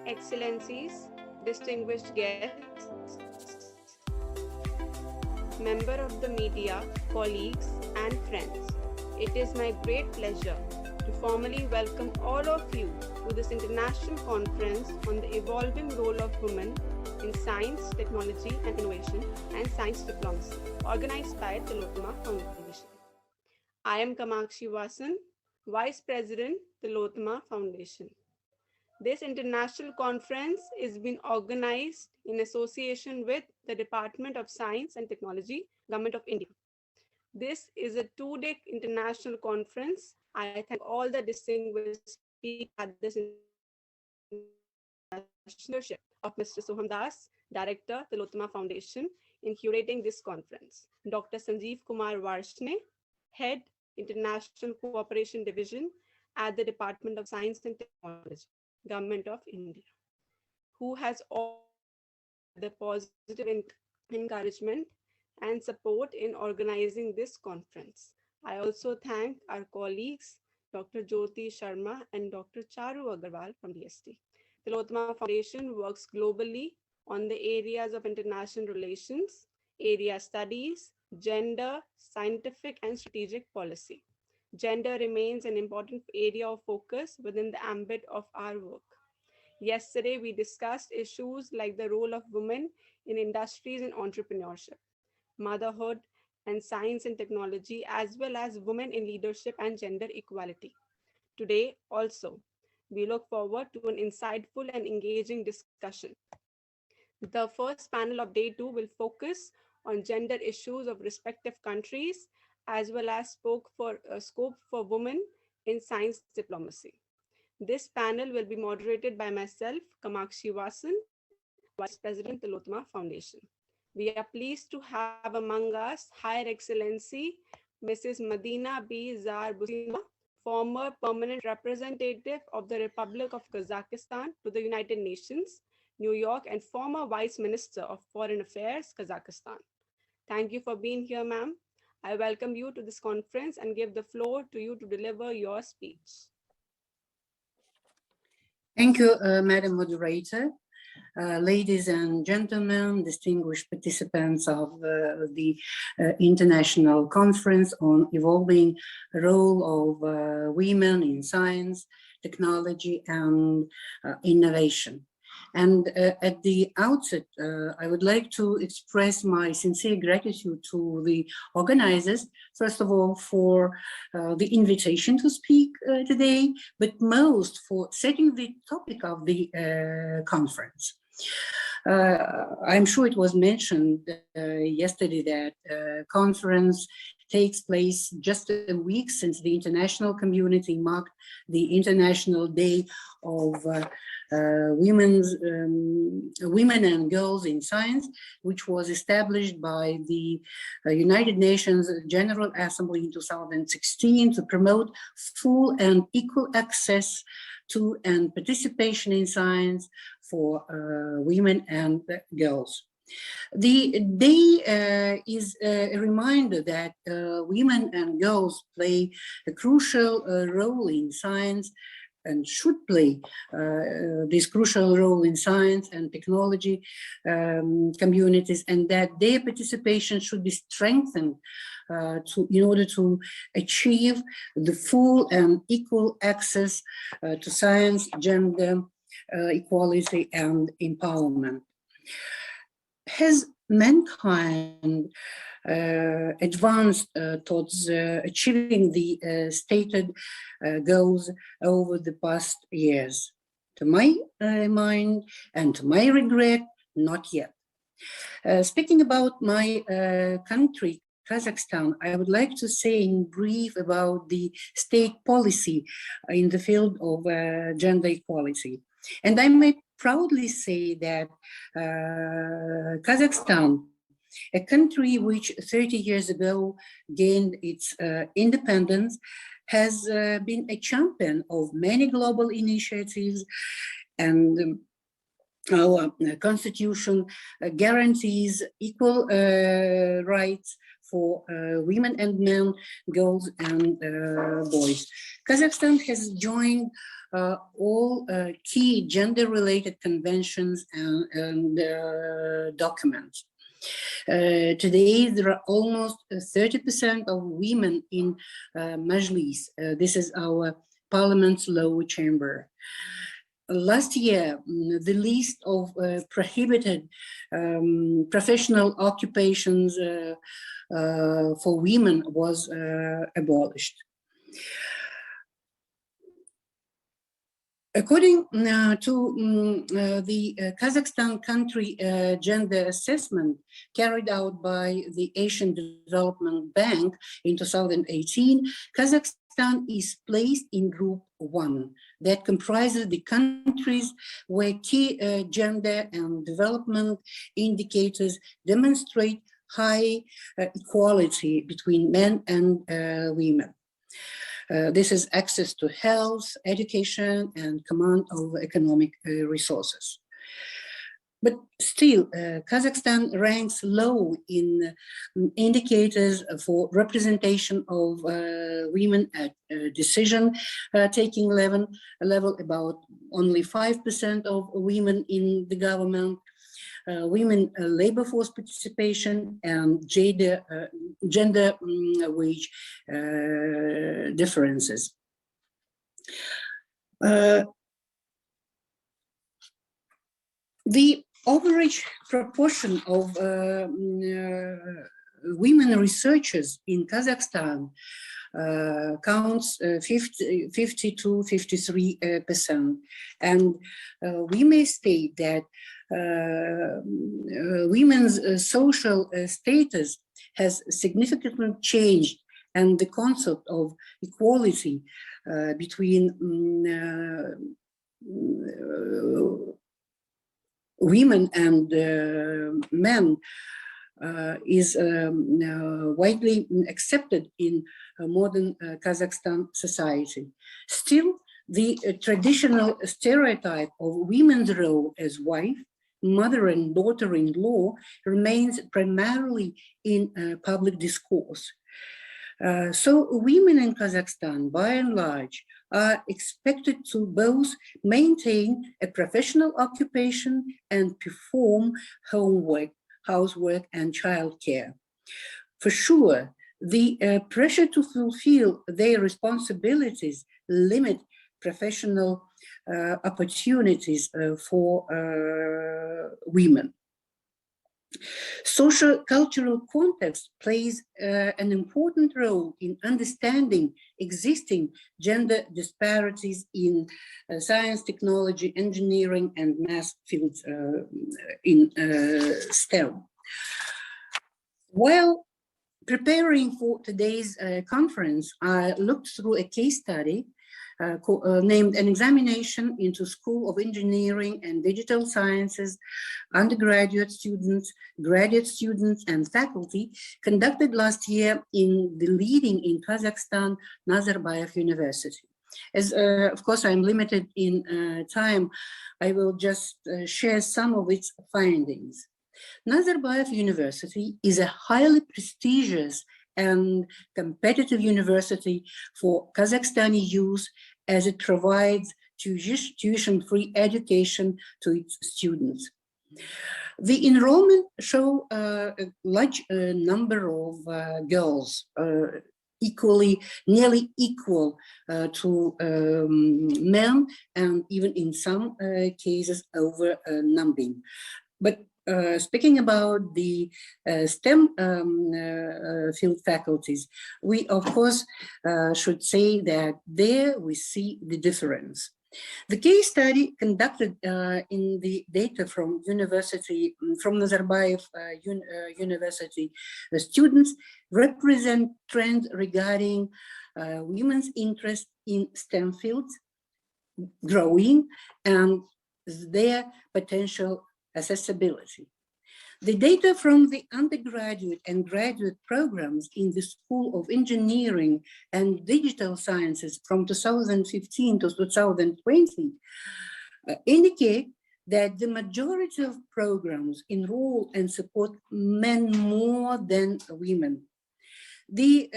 Excellencies, distinguished guests, member of the media, colleagues, and friends. It is my great pleasure to formally welcome all of you to this international conference on the evolving role of women in science, technology, and innovation and science diplomacy, organized by Tillotoma Foundation. I am Kamakshi Vasan, Vice President, Tillotoma Foundation. This international conference is being organized in association with the Department of Science and Technology, Government of India. This is a two-day international conference. I thank all the distinguished speakers at this leadership of Mr. Soham Das, Director, Tillotoma Foundation, in curating this conference. Dr. Sanjeev Kumar Varshne, Head, International Cooperation Division at the Department of Science and Technology, Government of India, who has all the positive encouragement and support in organizing this conference. I also thank our colleagues, Dr. Jyoti Sharma and Dr. Charu Agarwal from DST. The Tillotoma Foundation works globally on the areas of international relations, area studies, gender, scientific and strategic policy. Gender remains an important area of focus within the ambit of our work. Yesterday, we discussed issues like the role of women in industries and entrepreneurship, motherhood, and science and technology, as well as women in leadership and gender equality. Today, also, we look forward to an insightful and engaging discussion. The first panel of day 2 will focus on gender issues of respective countries, as well as scope for women in science diplomacy. This panel will be moderated by myself, Kamakshi Vasan, Vice President, Tillotoma Foundation. We are pleased to have among us Higher Excellency Mrs. Madina B. Zar Businova, former permanent representative of the Republic of Kazakhstan to the United Nations, New York, and former Vice Minister of Foreign Affairs, Kazakhstan. Thank you for being here, ma'am. I welcome you to this conference and give the floor to you to deliver your speech. Thank you, Madam Moderator. Ladies and gentlemen, distinguished participants of the International Conference on Evolving Role of Women in Science, Technology, and Innovation. And at the outset, I would like to express my sincere gratitude to the organizers, first of all, for the invitation to speak today, but most for setting the topic of the conference. I'm sure it was mentioned yesterday that conference takes place just a week since the international community marked the International Day of Women and Girls in Science, which was established by the United Nations General Assembly in 2016 to promote full and equal access to and participation in science for women and girls. The day is a reminder that women and girls play a crucial role in science and should play this crucial role in science and technology communities, and that their participation should be strengthened in order to achieve the full and equal access to science, gender equality, and empowerment. Has mankind advanced towards achieving the stated goals over the past years? To my mind and to my regret, not yet. Speaking about my country, Kazakhstan, I would like to say in brief about the state policy in the field of gender equality. And I may proudly say that Kazakhstan, a country which 30 years ago gained its independence, has been a champion of many global initiatives, and our constitution guarantees equal rights for women and men, girls and boys. Kazakhstan has joined all key gender-related conventions and documents. Today, there are almost 30% of women in Majlis. This is our parliament's lower chamber. Last year, the list of prohibited professional occupations for women was abolished. According to the Kazakhstan country gender assessment carried out by the Asian Development Bank in 2018, Kazakhstan is placed in Group 1 that comprises the countries where key gender and development indicators demonstrate high equality between men and women. This is access to health, education, and command over economic resources. But still, Kazakhstan ranks low in indicators for representation of women at decision-taking level, about only 5% of women in the government, women labor force participation, and gender wage differences. The average proportion of women researchers in Kazakhstan counts 50 to 53%. And we may state that women's social status has significantly changed, and the concept of equality between women and men is widely accepted in modern Kazakhstan society. Still, the traditional stereotype of women's role as wife, mother, and daughter-in-law remains primarily in public discourse. So women in Kazakhstan, by and large, are expected to both maintain a professional occupation and perform homework, housework, and childcare. For sure, the pressure to fulfill their responsibilities limit professional opportunities for women. Social cultural context plays an important role in understanding existing gender disparities in science, technology, engineering, and math fields in STEM. While preparing for today's conference, I looked through a case study named An Examination into School of Engineering and Digital Sciences, Undergraduate Students, Graduate Students, and Faculty, conducted last year in the leading in Kazakhstan, Nazarbayev University. As of course I'm limited in time, I will just share some of its findings. Nazarbayev University is a highly prestigious and competitive university for Kazakhstani youth, as it provides tuition-free education to its students. The enrollment show a large number of girls, nearly equal to men, and even in some cases over-numbering. But speaking about the STEM field faculties, we of course should say that there we see the difference. The case study conducted in the data from Nazarbayev University, the students represent trends regarding women's interest in STEM fields growing and their potential accessibility. The data from the undergraduate and graduate programs in the School of Engineering and Digital Sciences from 2015 to 2020 indicate that the majority of programs enroll and support men more than women. The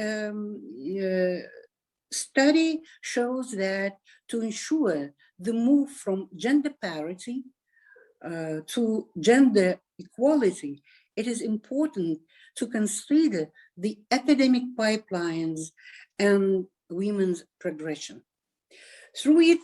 study shows that to ensure the move from gender parity to gender equality, it is important to consider the academic pipelines and women's progression. Through it,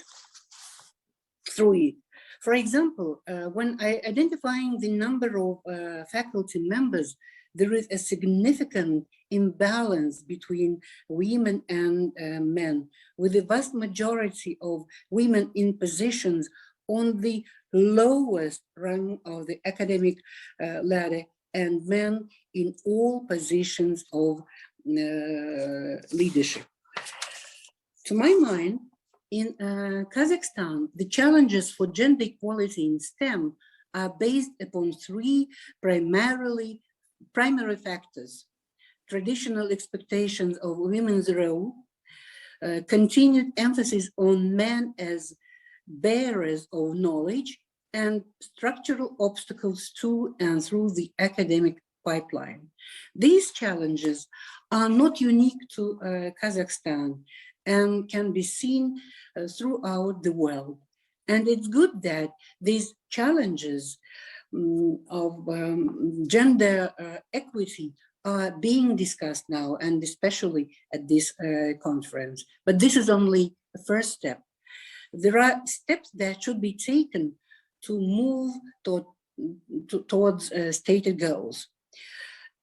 for example, when identifying the number of faculty members, there is a significant imbalance between women and men, with the vast majority of women in positions on the lowest rung of the academic ladder and men in all positions of leadership. To my mind, in Kazakhstan, the challenges for gender equality in STEM are based upon three primary factors: traditional expectations of women's role, continued emphasis on men as bearers of knowledge, and structural obstacles to and through the academic pipeline. These challenges are not unique to Kazakhstan and can be seen throughout the world. And it's good that these challenges of gender equity are being discussed now, and especially at this conference. But this is only the first step. There are steps that should be taken to move towards stated goals.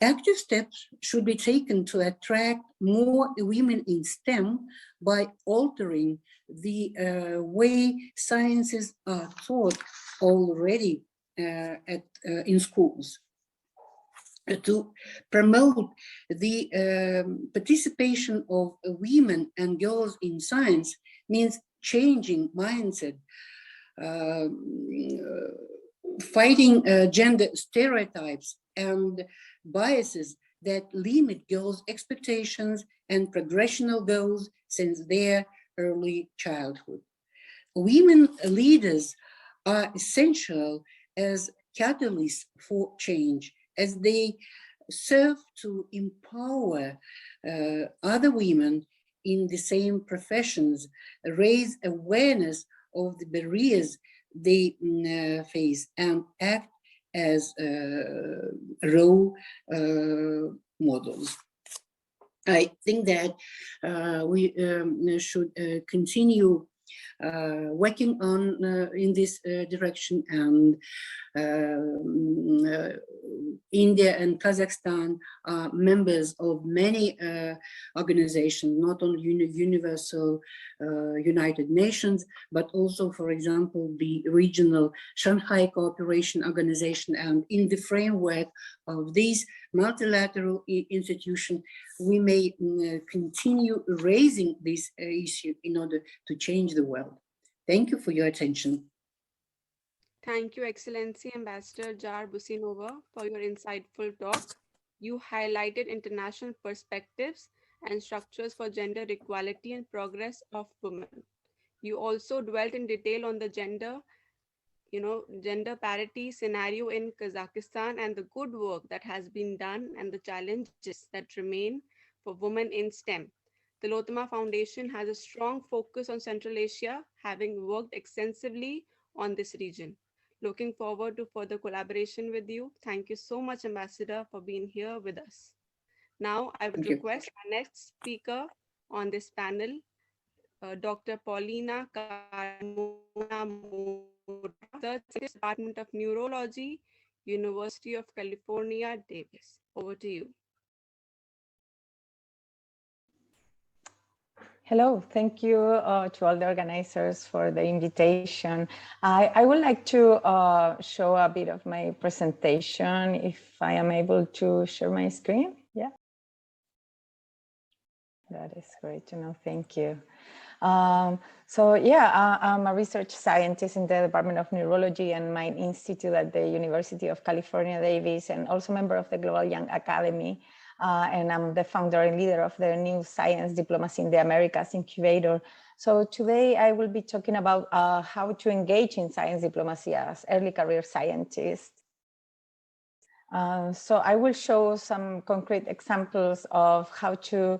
Active steps should be taken to attract more women in STEM by altering the way sciences are taught already in schools. To promote the participation of women and girls in science means changing mindset, fighting gender stereotypes and biases that limit girls' expectations and progressional goals since their early childhood. Women leaders are essential as catalysts for change, as they serve to empower other women in the same professions, raise awareness of the barriers they face, and act as role models. I think that we should continue working on in this direction, and India and Kazakhstan are members of many organizations, not only Universal United Nations, but also, for example, the regional Shanghai Cooperation Organization. And in the framework of these multilateral institutions, we may continue raising this issue in order to change the world. Thank you for your attention. Thank you, Excellency Ambassador Jar Businova, for your insightful talk. You highlighted international perspectives and structures for gender equality and progress of women. You also dwelt in detail on the gender parity scenario in Kazakhstan and the good work that has been done and the challenges that remain for women in STEM. The Tillotoma Foundation has a strong focus on Central Asia, having worked extensively on this region. Looking forward to further collaboration with you. Thank you so much, Ambassador, for being here with us. Now, I would request our next speaker on this panel, Dr. Paulina Carmona, Department of Neurology, University of California, Davis. Over to you. Hello, thank you to all the organizers for the invitation. I would like to show a bit of my presentation, if I am able to share my screen. Yeah, that is great to know, thank you. I'm a research scientist in the Department of Neurology and Mind Institute at the University of California, Davis, and also member of the Global Young Academy. And I'm the founder and leader of the New Science Diplomacy in the Americas incubator. So today I will be talking about how to engage in science diplomacy as early career scientists. So I will show some concrete examples of how to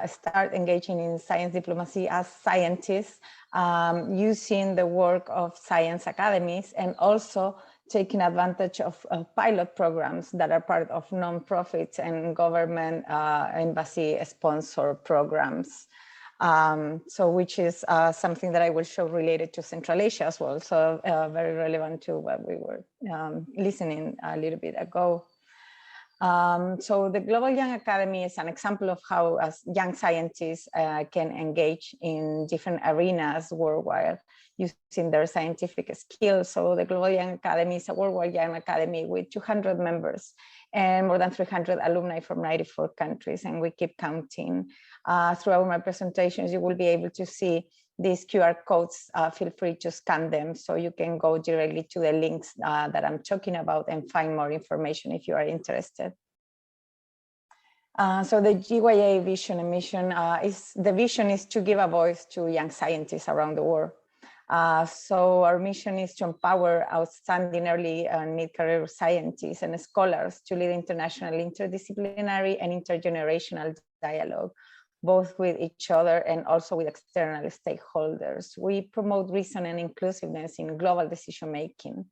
start engaging in science diplomacy as scientists, using the work of science academies, and also taking advantage of pilot programs that are part of nonprofits and government embassy sponsor programs. So which is something that I will show related to Central Asia as well. So very relevant to what we were listening a little bit ago. So the Global Young Academy is an example of how as young scientists can engage in different arenas worldwide using their scientific skills. So the Global Young Academy is a worldwide young academy with 200 members and more than 300 alumni from 94 countries, and we keep counting. Throughout my presentations, you will be able to see these QR codes. Feel free to scan them so you can go directly to the links that I'm talking about and find more information if you are interested. So the GYA vision and mission the vision is to give a voice to young scientists around the world. So our mission is to empower outstanding early and mid-career scientists and scholars to lead international interdisciplinary and intergenerational dialogue, both with each other and also with external stakeholders. We promote reason and inclusiveness in global decision-making.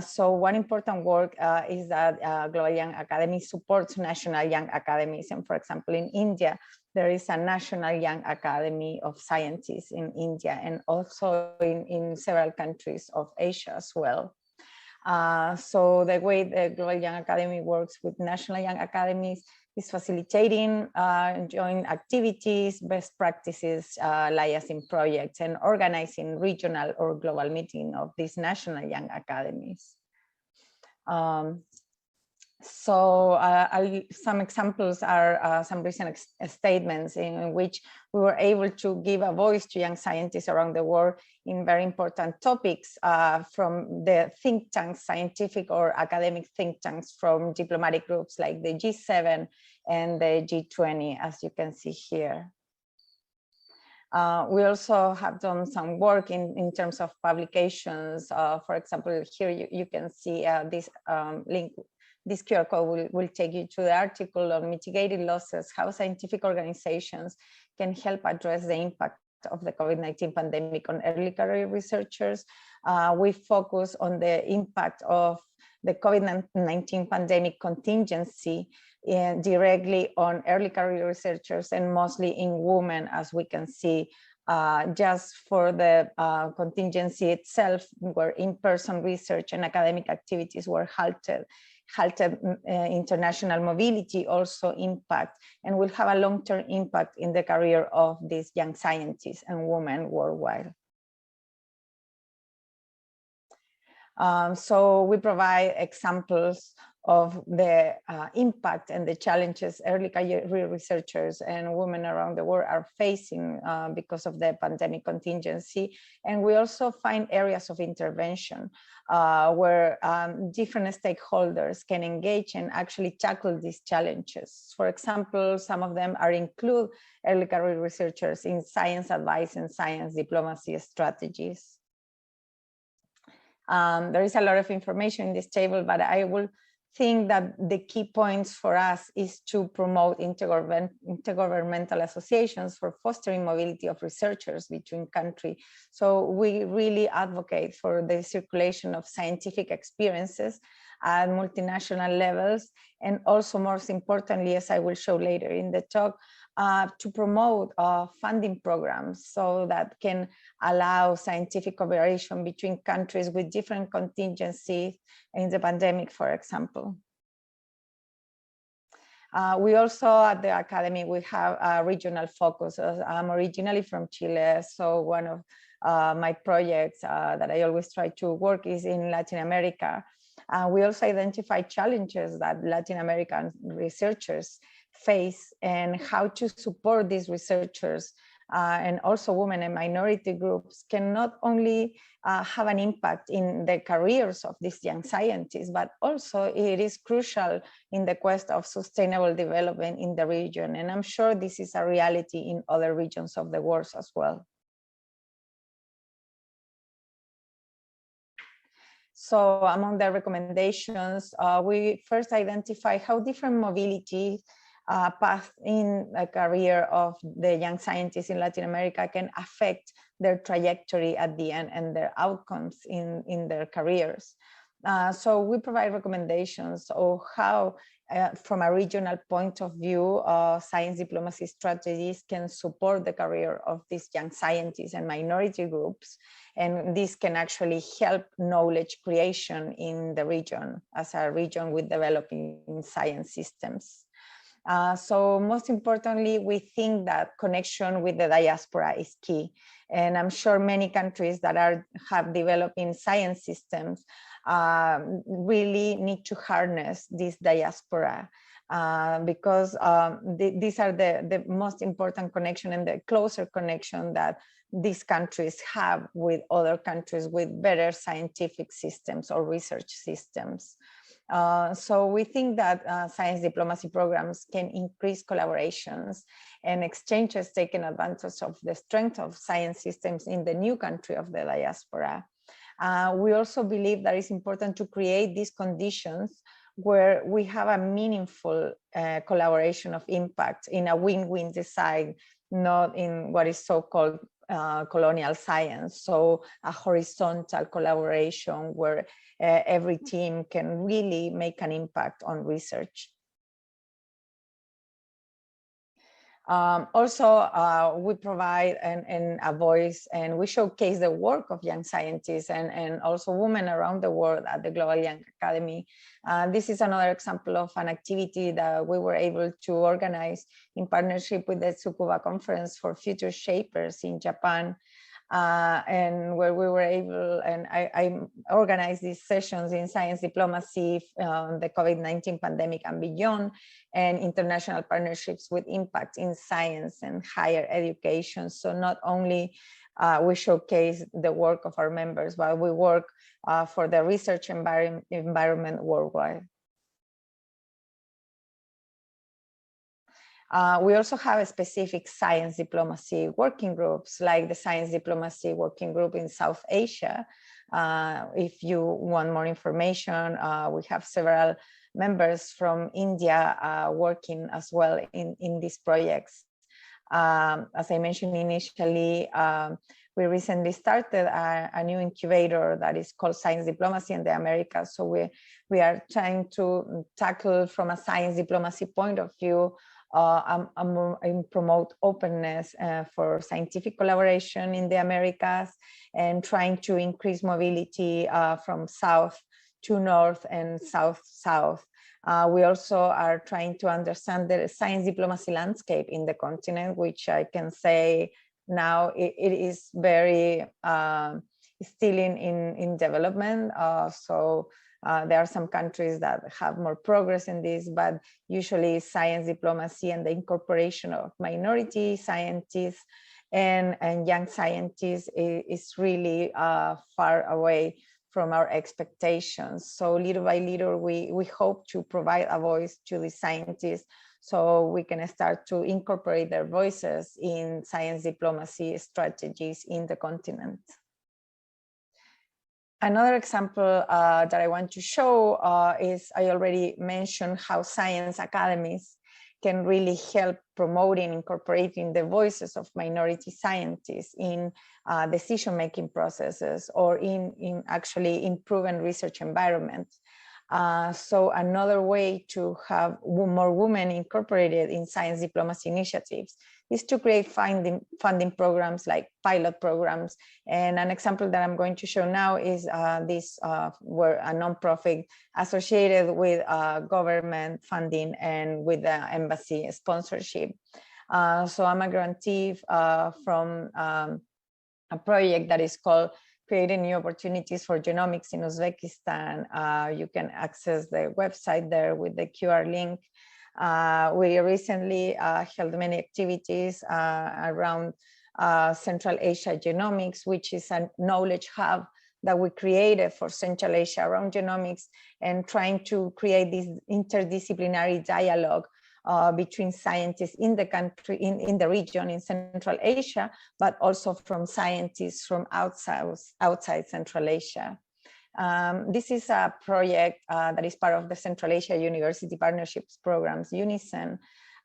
So one important work is that Global Young Academy supports national young academies. And for example, in India, there is a National Young Academy of Scientists in India, and also in several countries of Asia as well. So the way the Global Young Academy works with national young academies is facilitating joint activities, best practices, liaising projects, and organizing regional or global meeting of these national young academies. Some examples are some recent statements in which we were able to give a voice to young scientists around the world in very important topics from the think tanks, scientific or academic think tanks from diplomatic groups like the G7 and the G20, as you can see here. We also have done some work in terms of publications. For example, here you can see this link. This QR code will take you to the article on mitigated losses, how scientific organizations can help address the impact of the COVID-19 pandemic on early career researchers. We focus on the impact of the COVID-19 pandemic contingency directly on early career researchers and mostly in women, as we can see. Just for the contingency itself, where in-person research and academic activities were halted, international mobility also impact and will have a long-term impact in the career of these young scientists and women worldwide. So we provide examples of the impact and the challenges early career researchers and women around the world are facing because of the pandemic contingency. And we also find areas of intervention where different stakeholders can engage and actually tackle these challenges. For example, some of them include early career researchers in science advice and science diplomacy strategies. There is a lot of information in this table, but I will think that the key points for us is to promote intergovernmental associations for fostering mobility of researchers between countries. So we really advocate for the circulation of scientific experiences at multinational levels, and also most importantly, as I will show later in the talk, to promote funding programs so that can allow scientific cooperation between countries with different contingencies in the pandemic, for example. We also at the Academy, we have a regional focus. I'm originally from Chile, so one of my projects that I always try to work is in Latin America. We also identify challenges that Latin American researchers face and how to support these researchers and also women and minority groups can not only have an impact in the careers of these young scientists, but also it is crucial in the quest of sustainable development in the region. And I'm sure this is a reality in other regions of the world as well. So among the recommendations, we first identify how different mobility path in a career of the young scientists in Latin America can affect their trajectory at the end and their outcomes in their careers. So we provide recommendations of how, from a regional point of view, science diplomacy strategies can support the career of these young scientists and minority groups. And this can actually help knowledge creation in the region as a region with developing science systems. So most importantly, we think that connection with the diaspora is key. And I'm sure many countries that have developing science systems really need to harness this diaspora because these are the most important connection and the closer connection that these countries have with other countries with better scientific systems or research systems. So we think that science diplomacy programs can increase collaborations and exchanges, taking advantage of the strength of science systems in the new country of the diaspora. We also believe that it's important to create these conditions where we have a meaningful collaboration of impact in a win-win design, not in what is so-called colonial science. So a horizontal collaboration where every team can really make an impact on research. Also, we provide a voice and we showcase the work of young scientists and also women around the world at the Global Young Academy. This is another example of an activity that we were able to organize in partnership with the Tsukuba Conference for Future Shapers in Japan. And where we were able, and I organized these sessions in science diplomacy, the COVID-19 pandemic and beyond, and international partnerships with impact in science and higher education. So not only we showcase the work of our members, but we work for the research environment worldwide. We also have a specific science diplomacy working groups, like the Science Diplomacy Working Group in South Asia. If you want more information, we have several members from India working as well in these projects. As I mentioned initially, we recently started a new incubator that is called Science Diplomacy in the Americas. So we are trying to tackle from a science diplomacy point of view and promote openness for scientific collaboration in the Americas, and trying to increase mobility from south to north and south-south. We also are trying to understand the science diplomacy landscape in the continent, which I can say now it is very still in development. There are some countries that have more progress in this, but usually science diplomacy and the incorporation of minority scientists and young scientists is really far away from our expectations. So little by little, we hope to provide a voice to the scientists so we can start to incorporate their voices in science diplomacy strategies in the continent. Another example that I want to show is, I already mentioned how science academies can really help promoting, incorporating the voices of minority scientists in decision-making processes or in actually improving research environments. So another way to have more women incorporated in science diplomacy initiatives is to create funding programs like pilot programs. And an example that I'm going to show now is this were a nonprofit associated with government funding and with the embassy sponsorship. So I'm a grantee from a project that is called Creating New Opportunities for Genomics in Uzbekistan. You can access the website there with the QR link. We recently held many activities around Central Asia Genomics, which is a knowledge hub that we created for Central Asia around genomics, and trying to create this interdisciplinary dialogue between scientists in the country, in the region, in Central Asia, but also from scientists from outside Central Asia. This is a project that is part of the Central Asia University Partnerships Programs, UNICEN,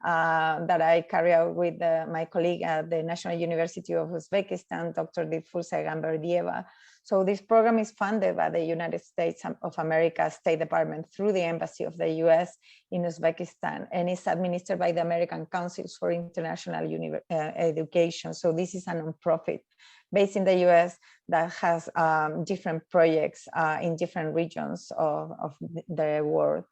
that I carry out with my colleague at the National University of Uzbekistan, Dr. Dilfuza Gamberdieva. So this program is funded by the United States of America State Department through the Embassy of the US in Uzbekistan, and is administered by the American Councils for International Education. So this is a nonprofit based in the US that has different projects in different regions of the world.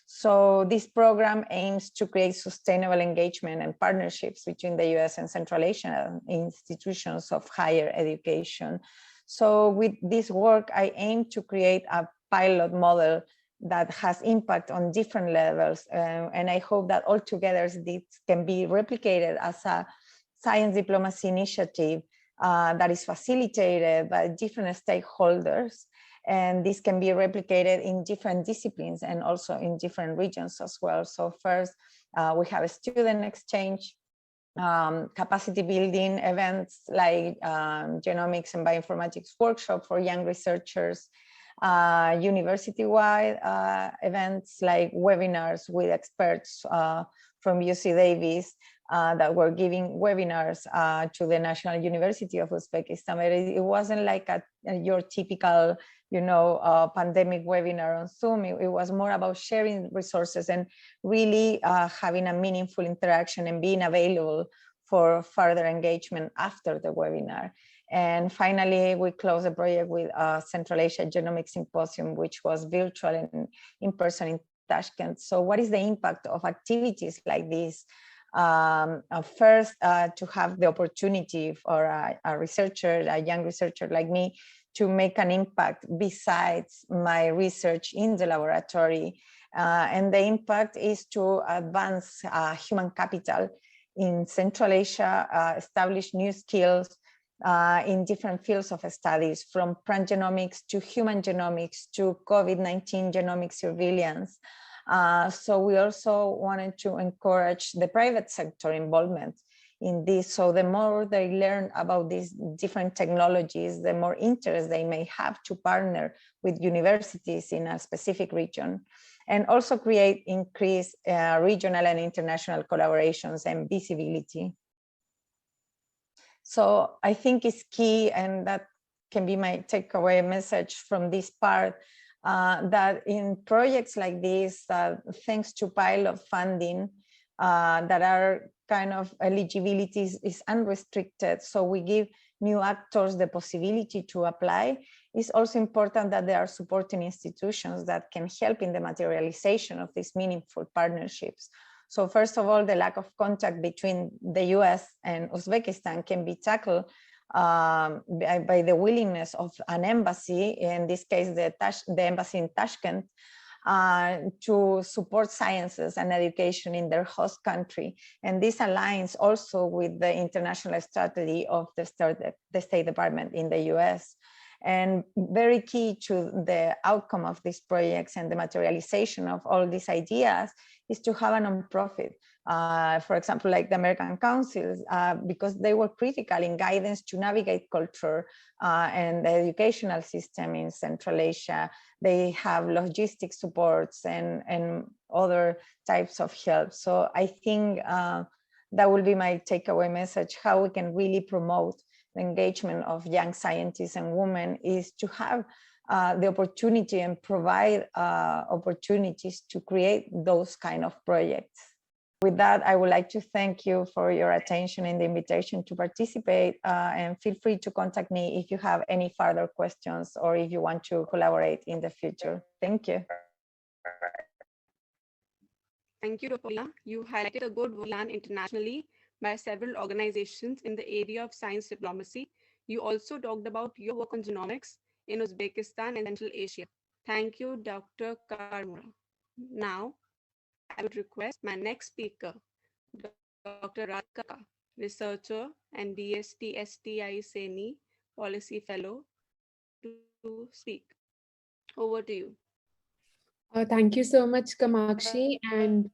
So this program aims to create sustainable engagement and partnerships between the US and Central Asian institutions of higher education. So with this work, I aim to create a pilot model that has impact on different levels. And I hope that altogether this can be replicated as a science diplomacy initiative that is facilitated by different stakeholders. And this can be replicated in different disciplines and also in different regions as well. So first, we have a student exchange, capacity building events like genomics and bioinformatics workshop for young researchers, university-wide events like webinars with experts from UC Davis that were giving webinars to the National University of Uzbekistan. But it wasn't like your typical, pandemic webinar on Zoom. It was more about sharing resources and really having a meaningful interaction and being available for further engagement after the webinar. And finally, we closed the project with a Central Asia Genomics Symposium, which was virtual and in person in Tashkent. So what is the impact of activities like this? First, to have the opportunity for a researcher, a young researcher like me, to make an impact besides my research in the laboratory. And the impact is to advance human capital in Central Asia, establish new skills in different fields of studies, from plant genomics to human genomics to COVID-19 genomic surveillance. So we also wanted to encourage the private sector involvement in this. So the more they learn about these different technologies, the more interest they may have to partner with universities in a specific region, and also create increased regional and international collaborations and visibility. So I think it's key, and that can be my takeaway message from this part, that in projects like this, thanks to pilot funding, that are kind of eligibility is unrestricted, so we give new actors the possibility to apply. It's also important that there are supporting institutions that can help in the materialization of these meaningful partnerships. So first of all, the lack of contact between the US and Uzbekistan can be tackled by the willingness of an embassy, in this case, the embassy in Tashkent, to support sciences and education in their host country. And this aligns also with the international strategy of the State Department in the US. And very key to the outcome of these projects and the materialization of all these ideas is to have a nonprofit. For example, like the American Councils, because they were critical in guidance to navigate culture and the educational system in Central Asia. They have logistics supports and other types of help. So I think that will be my takeaway message. How we can really promote the engagement of young scientists and women is to have the opportunity and provide opportunities to create those kind of projects. With that, I would like to thank you for your attention and the invitation to participate, and feel free to contact me if you have any further questions or if you want to collaborate in the future. Thank you. Thank you, Ropolina. You highlighted a good work done internationally by several organizations in the area of science diplomacy. You also talked about your work on genomics in Uzbekistan and Central Asia. Thank you, Dr. Karmura. Now, I would request my next speaker, Dr. Radhika, researcher and DST Sti Policy Fellow, to speak. Over to you. Thank you so much, Kamakshi. And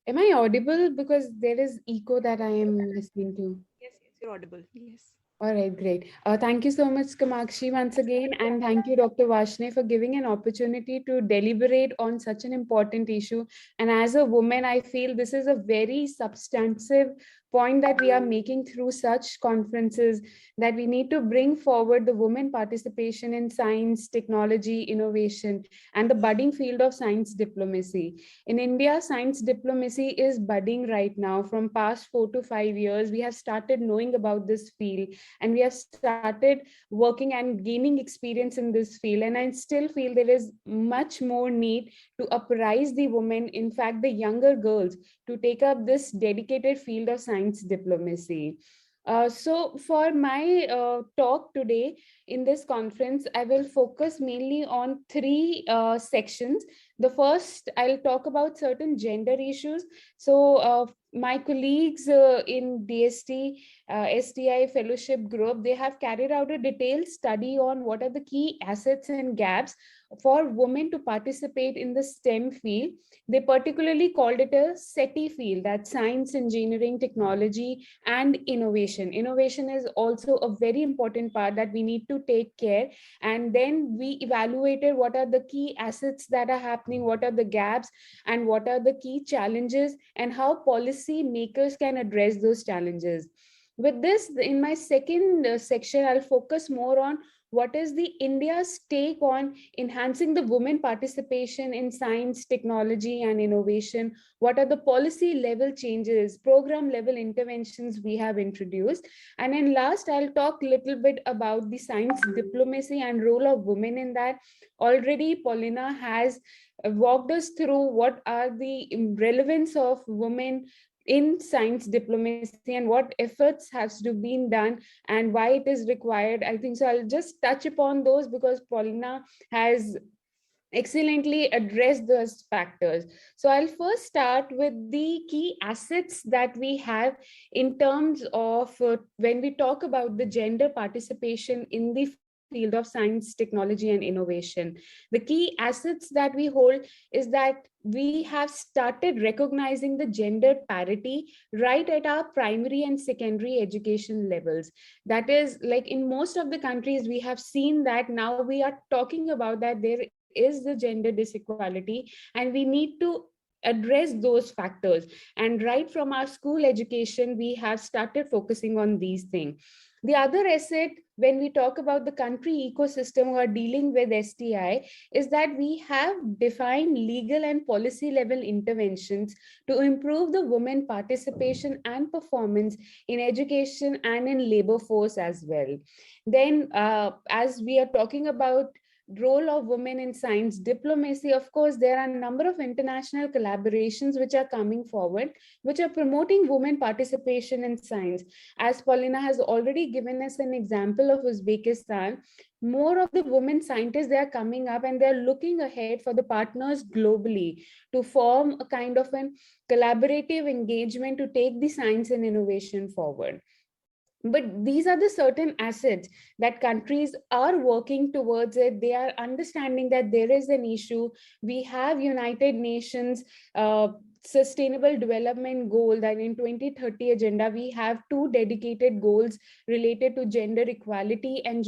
am I audible? Because there is echo that I am listening to. Yes, you're audible. Yes. All right, great. Thank you so much, Kamakshi, once again. And thank you, Dr. Vashne, for giving an opportunity to deliberate on such an important issue. And as a woman, I feel this is a very substantive point that we are making through such conferences, that we need to bring forward the women participation in science, technology, innovation, and the budding field of science diplomacy. In India, science diplomacy is budding right now. From past 4 to 5 years, we have started knowing about this field, and we have started working and gaining experience in this field. And I still feel there is much more need to uprise the women, in fact the younger girls, to take up this dedicated field of science diplomacy. So for my talk today in this conference, I will focus mainly on three sections. The first, I'll talk about certain gender issues. So my colleagues in DST, STI fellowship group, they have carried out a detailed study on what are the key assets and gaps for women to participate in the STEM field. They particularly called it a SETI field, that's science, engineering, technology, and innovation. Innovation is also a very important part that we need to take care. And then we evaluated what are the key assets that are happening, what are the gaps, and what are the key challenges, and how policy makers can address those challenges. With this, in my second section, I'll focus more on what is the India's take on enhancing the women participation in science, technology, and innovation. What are the policy level changes, program level interventions we have introduced? And then last, I'll talk a little bit about the science diplomacy and role of women in that. Already Paulina has walked us through what are the relevance of women in science diplomacy and what efforts has to be done and why it is required. I think so I'll just touch upon those because Paulina has excellently addressed those factors. So I'll first start with the key assets that we have in terms of when we talk about the gender participation in the field of science, technology, and innovation. The key assets that we hold is that we have started recognizing the gender parity right at our primary and secondary education levels. That is, like in most of the countries, we have seen that now we are talking about that there is the gender disequality, and we need to address those factors. And right from our school education, we have started focusing on these things. The other asset, when we talk about the country ecosystem who are dealing with STI, is that we have defined legal and policy level interventions to improve the women participation and performance in education and in labor force as well. Then, as we are talking about role of women in science diplomacy, of course, there are a number of international collaborations which are coming forward, which are promoting women participation in science. As Paulina has already given us an example of Uzbekistan, more of the women scientists, they are coming up and they're looking ahead for the partners globally to form a kind of an collaborative engagement to take the science and innovation forward. But these are the certain assets that countries are working towards it. They are understanding that there is an issue. We have United Nations sustainable development goal that in 2030 agenda, we have two dedicated goals related to gender equality and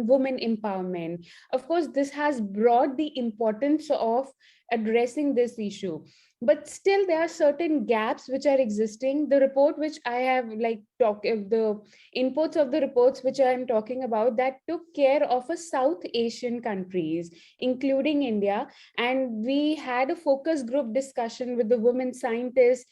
women empowerment. Of course, this has brought the importance of addressing this issue, but still there are certain gaps which are existing. The report which I have the inputs of the reports which I am talking about, that took care of a South Asian countries, including India. And we had a focus group discussion with the women scientists,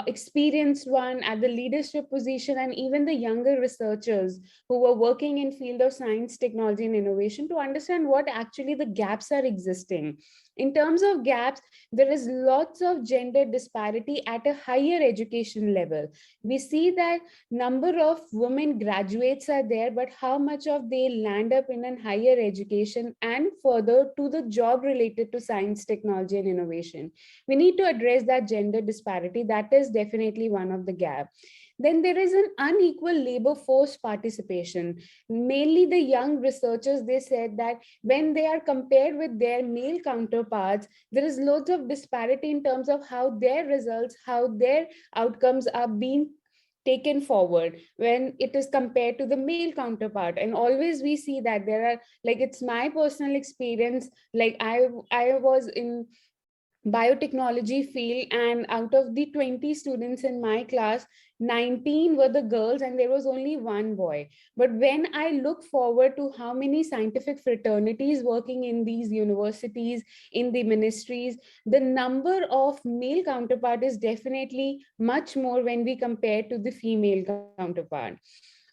experienced one at the leadership position, and even the younger researchers who were working in field of science, technology, and innovation to understand what actually the gaps are existing. In terms of gaps, there is lots of gender disparity at a higher education level. We see that number of women graduates are there, but how much of they land up in a higher education and further to the job related to science, technology, and innovation. We need to address that gender disparity. That is definitely one of the gaps. Then there is an unequal labor force participation. Mainly the young researchers, they said that when they are compared with their male counterparts, there is loads of disparity in terms of how their results, how their outcomes are being taken forward when it is compared to the male counterpart. And always we see that there are, like, it's my personal experience, like I was in biotechnology field, and out of the 20 students in my class, 19 were the girls and there was only one boy. But when I look forward to how many scientific fraternities working in these universities, in the ministries, the number of male counterpart is definitely much more when we compare to the female counterpart.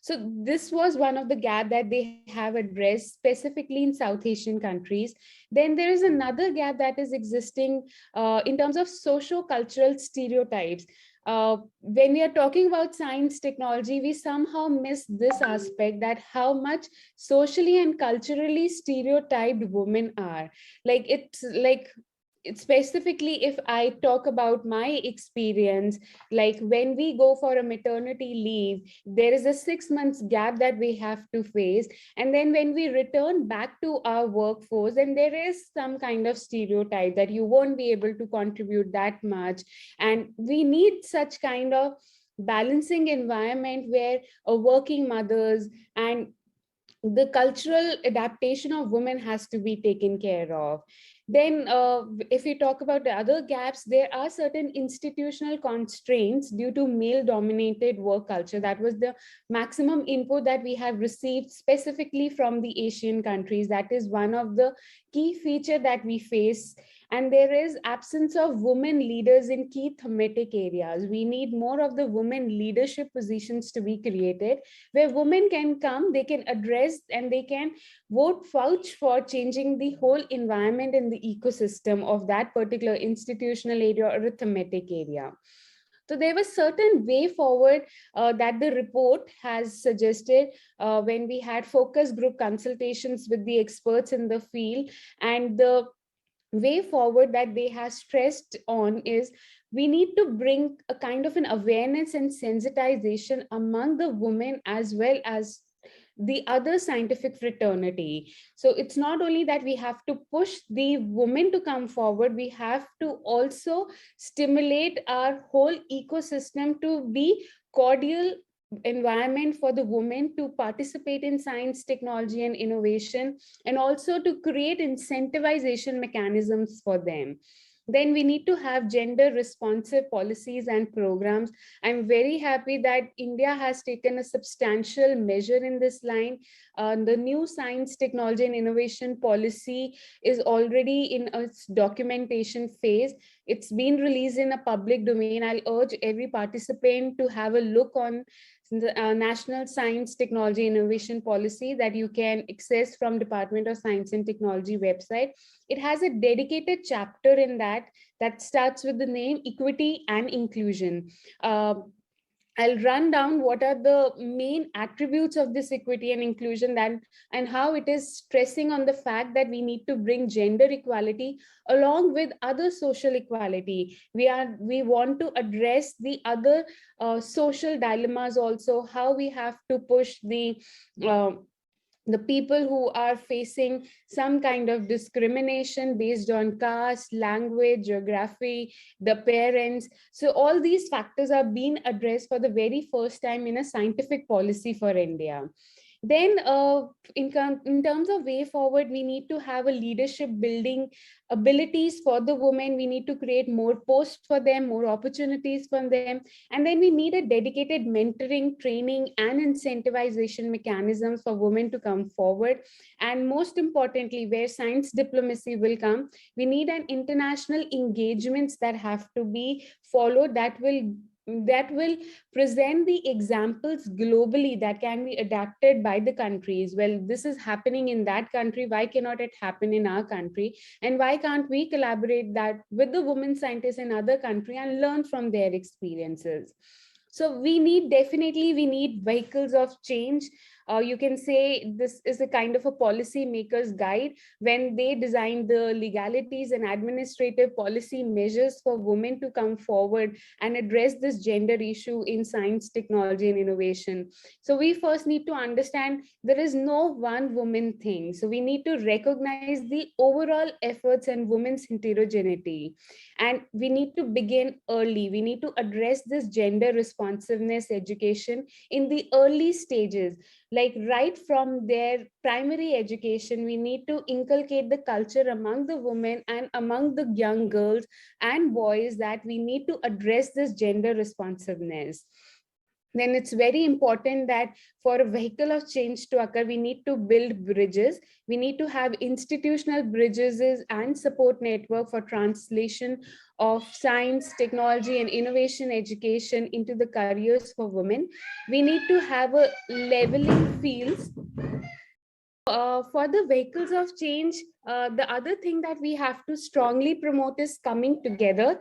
So this was one of the gap that they have addressed specifically in South Asian countries. Then there is another gap that is existing in terms of socio-cultural stereotypes. When we are talking about science technology, we somehow miss this aspect, that how much socially and culturally stereotyped women are. Like it's like, specifically if I talk about my experience, like when we go for a maternity leave, there is a 6 months gap that we have to face, and then when we return back to our workforce, then there is some kind of stereotype that you won't be able to contribute that much. And we need such kind of balancing environment where working mothers and the cultural adaptation of women has to be taken care of. Then if we talk about the other gaps, there are certain institutional constraints due to male dominated work culture. That was the maximum input that we have received specifically from the Asian countries. That is one of the key feature that we face. And there is absence of women leaders in key thematic areas. We need more of the women leadership positions to be created, where women can come, they can address, and they can vote vouch for changing the whole environment in the ecosystem of that particular institutional area or a thematic area. So there was certain way forward that the report has suggested when we had focus group consultations with the experts in the field. And the way forward that they have stressed on is, we need to bring a kind of an awareness and sensitization among the women as well as the other scientific fraternity. So it's not only that we have to push the women to come forward, we have to also stimulate our whole ecosystem to be cordial environment for the women to participate in science, technology, and innovation, and also to create incentivization mechanisms for them. Then we need to have gender responsive policies and programs. I'm very happy that India has taken a substantial measure in this line. The new science, technology, and innovation policy is already in its documentation phase. It's been released in a public domain. I'll urge every participant to have a look on the National Science, Technology, Innovation Policy that you can access from Department of Science and Technology website. It has a dedicated chapter in that starts with the name Equity and Inclusion. I'll run down what are the main attributes of this equity and inclusion, and how it is stressing on the fact that we need to bring gender equality along with other social equality. We want to address the other social dilemmas also, how we have to push the people who are facing some kind of discrimination based on caste, language, geography, the parents. So all these factors are being addressed for the very first time in a scientific policy for India. Then in terms of way forward, we need to have a leadership building abilities for the women. We need to create more posts for them, more opportunities for them. And then we need a dedicated mentoring, training, and incentivization mechanisms for women to come forward. And most importantly, where science diplomacy will come, we need an international engagements that have to be followed, that will present the examples globally that can be adapted by the countries. Well, this is happening in that country, why cannot it happen in our country? And why can't we collaborate that with the women scientists in other country and learn from their experiences? So we need vehicles of change. you can say this is a kind of a policy maker's guide when they design the legalities and administrative policy measures for women to come forward and address this gender issue in science, technology, and innovation. So we first need to understand there is no one woman thing. So we need to recognize the overall efforts and women's heterogeneity. And we need to begin early. We need to address this gender responsiveness education in the early stages, like right from their primary education. We need to inculcate the culture among the women and among the young girls and boys that we need to address this gender responsiveness. Then it's very important that for a vehicle of change to occur, we need to build bridges. We need to have institutional bridges and support network for translation of science, technology, and innovation education into the careers for women. We need to have a leveling fields. For the vehicles of change, the other thing that we have to strongly promote is coming together.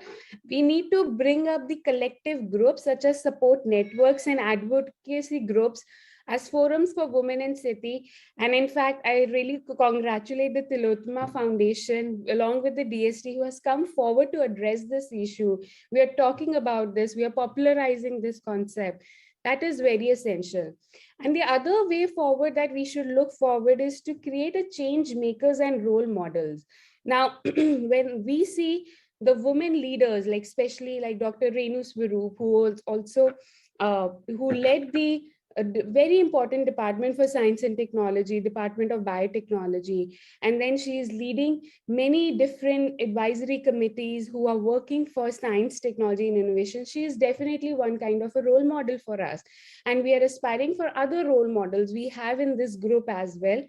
We need to bring up the collective groups such as support networks and advocacy groups as forums for women in city. And in fact, I really congratulate the Tillotoma Foundation along with the DST who has come forward to address this issue. We are talking about this, we are popularizing this concept. That is very essential. And the other way forward that we should look forward is to create a change makers and role models. Now, when we see the women leaders, like especially like Dr. Renu Swaroop, who was also who led the very important department for science and technology, Department of Biotechnology. And then she is leading many different advisory committees who are working for science, technology, and innovation. She is definitely one kind of a role model for us. And we are aspiring for other role models we have in this group as well.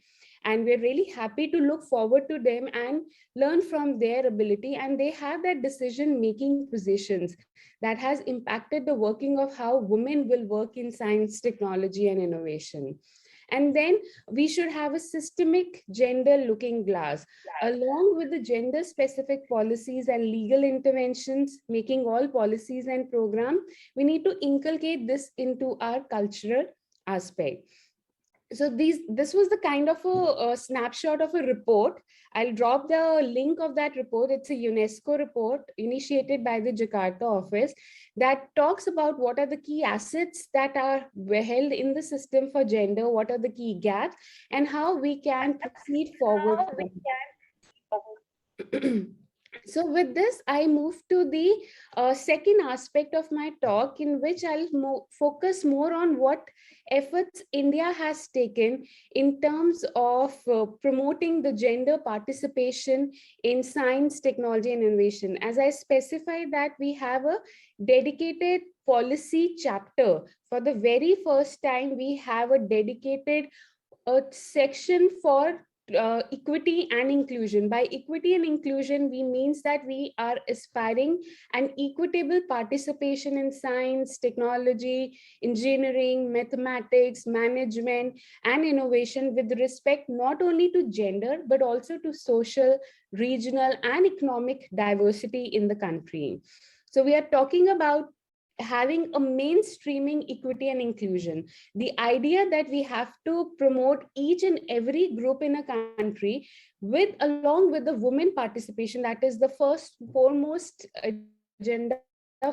And we're really happy to look forward to them and learn from their ability. And they have that decision-making positions that has impacted the working of how women will work in science, technology, and innovation. And then we should have a systemic gender looking glass, along with the gender specific policies and legal interventions, making all policies and program. We need to inculcate this into our cultural aspect. So this was the kind of a snapshot of a report. I'll drop the link of that report. It's a UNESCO report initiated by the Jakarta office that talks about what are the key assets that are held in the system for gender, what are the key gaps, and how we can proceed forward. So with this, I move to the second aspect of my talk, in which I'll focus more on what efforts India has taken in terms of promoting the gender participation in science, technology, and innovation. As I specified that we have a dedicated policy chapter. For the very first time, we have a dedicated section for equity and inclusion. By equity and inclusion, we means that we are aspiring an equitable participation in science, technology, engineering, mathematics, management, and innovation with respect not only to gender, but also to social, regional, and economic diversity in the country. So we are talking about having a mainstreaming equity and inclusion. The idea that we have to promote each and every group in a country along with the women participation, that is the first foremost agenda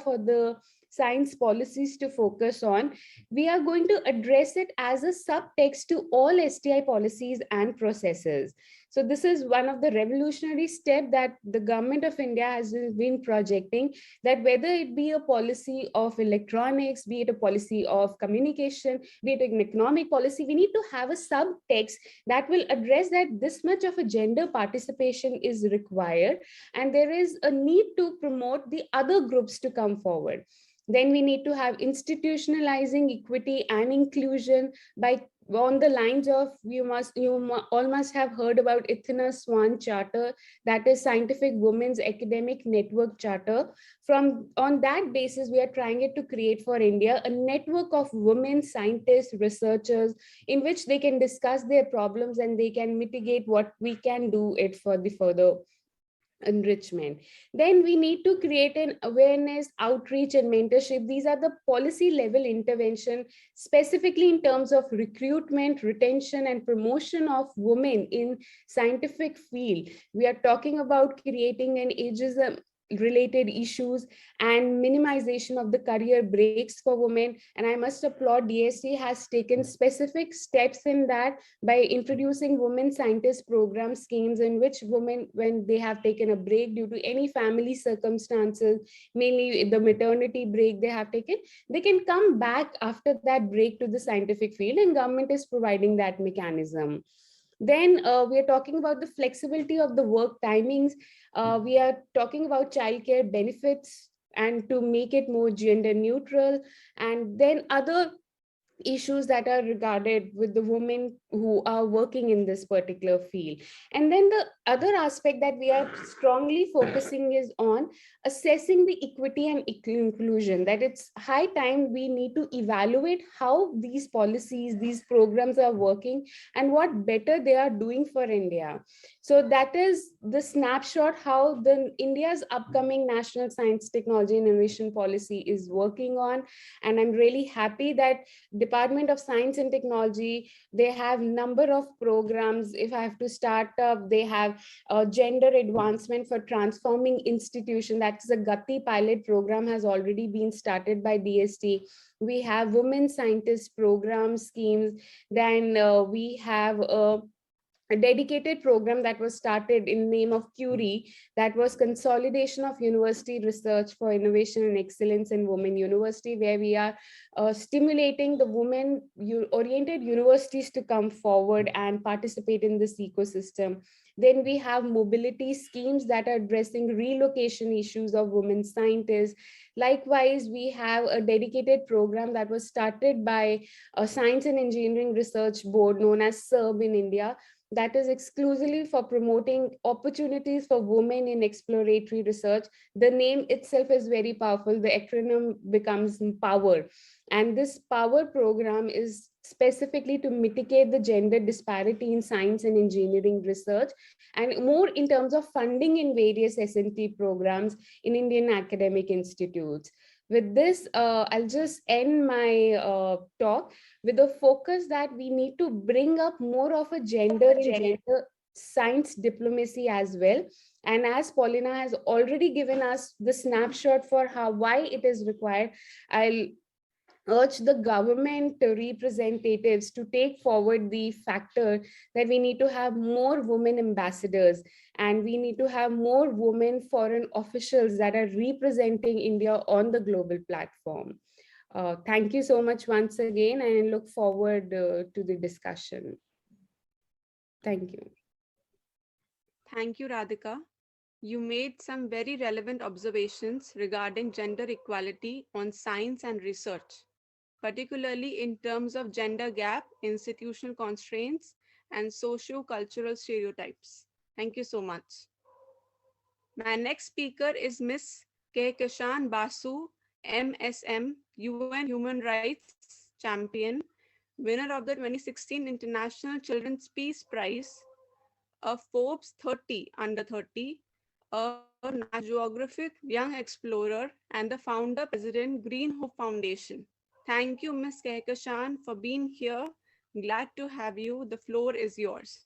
for the science policies to focus on. We are going to address it as a subtext to all STI policies and processes. So this is one of the revolutionary steps that the government of India has been projecting, that whether it be a policy of electronics, be it a policy of communication, be it an economic policy, we need to have a subtext that will address that this much of a gender participation is required, and there is a need to promote the other groups to come forward. Then we need to have institutionalizing equity and inclusion by on the lines of you all must have heard about Ithana Swan Charter, that is Scientific Women's Academic Network Charter. On that basis, we are trying it to create for India a network of women scientists, researchers, in which they can discuss their problems and they can mitigate what we can do it for the further enrichment. Then we need to create an awareness, outreach, and mentorship. These are the policy level intervention, specifically in terms of recruitment, retention, and promotion of women in scientific field. We are talking about creating an ageism related issues and minimization of the career breaks for women. And I must applaud DST has taken specific steps in that by introducing women scientist program schemes in which women, when they have taken a break due to any family circumstances, mainly the maternity break they have taken, they can come back after that break to the scientific field, and government is providing that mechanism. Then we are talking about the flexibility of the work timings. We are talking about childcare benefits and to make it more gender neutral, and then other issues that are regarded with the women who are working in this particular field. And then the other aspect that we are strongly focusing is on assessing the equity and inclusion, that it's high time we need to evaluate how these policies, these programs are working and what better they are doing for India. So that is the snapshot how the India's upcoming national science, technology and innovation policy is working on. And I'm really happy that Department of Science and Technology, they have number of programs. If I have to start up, they have gender advancement for transforming institution. That's a Gati pilot program has already been started by DST. We have women scientist program schemes. Then we have a dedicated program that was started in name of Curie, that was consolidation of university research for innovation and excellence in women university, where we are stimulating the women oriented universities to come forward and participate in this ecosystem. Then we have mobility schemes that are addressing relocation issues of women scientists. Likewise, we have a dedicated program that was started by a Science and Engineering Research Board known as SERB in India, that is exclusively for promoting opportunities for women in exploratory research. The name itself is very powerful. The acronym becomes POWER. And this POWER program is specifically to mitigate the gender disparity in science and engineering research, and more in terms of funding in various S&T programs in Indian academic institutes. With this, I'll just end my talk with a focus that we need to bring up more of a gender in gender science diplomacy as well. And as Paulina has already given us the snapshot for why it is required, I'll urge the government representatives to take forward the factor that we need to have more women ambassadors, and we need to have more women foreign officials that are representing India on the global platform. Thank you so much once again, and I look forward to the discussion. Thank you. Thank you, Radhika. You made some very relevant observations regarding gender equality on science and research, particularly in terms of gender gap, institutional constraints, and socio-cultural stereotypes. Thank you so much. My next speaker is Ms. Kehkashan Basu, MSM, UN Human Rights Champion, winner of the 2016 International Children's Peace Prize, a Forbes 30 under 30, a National Geographic Young Explorer, and the founder president Green Hope Foundation. Thank you, Ms. Kehkashan, for being here. Glad to have you. The floor is yours.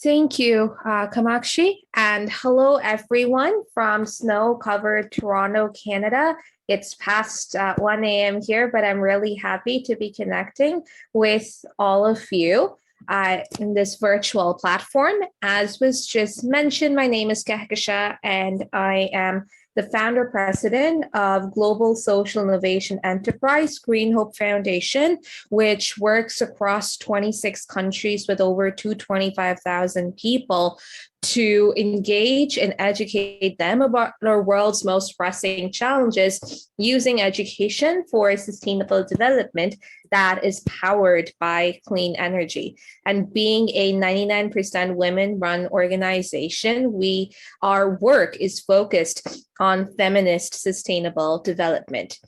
Thank you, Kamakshi, and hello everyone from snow-covered Toronto, Canada. It's past 1 a.m. here, but I'm really happy to be connecting with all of you in this virtual platform. As was just mentioned, my name is Kehkashan, and I am the founder president of Global Social Innovation Enterprise, Green Hope Foundation, which works across 26 countries with over 225,000 people to engage and educate them about the world's most pressing challenges using education for sustainable development that is powered by clean energy. And being a 99% women-run organization, our work is focused on feminist sustainable development.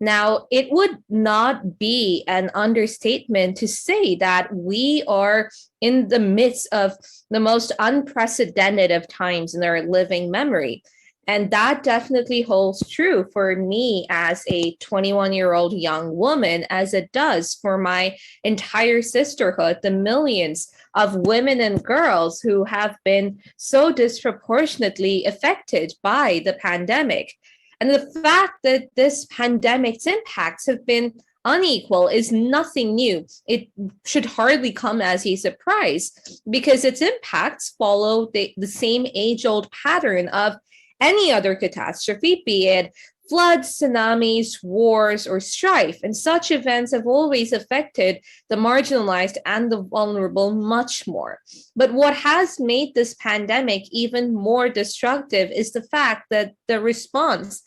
Now, it would not be an understatement to say that we are in the midst of the most unprecedented of times in our living memory. And that definitely holds true for me as a 21-year-old young woman, as it does for my entire sisterhood, the millions of women and girls who have been so disproportionately affected by the pandemic. And the fact that this pandemic's impacts have been unequal is nothing new. It should hardly come as a surprise because its impacts follow the same age-old pattern of any other catastrophe, be it floods, tsunamis, wars, or strife. And such events have always affected the marginalized and the vulnerable much more. But what has made this pandemic even more destructive is the fact that the response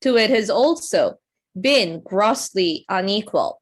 to it has also been grossly unequal.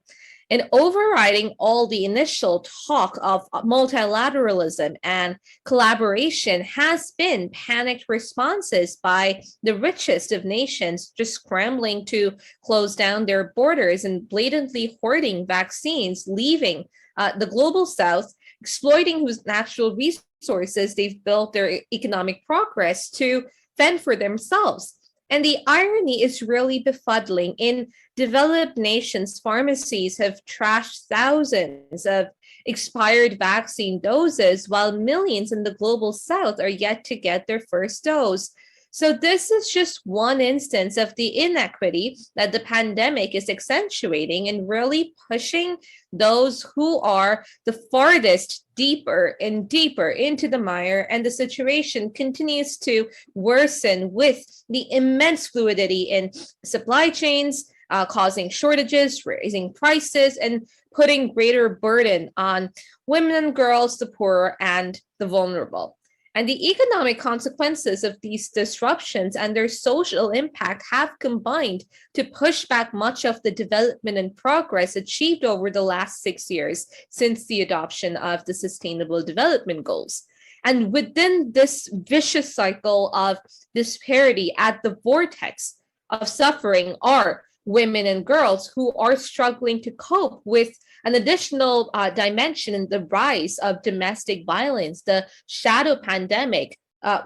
And overriding all the initial talk of multilateralism and collaboration has been panicked responses by the richest of nations just scrambling to close down their borders and blatantly hoarding vaccines, leaving the global south, exploiting whose natural resources they've built their economic progress to fend for themselves. And the irony is really befuddling. In developed nations, pharmacies have trashed thousands of expired vaccine doses, while millions in the global south are yet to get their first dose. So this is just one instance of the inequity that the pandemic is accentuating and really pushing those who are the farthest deeper and deeper into the mire, and the situation continues to worsen with the immense fluidity in supply chains, causing shortages, raising prices, and putting greater burden on women and girls, the poor, and the vulnerable. And the economic consequences of these disruptions and their social impact have combined to push back much of the development and progress achieved over the last 6 years since the adoption of the Sustainable Development Goals. And within this vicious cycle of disparity at the vortex of suffering are women and girls who are struggling to cope with an additional dimension in the rise of domestic violence, the shadow pandemic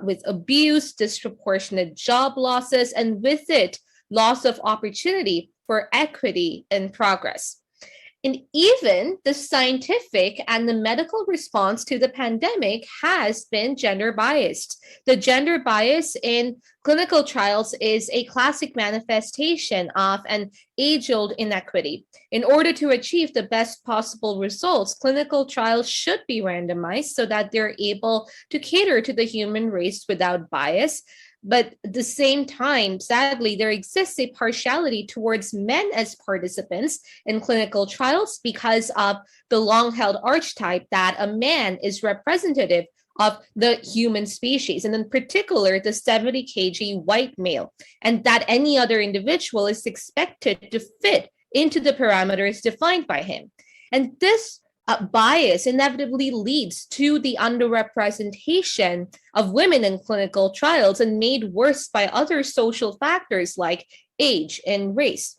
with abuse, disproportionate job losses, and with it, loss of opportunity for equity and progress. And even the scientific and the medical response to the pandemic has been gender biased. The gender bias in clinical trials is a classic manifestation of an age-old inequity. In order to achieve the best possible results, clinical trials should be randomized so that they're able to cater to the human race without bias. But at the same time, sadly, there exists a partiality towards men as participants in clinical trials because of the long-held archetype that a man is representative of the human species, and in particular, the 70 kg white male, and that any other individual is expected to fit into the parameters defined by him. And this bias inevitably leads to the underrepresentation of women in clinical trials, and made worse by other social factors like age and race.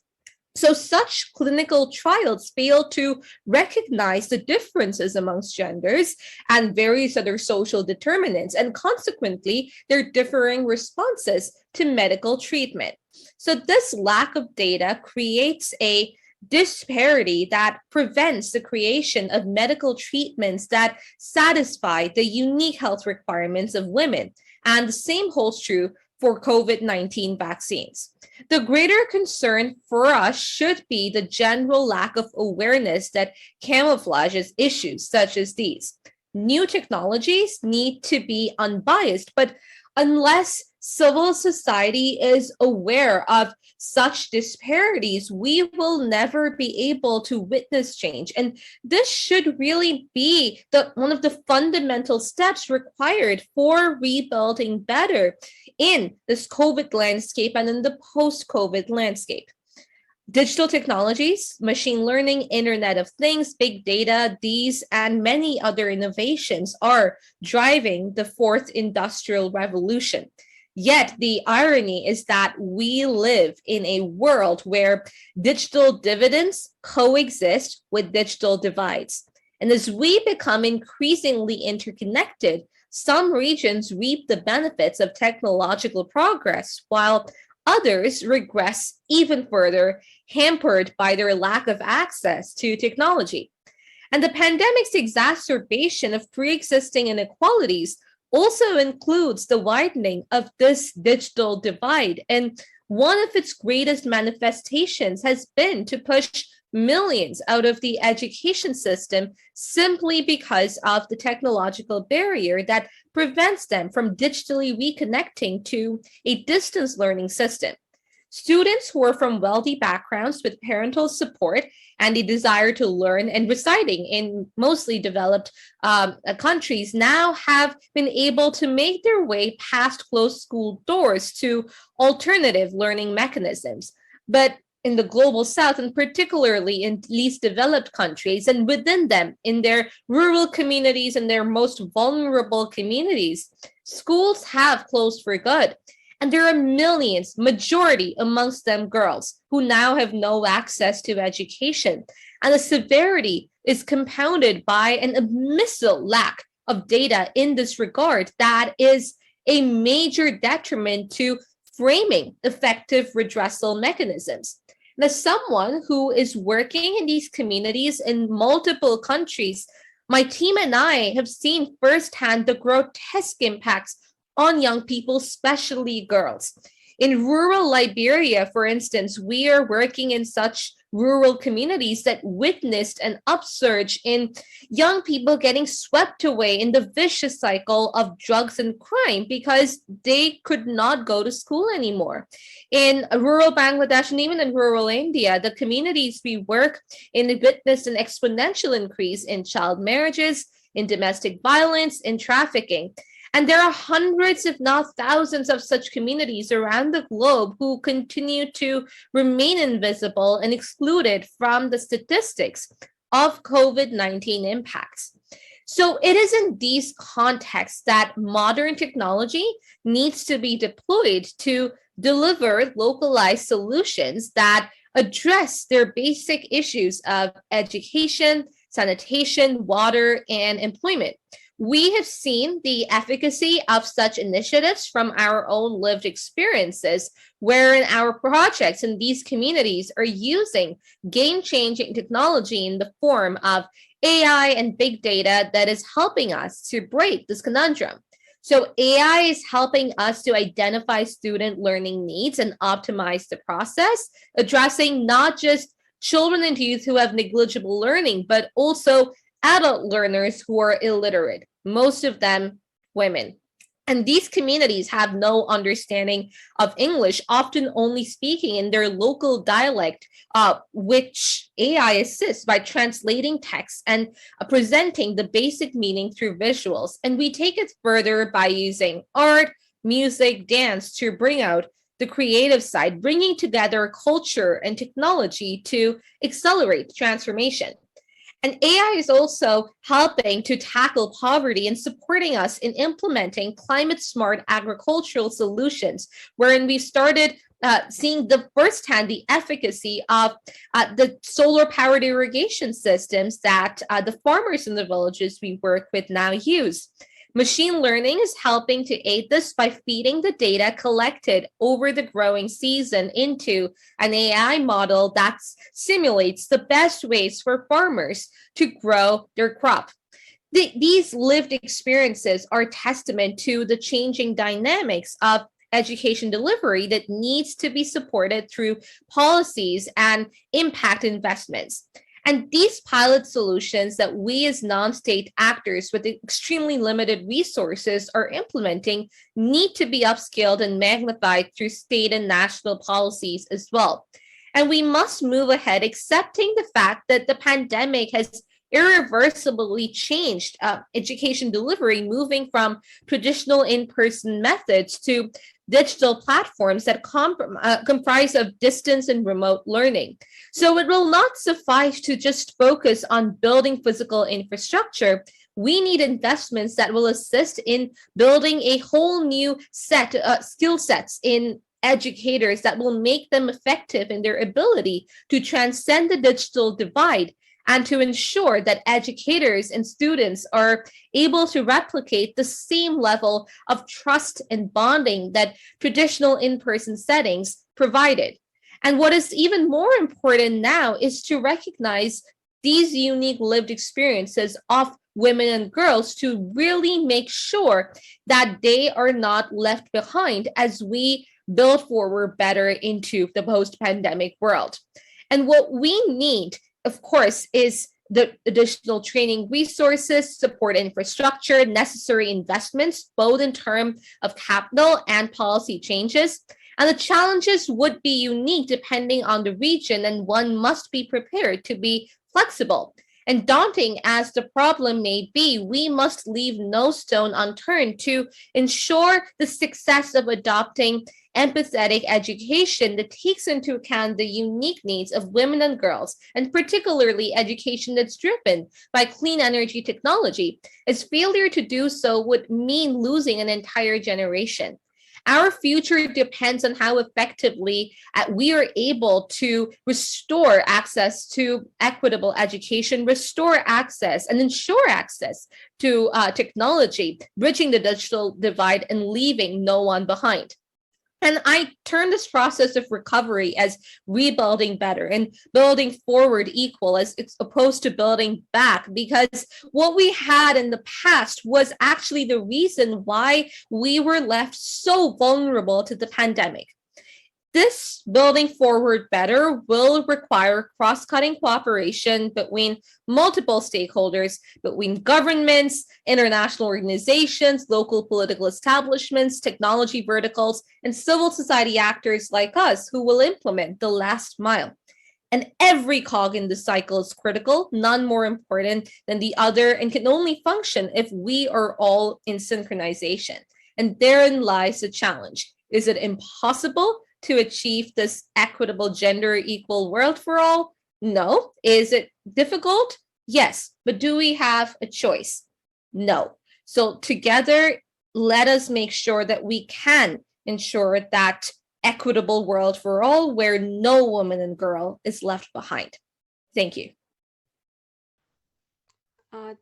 So such clinical trials fail to recognize the differences amongst genders and various other social determinants, and consequently, their differing responses to medical treatment. So this lack of data creates a disparity that prevents the creation of medical treatments that satisfy the unique health requirements of women. And the same holds true for COVID-19 vaccines. The greater concern for us should be the general lack of awareness that camouflages issues such as these. New technologies need to be unbiased, but unless civil society is aware of such disparities, we will never be able to witness change. And this should really be one of the fundamental steps required for rebuilding better in this COVID landscape and in the post-COVID landscape. Digital technologies, machine learning, Internet of Things, big data, these and many other innovations are driving the fourth industrial revolution. Yet the irony is that we live in a world where digital dividends coexist with digital divides. And as we become increasingly interconnected, some regions reap the benefits of technological progress, while others regress even further, hampered by their lack of access to technology. And the pandemic's exacerbation of pre-existing inequalities also includes the widening of this digital divide. And one of its greatest manifestations has been to push millions out of the education system simply because of the technological barrier that prevents them from digitally reconnecting to a distance learning system. Students who are from wealthy backgrounds with parental support and a desire to learn and residing in mostly developed countries now have been able to make their way past closed school doors to alternative learning mechanisms. But in the global south, and particularly in least developed countries, and within them, in their rural communities and their most vulnerable communities, schools have closed for good. And there are millions, majority amongst them girls, who now have no access to education. And the severity is compounded by an abyssal lack of data in this regard that is a major detriment to framing effective redressal mechanisms. And as someone who is working in these communities in multiple countries, my team and I have seen firsthand the grotesque impacts on young people, especially girls. In rural Liberia, for instance, we are working in such rural communities that witnessed an upsurge in young people getting swept away in the vicious cycle of drugs and crime because they could not go to school anymore. In rural Bangladesh and even in rural India, the communities we work in witnessed an exponential increase in child marriages, in domestic violence, in trafficking. And there are hundreds, if not thousands, of such communities around the globe who continue to remain invisible and excluded from the statistics of COVID-19 impacts. So it is in these contexts that modern technology needs to be deployed to deliver localized solutions that address their basic issues of education, sanitation, water, and employment. We have seen the efficacy of such initiatives from our own lived experiences, wherein our projects in these communities are using game-changing technology in the form of AI and big data that is helping us to break this conundrum. So AI is helping us to identify student learning needs and optimize the process, addressing not just children and youth who have negligible learning, but also adult learners who are illiterate, most of them women. And these communities have no understanding of English, often only speaking in their local dialect, which AI assists by translating text and presenting the basic meaning through visuals. And we take it further by using art, music, dance to bring out the creative side, bringing together culture and technology to accelerate transformation. And AI is also helping to tackle poverty and supporting us in implementing climate-smart agricultural solutions, wherein we started seeing the firsthand the efficacy of the solar-powered irrigation systems that the farmers in the villages we work with now use. Machine learning is helping to aid this by feeding the data collected over the growing season into an AI model that simulates the best ways for farmers to grow their crop. These lived experiences are testament to the changing dynamics of education delivery that needs to be supported through policies and impact investments. And these pilot solutions that we as non-state actors with extremely limited resources are implementing need to be upscaled and magnified through state and national policies as well. And we must move ahead accepting the fact that the pandemic has irreversibly changed education delivery, moving from traditional in-person methods to digital platforms that comprise of distance and remote learning. So it will not suffice to just focus on building physical infrastructure. we need investments that will assist in building a whole new set skill sets in educators that will make them effective in their ability to transcend the digital divide and to ensure that educators and students are able to replicate the same level of trust and bonding that traditional in-person settings provided. And what is even more important now is to recognize these unique lived experiences of women and girls to really make sure that they are not left behind as we build forward better into the post-pandemic world. And what we need, of course, is the additional training resources, support infrastructure, necessary investments, both in terms of capital and policy changes. And the challenges would be unique depending on the region, and one must be prepared to be flexible. And daunting as the problem may be, we must leave no stone unturned to ensure the success of adopting empathetic education that takes into account the unique needs of women and girls, and particularly education that's driven by clean energy technology, as failure to do so would mean losing an entire generation. Our future depends on how effectively we are able to restore access to equitable education, restore access and ensure access to technology, bridging the digital divide and leaving no one behind. And I term this process of recovery as rebuilding better and building forward equal as opposed to building back, because what we had in the past was actually the reason why we were left so vulnerable to the pandemic. This building forward better will require cross-cutting cooperation between multiple stakeholders, between governments, international organizations, local political establishments, technology verticals, and civil society actors like us who will implement the last mile. And every cog in the cycle is critical, none more important than the other, and can only function if we are all in synchronization. And therein lies the challenge. Is it impossible to achieve this equitable, gender equal world for all? No. Is it difficult? Yes. But do we have a choice? No. So together, let us make sure that we can ensure that equitable world for all where no woman and girl is left behind. Thank you.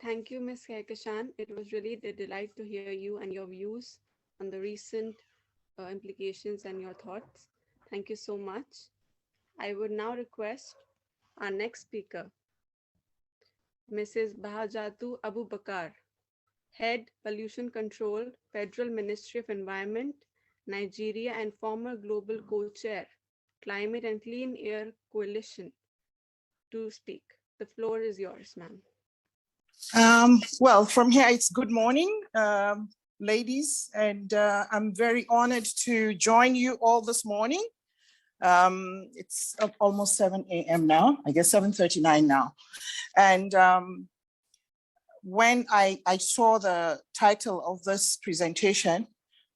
Thank you, Ms. Kehkashan. It was really a delight to hear you and your views on the recent implications and your thoughts. Thank you so much. I would now request our next speaker, Mrs. Bahajatu Abu Bakar, Head Pollution Control, Federal Ministry of Environment, Nigeria, and former Global Co-Chair, Climate and Clean Air Coalition, to speak. The floor is yours, ma'am. Well, from here, it's good morning, ladies, and I'm very honored to join you all this morning. It's almost 7 a.m. now, I guess 7:39 now. And when I saw the title of this presentation,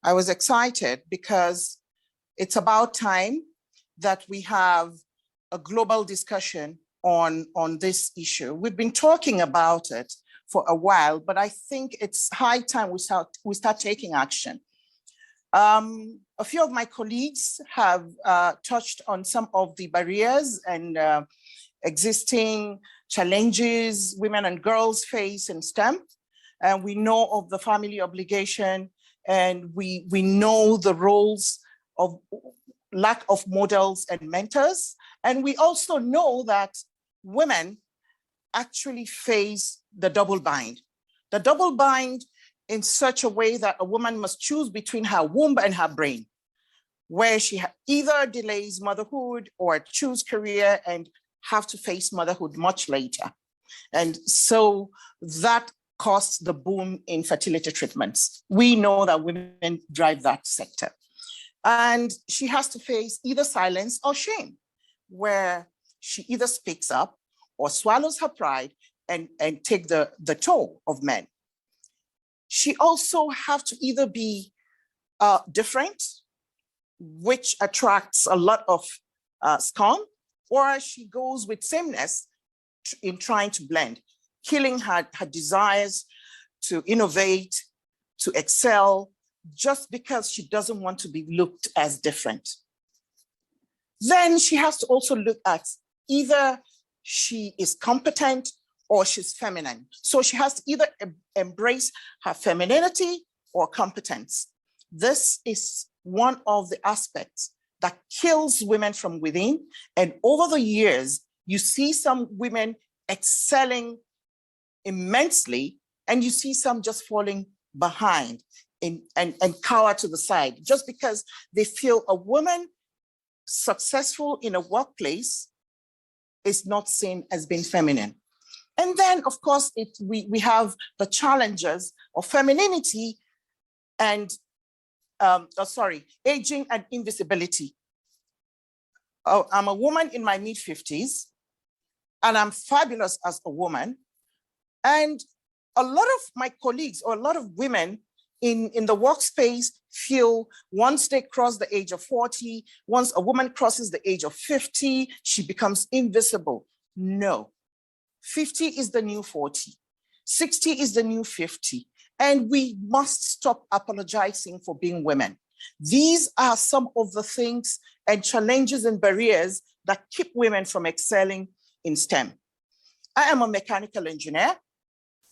I was excited because it's about time that we have a global discussion on this issue. We've been talking about it for a while, but I think it's high time we start taking action. A few of my colleagues have touched on some of the barriers and existing challenges women and girls face in STEM. And we know of the family obligation, and we know the roles of lack of models and mentors. And we also know that women actually face the double bind. The double bind in such a way that a woman must choose between her womb and her brain, where she either delays motherhood or choose career and have to face motherhood much later. And so that caused the boom in fertility treatments. We know that women drive that sector. And she has to face either silence or shame, where she either speaks up or swallows her pride and take the toll of men. She also have to either be different, which attracts a lot of scorn, or she goes with sameness in trying to blend, killing her desires to innovate, to excel, just because she doesn't want to be looked as different. Then she has to also look at either she is competent or she's feminine. So she has to either embrace her femininity or competence. This is one of the aspects that kills women from within. And over the years, you see some women excelling immensely, and you see some just falling behind and cower to the side, just because they feel a woman successful in a workplace is not seen as being feminine. And then, of course, we have the challenges of femininity and, aging and invisibility. I'm a woman in my mid-50s, and I'm fabulous as a woman. And a lot of my colleagues, or a lot of women in the workspace, feel once they cross the age of 40, once a woman crosses the age of 50, she becomes invisible. No, 50 is the new 40, 60 is the new 50, and we must stop apologizing for being women. These are some of the things and challenges and barriers that keep women from excelling in STEM. I am a mechanical engineer,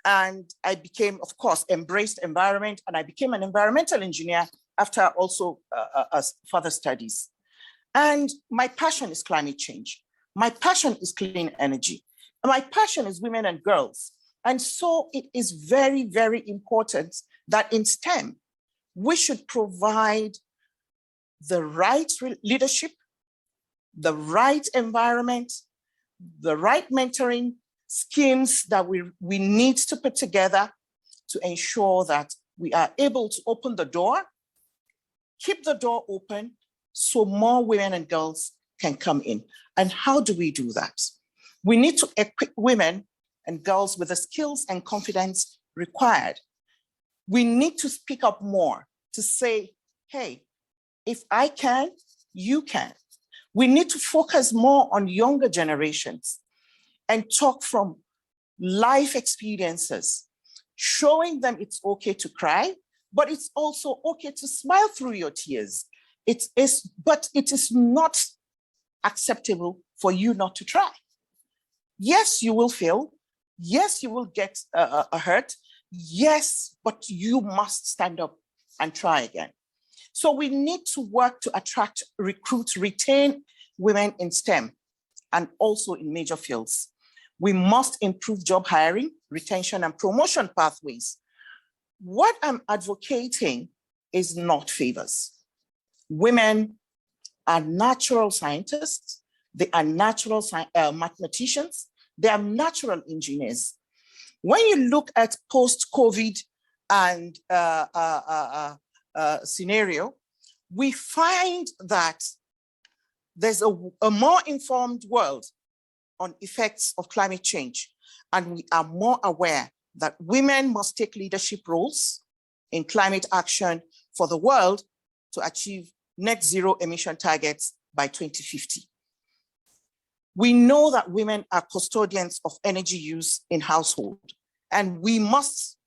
and I became, of course, embraced environment, and I became an environmental engineer after also further studies. And my passion is climate change. My passion is clean energy. My passion is women and girls. And so it is very, very important that in STEM, we should provide the right leadership, the right environment, the right mentoring schemes that we need to put together to ensure that we are able to open the door, keep the door open, so more women and girls can come in. And how do we do that? We need to equip women and girls with the skills and confidence required. We need to speak up more to say, hey, if I can, you can. We need to focus more on younger generations and talk from life experiences, showing them it's okay to cry, but it's also okay to smile through your tears. But it is not acceptable for you not to try. Yes, you will fail. Yes, you will get hurt. Yes, but you must stand up and try again. So we need to work to attract, recruit, retain women in STEM and also in major fields. We must improve job hiring, retention, and promotion pathways. What I'm advocating is not favors. Women are natural scientists. They are natural mathematicians. They are natural engineers. When you look at post-COVID and scenario, we find that there's a more informed world on effects of climate change. And we are more aware that women must take leadership roles in climate action for the world to achieve net zero emission targets by 2050. We know that women are custodians of energy use in household, and we must,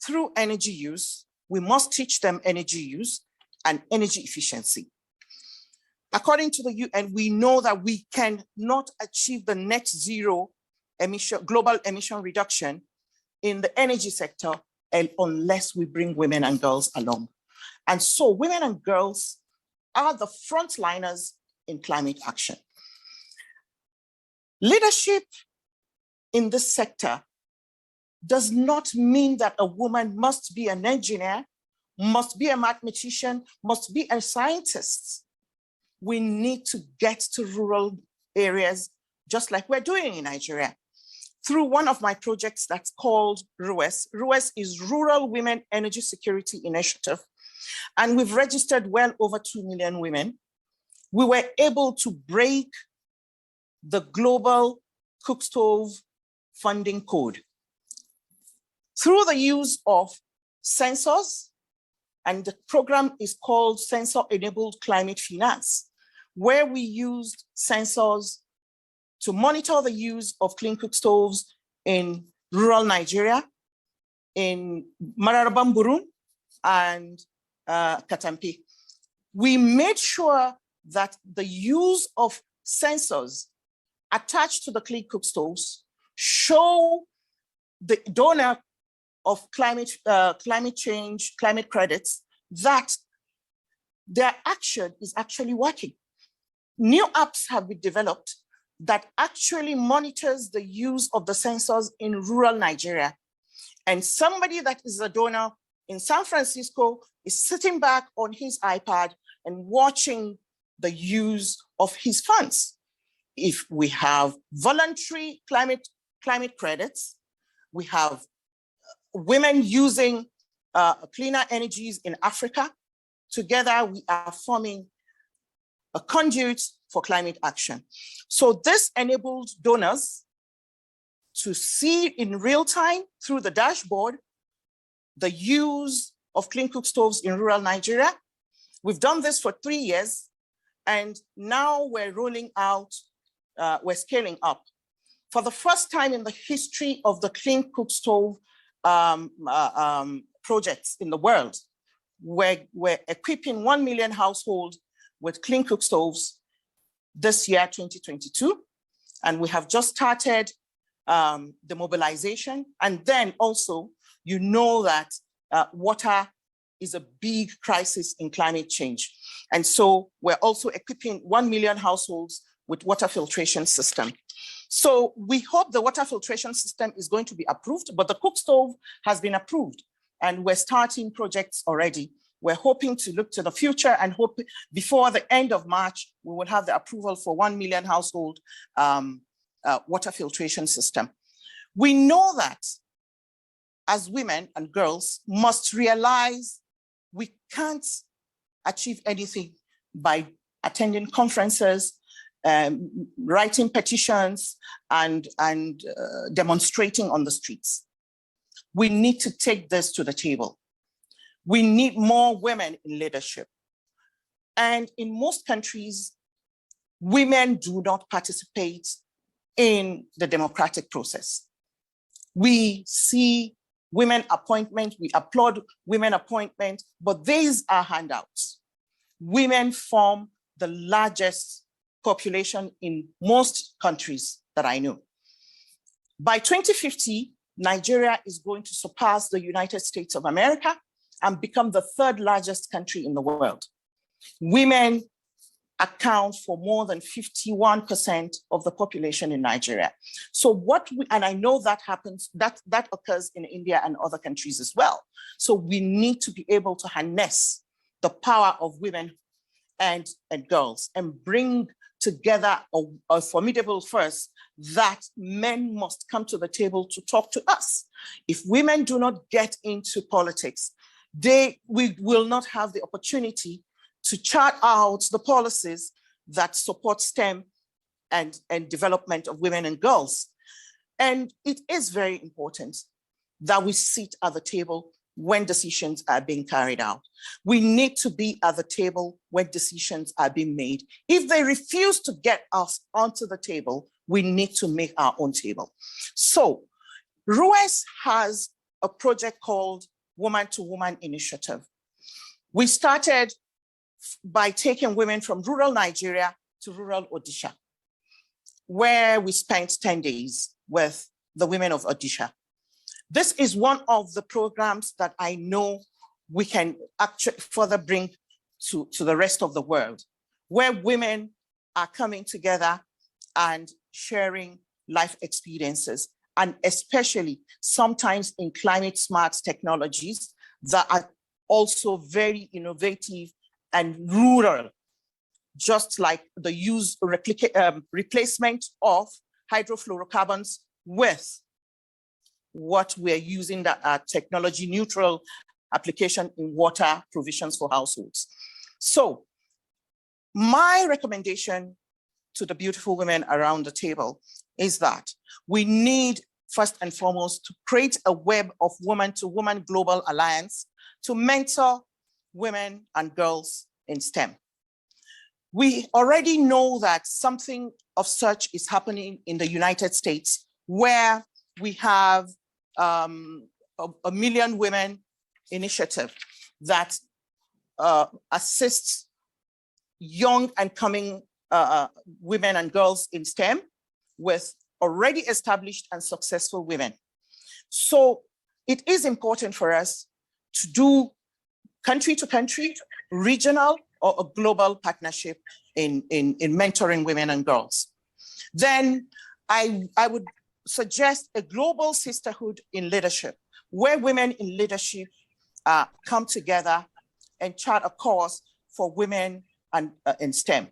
through energy use, we must teach them energy use and energy efficiency. According to the UN, we know that we cannot achieve the net zero global emission reduction in the energy sector unless we bring women and girls along. And so women and girls are the frontliners in climate action. Leadership in this sector does not mean that a woman must be an engineer, must be a mathematician, must be a scientist. We need to get to rural areas, just like we're doing in Nigeria, through one of my projects that's called RUES. RUES is Rural Women Energy Security Initiative. And we've registered well over 2 million women. We were able to break the global cook stove funding code through the use of sensors, and the program is called Sensor-Enabled Climate Finance, where we used sensors to monitor the use of clean cook stoves in rural Nigeria, in Mararabamburun and Katampi. We made sure that the use of sensors attached to the clean cook stoves show the donor of climate change, climate credits, that their action is actually working. New apps have been developed that actually monitors the use of the sensors in rural Nigeria. And somebody that is a donor in San Francisco is sitting back on his iPad and watching the use of his funds. If we have voluntary climate credits, we have women using cleaner energies in Africa. Together, we are forming a conduit for climate action. So this enabled donors to see in real time through the dashboard the use of clean cook stoves in rural Nigeria. We've done this for 3 years, and now we're rolling out, we're scaling up. For the first time in the history of the clean cook stove projects in the world, we're equipping 1 million households with clean cook stoves this year, 2022. And we have just started the mobilization. And then also, you know that water is a big crisis in climate change. And so we're also equipping 1 million households with water filtration system. So we hope the water filtration system is going to be approved, but the cook stove has been approved and we're starting projects already. We're hoping to look to the future and hope before the end of March, we will have the approval for 1 million household water filtration system. We know that as women and girls must realize we can't achieve anything by attending conferences, writing petitions, and demonstrating on the streets. We need to take this to the table. We need more women in leadership. And in most countries, women do not participate in the democratic process. We see women appointment, we applaud women appointment, but these are handouts. Women form the largest population in most countries that I know. By 2050, Nigeria is going to surpass the United States of America and become the third largest country in the world. Women account for more than 51% of the population in Nigeria. So and I know that happens, that occurs in India and other countries as well. So we need to be able to harness the power of women and girls and bring together a formidable force that men must come to the table to talk to us. If women do not get into politics, we will not have the opportunity to chart out the policies that support STEM and development of women and girls. And it is very important that we sit at the table when decisions are being carried out. We need to be at the table when decisions are being made. If they refuse to get us onto the table, we need to make our own table. So RUES has a project called Woman to Woman Initiative. We started by taking women from rural Nigeria to rural Odisha, where we spent 10 days with the women of Odisha. This is one of the programs that I know we can actually further bring to the rest of the world, where women are coming together and sharing life experiences, and especially sometimes in climate smart technologies that are also very innovative and rural, just like the replacement of hydrofluorocarbons with what we're using that are technology neutral application in water provisions for households. So my recommendation to the beautiful women around the table is that we need, first and foremost, to create a web of woman-to-woman global alliance to mentor women and girls in STEM. We already know that something of such is happening in the United States, where we have a Million Women initiative that assists young and coming women and girls in STEM with already established and successful women. So it is important for us to do country to country, regional, or a global partnership in mentoring women and girls. Then I would suggest a global sisterhood in leadership, where women in leadership come together and chart a course for women and in STEM.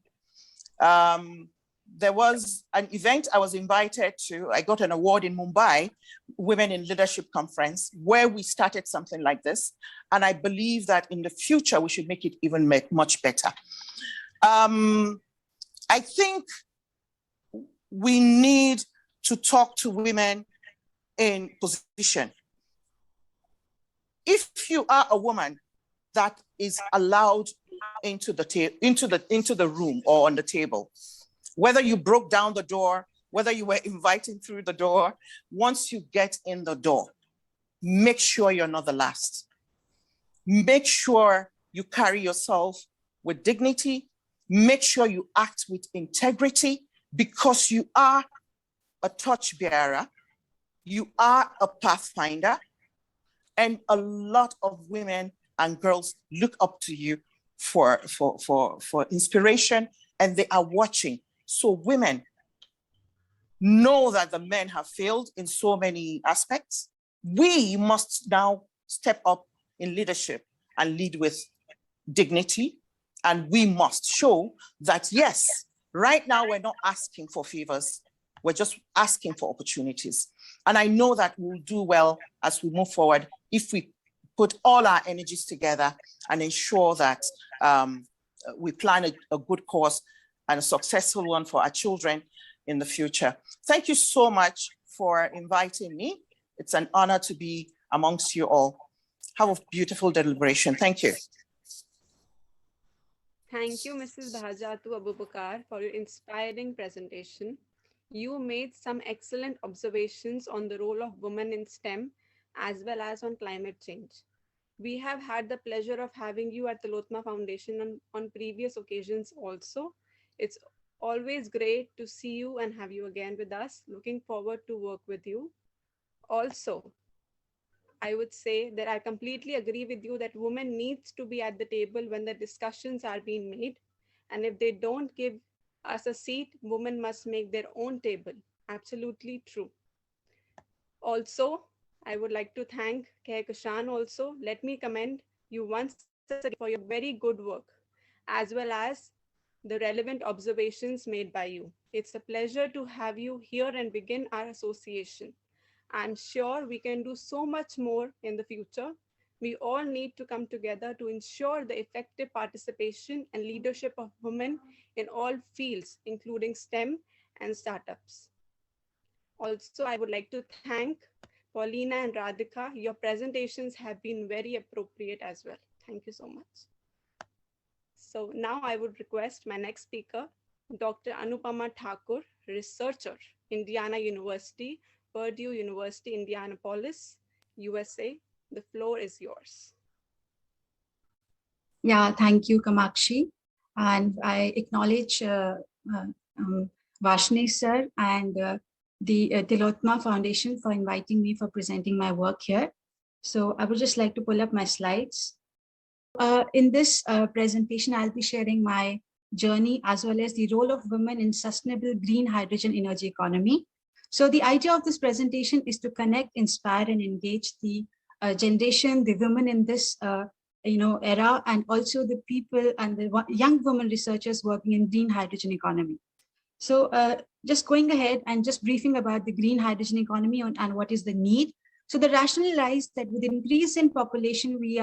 There was an event I was invited to. I got an award in Mumbai, Women in Leadership Conference, where we started something like this. And I believe that in the future, we should make it even much better. I think we need to talk to women in position. If you are a woman that is allowed into the room or on the table, whether you broke down the door, whether you were invited through the door, once you get in the door, make sure you're not the last. Make sure you carry yourself with dignity. Make sure you act with integrity, because you are a torchbearer, you are a pathfinder, and a lot of women and girls look up to you for inspiration, and they are watching. So women, know that the men have failed in so many aspects. We must now step up in leadership and lead with dignity. And we must show that, yes, right now we're not asking for favors, we're just asking for opportunities. And I know that we'll do well as we move forward if we put all our energies together and ensure that we plan a good course and a successful one for our children in the future. Thank you so much for inviting me. It's an honor to be amongst you all. Have a beautiful deliberation. Thank you. Thank you, Mrs. Bahajatu Abubakar, for your inspiring presentation. You made some excellent observations on the role of women in STEM, as well as on climate change. We have had the pleasure of having you at the Tillotoma Foundation on previous occasions also. It's always great to see you and have you again with us. Looking forward to work with you. Also, I would say that I completely agree with you that women needs to be at the table when the discussions are being made. And if they don't give us a seat, women must make their own table. Absolutely true. Also, I would like to thank Kehkashan also. Let me commend you once again for your very good work, as well as the relevant observations made by you. It's a pleasure to have you here and begin our association. I'm sure we can do so much more in the future. We all need to come together to ensure the effective participation and leadership of women in all fields, including STEM and startups. Also, I would like to thank Paulina and Radhika. Your presentations have been very appropriate as well. Thank you so much. So now I would request my next speaker, Dr. Anupama Thakur, researcher, Indiana University, Purdue University, Indianapolis, USA. The floor is yours. Yeah, thank you, Kamakshi. And I acknowledge Vashne sir and the Tillotoma Foundation for inviting me for presenting my work here. So I would just like to pull up my slides. In this presentation, I'll be sharing my journey as well as the role of women in sustainable green hydrogen energy economy. So the idea of this presentation is to connect, inspire, and engage the generation, the women in this era, and also the people and the young women researchers working in green hydrogen economy. So just going ahead and just briefing about the green hydrogen economy and what is the need. So the rationale lies that with increase in population, we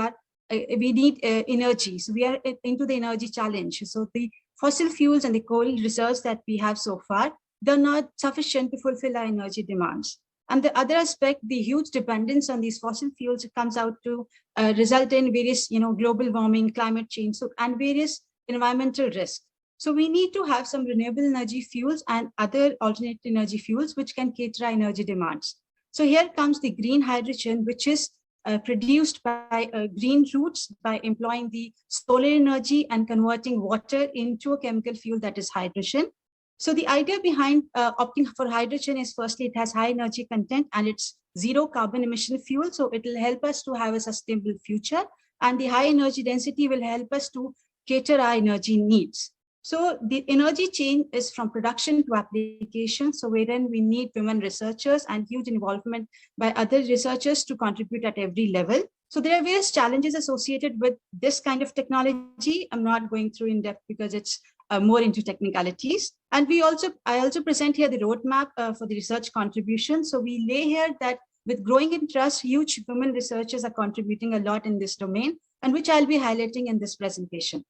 need energy. So we are into the energy challenge. So the fossil fuels and the coal reserves that we have so far, they're not sufficient to fulfill our energy demands. And the other aspect, the huge dependence on these fossil fuels comes out to result in various, global warming, climate change, and various environmental risks. So we need to have some renewable energy fuels and other alternate energy fuels which can cater our energy demands. So here comes the green hydrogen, which is produced by green roots by employing the solar energy and converting water into a chemical fuel that is hydrogen. So the idea behind opting for hydrogen is firstly, it has high energy content and it's zero carbon emission fuel. So it will help us to have a sustainable future. And the high energy density will help us to cater our energy needs. So the energy chain is from production to application. So wherein we need women researchers and huge involvement by other researchers to contribute at every level. So there are various challenges associated with this kind of technology. I'm not going through in depth because it's more into technicalities. And I also present here the roadmap for the research contribution. So we lay here that with growing interest, huge women researchers are contributing a lot in this domain, and which I'll be highlighting in this presentation.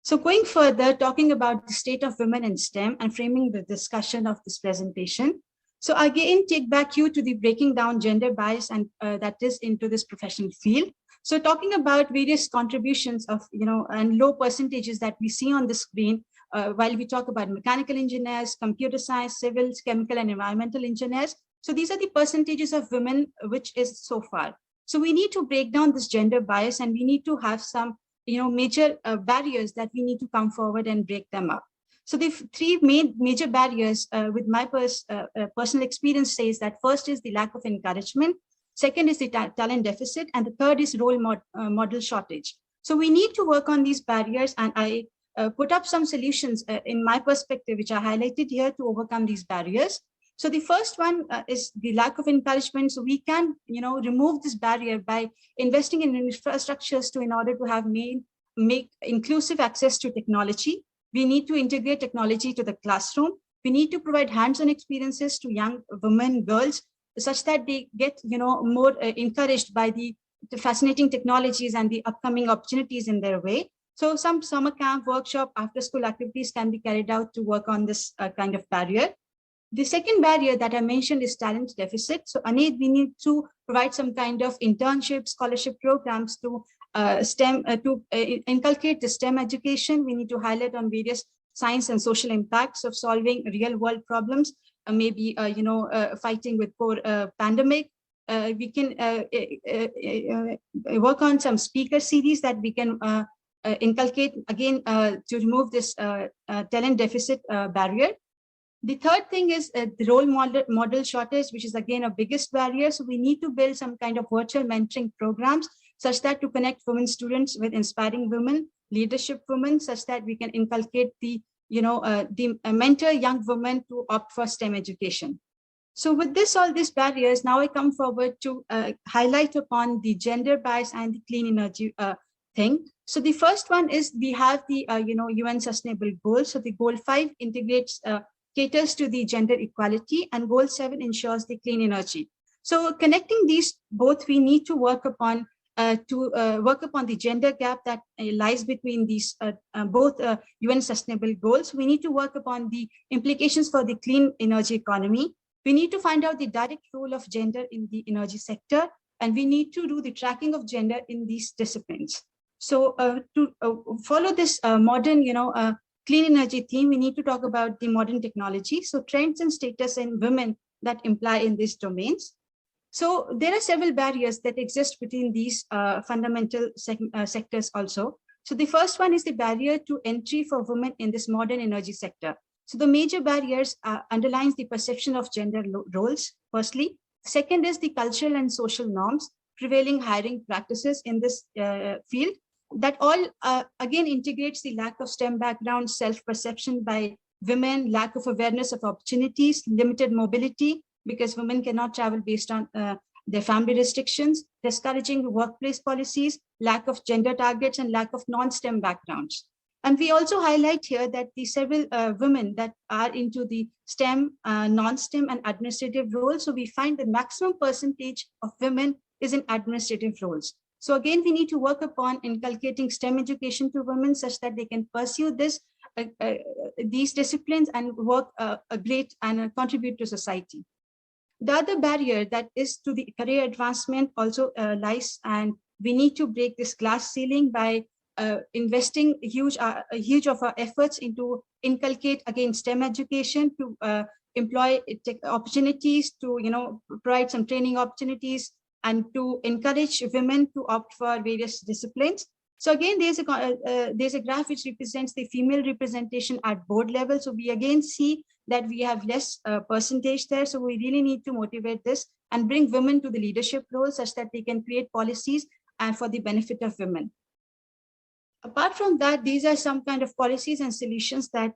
So going further, talking about the state of women in STEM and framing the discussion of this presentation. So again, take back you to the breaking down gender bias and that is into this professional field. So talking about various contributions of, and low percentages that we see on the screen, while we talk about mechanical engineers, computer science, civils, chemical and environmental engineers. So these are the percentages of women, which is so far. So we need to break down this gender bias and we need to have some major barriers that we need to come forward and break them up. So the three major barriers with my personal experience says that first is the lack of encouragement, second is the talent deficit, and the third is role model shortage. So we need to work on these barriers, and I put up some solutions in my perspective, which I highlighted here to overcome these barriers. So the first one is the lack of encouragement. So we can, remove this barrier by investing in infrastructures in order to have make inclusive access to technology. We need to integrate technology to the classroom. We need to provide hands-on experiences to young women, girls, such that they get, more encouraged by the fascinating technologies and the upcoming opportunities in their way. So some summer camp, workshop, after-school activities can be carried out to work on this kind of barrier. The second barrier that I mentioned is talent deficit. So we need to provide some kind of internship, scholarship programs to inculcate the STEM education. We need to highlight on various science and social impacts of solving real world problems, maybe, fighting with pandemic. We can work on some speaker series that we can inculcate again to remove this talent deficit barrier. The third thing is the role model shortage, which is again a biggest barrier. So we need to build some kind of virtual mentoring programs such that to connect women students with inspiring women, leadership women, such that we can inculcate the, mentor young women to opt for STEM education. So with all these barriers, now I come forward to highlight upon the gender bias and the clean energy thing. So the first one is we have the, UN Sustainable Goals. So the Goal 5 integrates caters to the gender equality, and Goal 7 ensures the clean energy. So connecting these both, we need to work upon the gender gap that lies between these both UN Sustainable Goals. We need to work upon the implications for the clean energy economy. We need to find out the direct role of gender in the energy sector, and we need to do the tracking of gender in these disciplines. So to follow this modern, clean energy theme, we need to talk about the modern technology. So trends and status in women that imply in these domains. So there are several barriers that exist between these fundamental sectors also. So the first one is the barrier to entry for women in this modern energy sector. So the major barriers underlines the perception of gender roles, firstly. Second is the cultural and social norms, prevailing hiring practices in this field. That all again integrates the lack of STEM background, self-perception by women, lack of awareness of opportunities, limited mobility, because women cannot travel based on their family restrictions, discouraging workplace policies, lack of gender targets, and lack of non-STEM backgrounds. And we also highlight here that the several women that are into the STEM, non-STEM, and administrative roles. So we find the maximum percentage of women is in administrative roles. So again, we need to work upon inculcating STEM education to women such that they can pursue these disciplines and work great and contribute to society. The other barrier that is to the career advancement also lies, and we need to break this glass ceiling by investing huge of our efforts into inculcate again STEM education to employ opportunities to, provide some training opportunities and to encourage women to opt for various disciplines. So again, there's a graph which represents the female representation at board level. So we again see that we have less percentage there. So we really need to motivate this and bring women to the leadership role such that they can create policies and for the benefit of women. Apart from that, these are some kind of policies and solutions that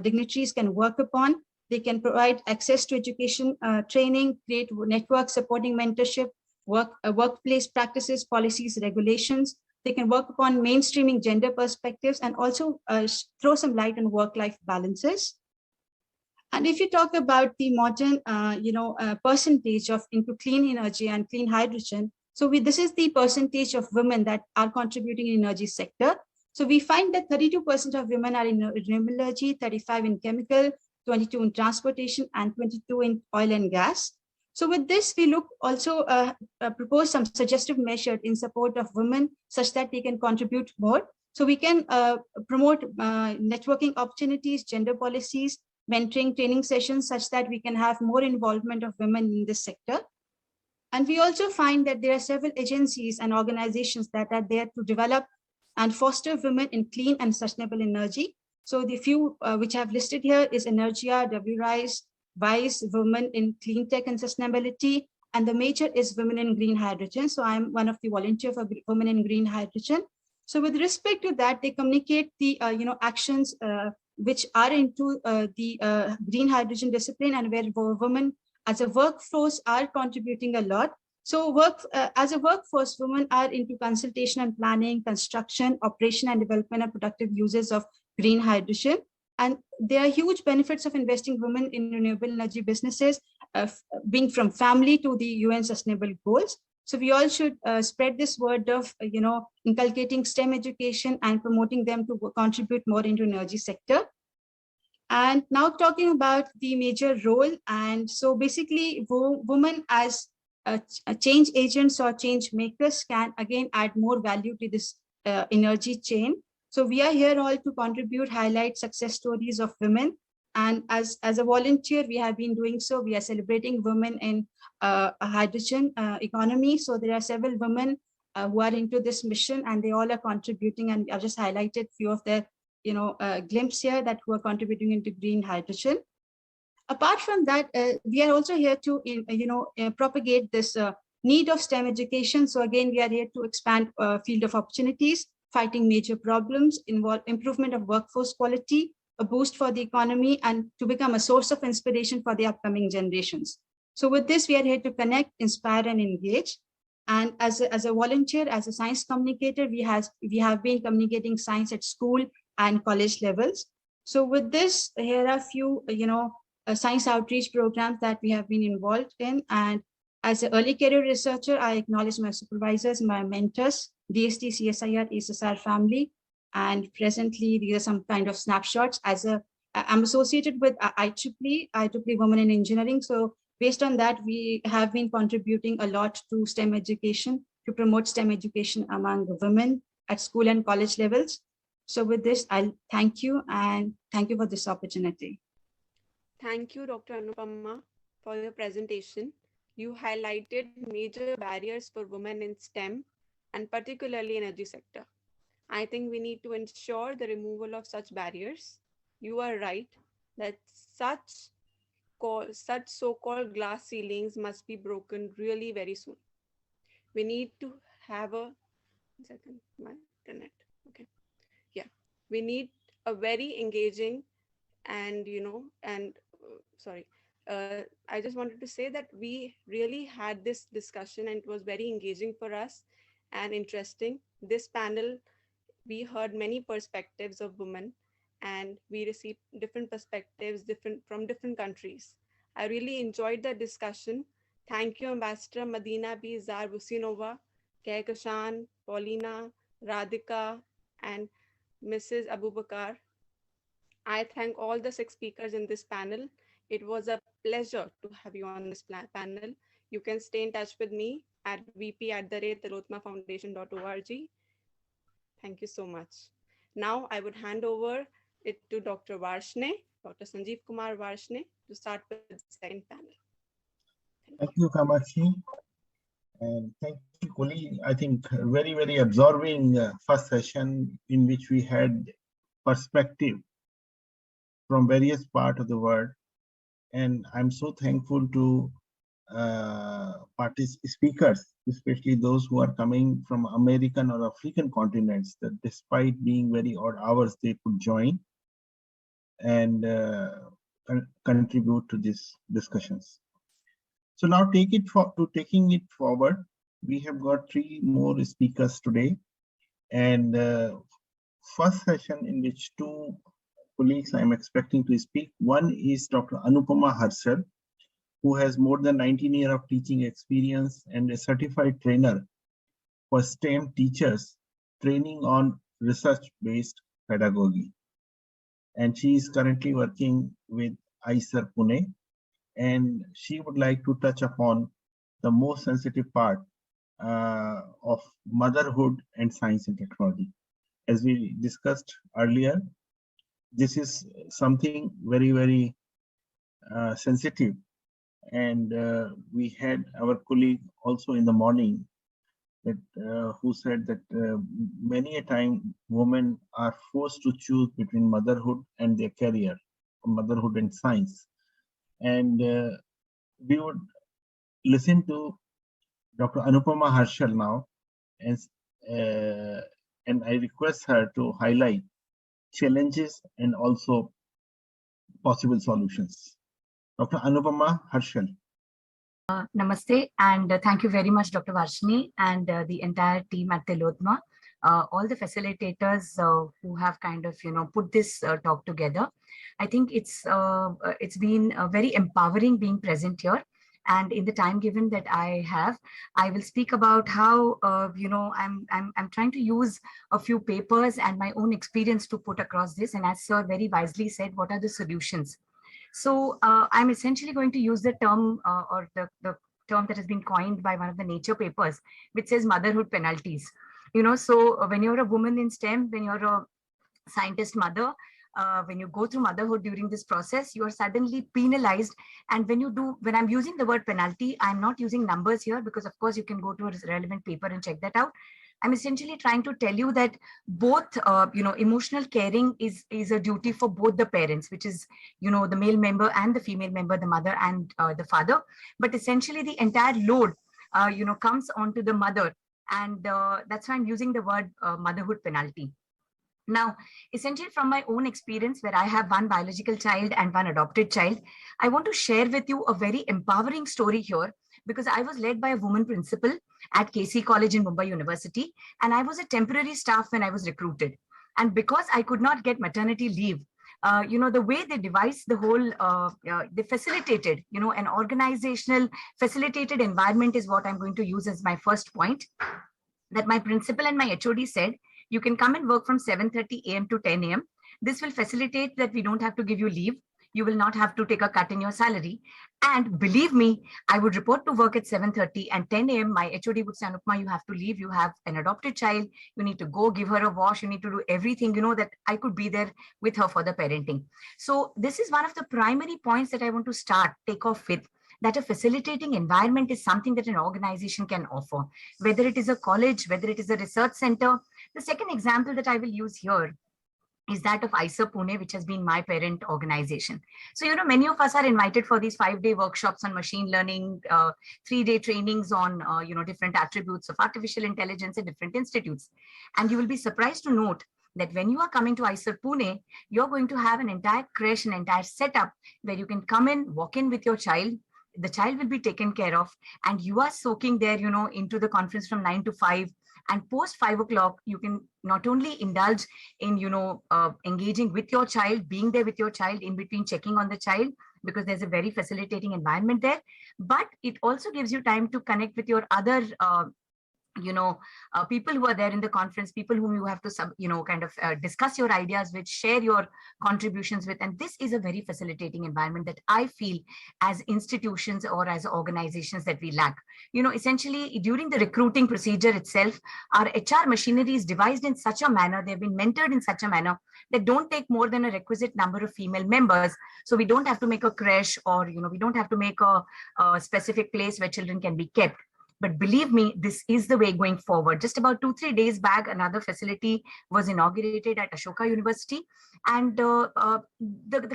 dignitaries can work upon. They can provide access to education, training, create network supporting mentorship, workplace practices, policies, regulations. They can work upon mainstreaming gender perspectives and also throw some light on work-life balances. And if you talk about the modern, percentage of into clean energy and clean hydrogen, so this is the percentage of women that are contributing in energy sector. So we find that 32% of women are in renewable energy, 35 in chemical, 22 in transportation, and 22 in oil and gas. So with this, we propose some suggestive measures in support of women such that they can contribute more. So we can promote networking opportunities, gender policies, mentoring, training sessions such that we can have more involvement of women in this sector. And we also find that there are several agencies and organizations that are there to develop and foster women in clean and sustainable energy. So the few which I've listed here is Energia, WRISE, WISE, Women in Clean Tech and Sustainability, and the major is Women in Green Hydrogen. So I'm one of the volunteers for Women in Green Hydrogen. So with respect to that, they communicate the actions which are into the green hydrogen discipline and where women as a workforce are contributing a lot. So as a workforce, women are into consultation and planning, construction, operation and development and productive uses of green hydrogen. And there are huge benefits of investing women in renewable energy businesses, being from family to the UN Sustainable Goals. So we all should spread this word of, inculcating STEM education and promoting them to contribute more into energy sector. And now talking about the major role. And so basically women as a change agents or change makers can again add more value to this energy chain. So we are here all to contribute, highlight success stories of women. And as a volunteer, we have been doing so. We are celebrating women in a hydrogen economy. So there are several women who are into this mission and they all are contributing. And I've just highlighted a few of their glimpse here that who are contributing into green hydrogen. Apart from that, we are also here to propagate this need of STEM education. So again, we are here to expand field of opportunities, fighting major problems, involve improvement of workforce quality, a boost for the economy, and to become a source of inspiration for the upcoming generations. So with this, we are here to connect, inspire, and engage. And as a volunteer, as a science communicator, we have been communicating science at school and college levels. So with this, here are a few, science outreach programs that we have been involved in. And as an early career researcher, I acknowledge my supervisors, my mentors, DST, CSIR, SSR family. And presently, these are some kind of snapshots. I'm associated with IEEE Women in Engineering. So based on that, we have been contributing a lot to STEM education, to promote STEM education among women at school and college levels. So with this, I'll thank you and thank you for this opportunity. Thank you, Dr. Anupama, for your presentation. You highlighted major barriers for women in STEM and particularly energy sector. I think we need to ensure the removal of such barriers. You are right that such so-called glass ceilings must be broken really very soon. We need to have we need a very engaging and, I just wanted to say that we really had this discussion and it was very engaging for us and interesting. This panel, we heard many perspectives of women and we received different perspectives from different countries. I really enjoyed the discussion. Thank you, Ambassador Madina B. Zarbusinova, Kehkashan, Paulina, Radhika, and Mrs. Abubakar. I thank all the 6 speakers in this panel. It was a pleasure to have you on this panel. You can stay in touch with me at vp@tillotamafoundation.org. Thank you so much. Now I would hand over it to Dr. Varshne Dr. Sanjeev Kumar Varshne, to start with the second panel. Thank you, Kamakshi. And thank you, Kuli. I think very, very absorbing first session in which we had perspective from various parts of the world. And I'm so thankful to speakers, especially those who are coming from American or African continents, that despite being very odd hours, they could join and contribute to these discussions. So now taking it forward, we have got 3 more speakers today. And first session in which 2 colleagues I'm expecting to speak. One is Dr. Anupama Harshal, who has more than 19 years of teaching experience and a certified trainer for STEM teachers, training on research-based pedagogy. And she is currently working with IISER Pune, and she would like to touch upon the most sensitive part of motherhood and science and technology. As we discussed earlier, this is something very, very sensitive. And we had our colleague also in the morning that who said that many a time women are forced to choose between motherhood and their career, motherhood and science. And we would listen to Dr. Anupama Harshal now, and I request her to highlight challenges and also possible solutions. Dr. Anupama Harshal. Namaste, and thank you very much, Dr. Varshni, and the entire team at Tillotoma, all the facilitators who have kind of, put this talk together. I think it's been very empowering being present here. And in the time given that I have, I will speak about how, I'm trying to use a few papers and my own experience to put across this. And as Sir very wisely said, what are the solutions? So I'm essentially going to use the term or the term that has been coined by one of the Nature papers, which says motherhood penalties. So when you're a woman in STEM, when you're a scientist mother, when you go through motherhood during this process, you are suddenly penalized. And when I'm using the word penalty, I'm not using numbers here because of course you can go to a relevant paper and check that out. I'm essentially trying to tell you that both, emotional caring is a duty for both the parents, which is, the male member and the female member, the mother and the father. But essentially the entire load, comes onto the mother. And that's why I'm using the word motherhood penalty. Now, essentially from my own experience, where I have one biological child and one adopted child, I want to share with you a very empowering story here, because I was led by a woman principal at KC College in Mumbai University, and I was a temporary staff when I was recruited. And because I could not get maternity leave, the way they devised the whole, they facilitated, an organizational facilitated environment is what I'm going to use as my first point, that my principal and my HOD said, you can come and work from 7:30 a.m. to 10 a.m. This will facilitate that we don't have to give you leave. You will not have to take a cut in your salary. And believe me, I would report to work at 7:30 and 10 a.m. My HOD would say, Anupma, you have to leave. You have an adopted child. You need to go give her a wash. You need to do everything, that I could be there with her for the parenting. So this is one of the primary points that I want to take off with, that a facilitating environment is something that an organization can offer, whether it is a college, whether it is a research center. The second example that I will use here is that of IISER Pune, which has been my parent organization. So, many of us are invited for these 5-day workshops on machine learning, 3-day trainings on, different attributes of artificial intelligence in different institutes. And you will be surprised to note that when you are coming to IISER Pune, you're going to have an entire creche, an entire setup where you can come in, walk in with your child. The child will be taken care of, and you are soaking there, into the conference from 9 to 5. And post 5 o'clock, you can not only indulge in, engaging with your child, being there with your child, in between checking on the child, because there's a very facilitating environment there, but it also gives you time to connect with your other people who are there in the conference, people whom you have to discuss your ideas with, share your contributions with. And this is a very facilitating environment that I feel as institutions or as organizations that we lack. Essentially during the recruiting procedure itself, our HR machinery is devised in such a manner, they've been mentored in such a manner that don't take more than a requisite number of female members. So we don't have to make a creche, or we don't have to make a specific place where children can be kept. But believe me, this is the way going forward. Just about 2-3 days back, another facility was inaugurated at Ashoka University. And the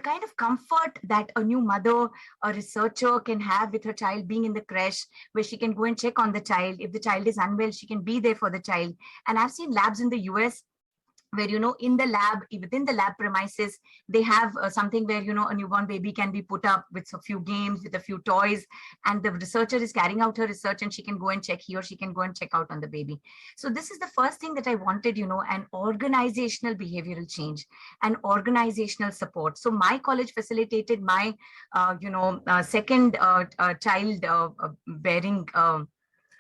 kind of comfort that a new mother, a researcher can have with her child being in the creche, where she can go and check on the child. If the child is unwell, she can be there for the child. And I've seen labs in the US where, in the lab, within the lab premises, they have something where, a newborn baby can be put up with a few games, with a few toys, and the researcher is carrying out her research and she can go and check, he or she can go and check out on the baby. So this is the first thing that I wanted, an organizational behavioral change, an organizational support. So my college facilitated my, second child bearing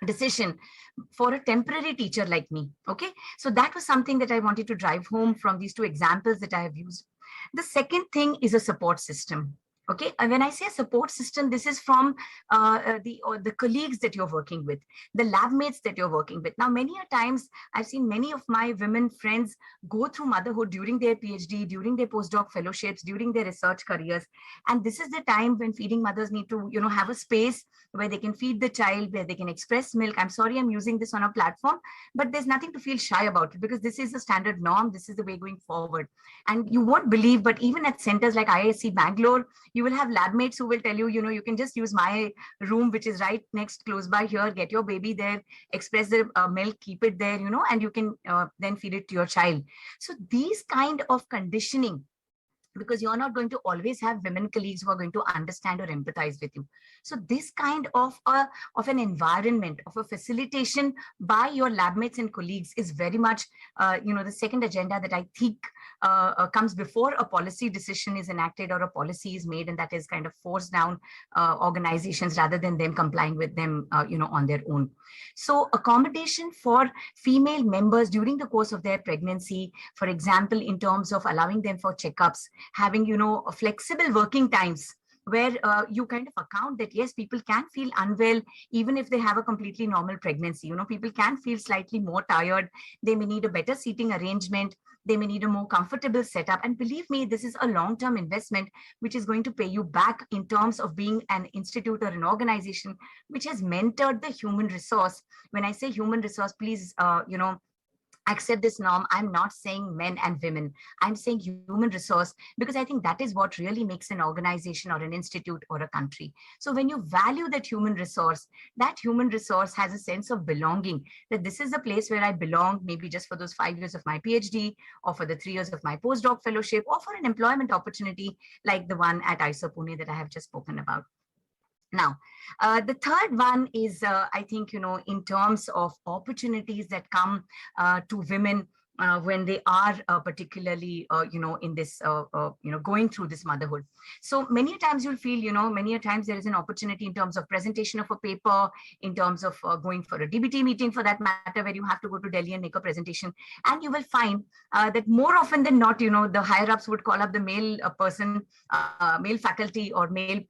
decision for a temporary teacher like me. Okay, so that was something that I wanted to drive home from these two examples that I have used. The second thing is a support system. Okay, and when I say support system, this is from the colleagues that you're working with, the lab mates that you're working with. Now, many a times I've seen many of my women friends go through motherhood during their PhD, during their postdoc fellowships, during their research careers. And this is the time when feeding mothers need to, have a space where they can feed the child, where they can express milk. I'm sorry I'm using this on a platform, but there's nothing to feel shy about it, because this is a standard norm. This is the way going forward. And you won't believe, but even at centers like IISc Bangalore, you will have lab mates who will tell you, you can just use my room, which is right next, close by here, get your baby there, express the milk, keep it there, and you can then feed it to your child. So these kind of conditioning, because you're not going to always have women colleagues who are going to understand or empathize with you. So this kind of an environment, of a facilitation by your lab mates and colleagues is very much, the second agenda that I think comes before a policy decision is enacted or a policy is made, and that is kind of forced down organizations rather than them complying with them, on their own. So accommodation for female members during the course of their pregnancy, for example, in terms of allowing them for checkups, having, flexible working times, where you kind of account that, yes, people can feel unwell even if they have a completely normal pregnancy. People can feel slightly more tired. They may need a better seating arrangement. They may need a more comfortable setup. And believe me, this is a long-term investment, which is going to pay you back in terms of being an institute or an organization which has mentored the human resource. When I say human resource, please, accept this norm. I'm not saying men and women. I'm saying human resource, because I think that is what really makes an organization or an institute or a country. So when you value that human resource has a sense of belonging, that this is a place where I belong, maybe just for those 5 years of my PhD, or for the 3 years of my postdoc fellowship, or for an employment opportunity like the one at IISc Pune that I have just spoken about. Now, the third one is, I think, in terms of opportunities that come to women when they are particularly, in this, going through this motherhood. So many times you'll feel, many times there is an opportunity in terms of presentation of a paper, in terms of going for a DBT meeting for that matter, where you have to go to Delhi and make a presentation. And you will find that more often than not, the higher ups would call up the male person, male faculty or male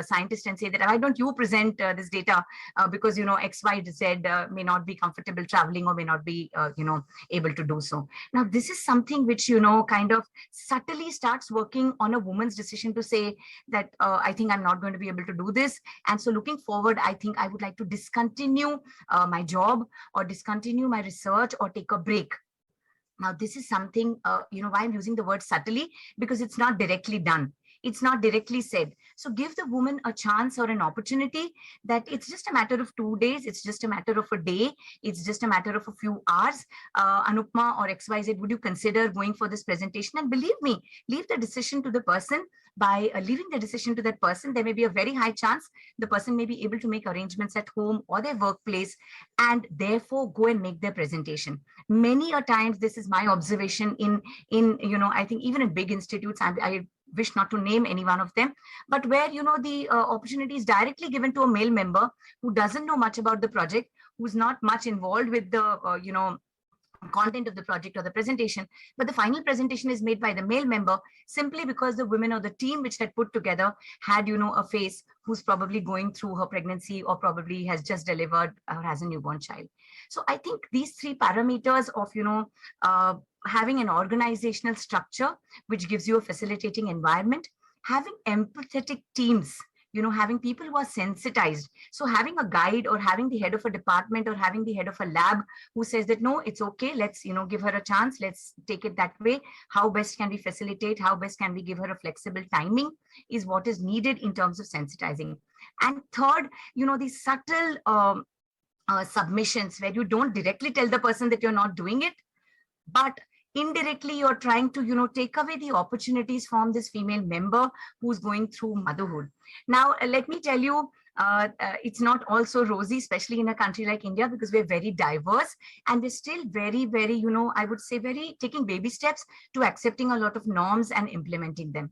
scientist and say that, why don't you present this data, because, X, Y, Z may not be comfortable traveling or may not be, able to do so. Now, this is something which, kind of subtly starts working on a woman's decision to say that I think I'm not going to be able to do this. And so looking forward, I think I would like to discontinue my job or discontinue my research or take a break. Now, this is something, why I'm using the word subtly, because it's not directly done. It's not directly said. So give the woman a chance or an opportunity that it's just a matter of 2 days. It's just a matter of a day. It's just a matter of a few hours. Anupma or XYZ, would you consider going for this presentation? And believe me, leave the decision to the person. By leaving the decision to that person, there may be a very high chance the person may be able to make arrangements at home or their workplace and therefore go and make their presentation. Many a times, this is my observation in I think even in big institutes, I wish not to name any one of them, but where, the opportunity is directly given to a male member who doesn't know much about the project, who's not much involved with the, content of the project or the presentation, but the final presentation is made by the male member simply because the women or the team which had put together had, a face who's probably going through her pregnancy or probably has just delivered or has a newborn child. So I think these three parameters of, having an organizational structure, which gives you a facilitating environment, having empathetic teams, having people who are sensitized. So having a guide or having the head of a department or having the head of a lab who says that, no, it's okay, let's, give her a chance, let's take it that way. How best can we facilitate? How best can we give her a flexible timing is what is needed in terms of sensitizing. And third, these subtle submissions where you don't directly tell the person that you're not doing it, but indirectly you're trying to take away the opportunities from this female member who's going through motherhood. Now let me tell you, it's not also rosy, especially in a country like India, because we're very diverse and we're still very, very, I would say very taking baby steps to accepting a lot of norms and implementing them.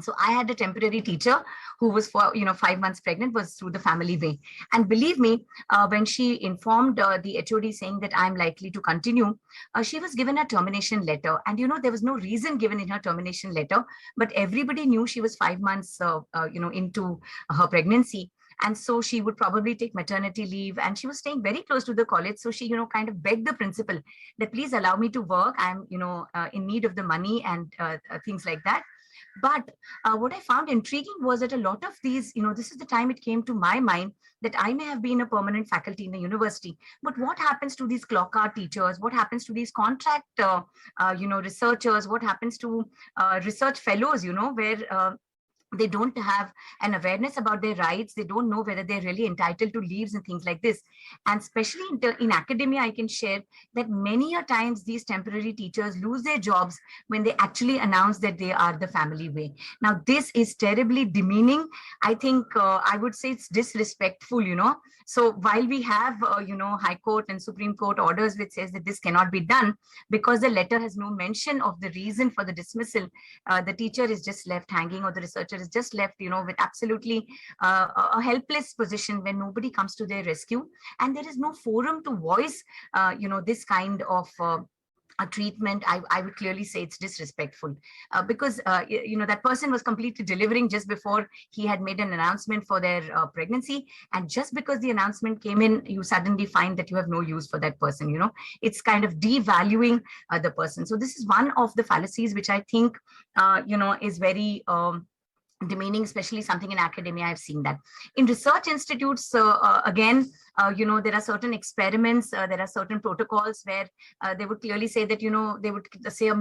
So I had a temporary teacher who was 5 months pregnant, was through the family way. And believe me, when she informed the HOD saying that I'm likely to continue, she was given a termination letter. And, there was no reason given in her termination letter, but everybody knew she was 5 months, into her pregnancy. And so she would probably take maternity leave, and she was staying very close to the college. So she, kind of begged the principal that please allow me to work. I'm, in need of the money and things like that. But what I found intriguing was that a lot of these, this is the time it came to my mind that I may have been a permanent faculty in the university, but what happens to these clock hour teachers? What happens to these contract, researchers? What happens to research fellows, where they don't have an awareness about their rights. They don't know whether they're really entitled to leaves and things like this. And especially in academia, I can share that many a times these temporary teachers lose their jobs when they actually announce that they are the family way. Now, this is terribly demeaning. I think I would say it's disrespectful, So while we have, High Court and Supreme Court orders which says that this cannot be done, because the letter has no mention of the reason for the dismissal, the teacher is just left hanging, or the researcher is just left, with absolutely a helpless position when nobody comes to their rescue. And there is no forum to voice, this kind of a treatment. I would clearly say it's disrespectful because, that person was completely delivering just before he had made an announcement for their pregnancy. And just because the announcement came in, you suddenly find that you have no use for that person. It's kind of devaluing the person. So this is one of the fallacies which I think, is very demeaning, especially something in academia. I've seen that in research institutes. Again, there are certain experiments, there are certain protocols where they would clearly say that, they would say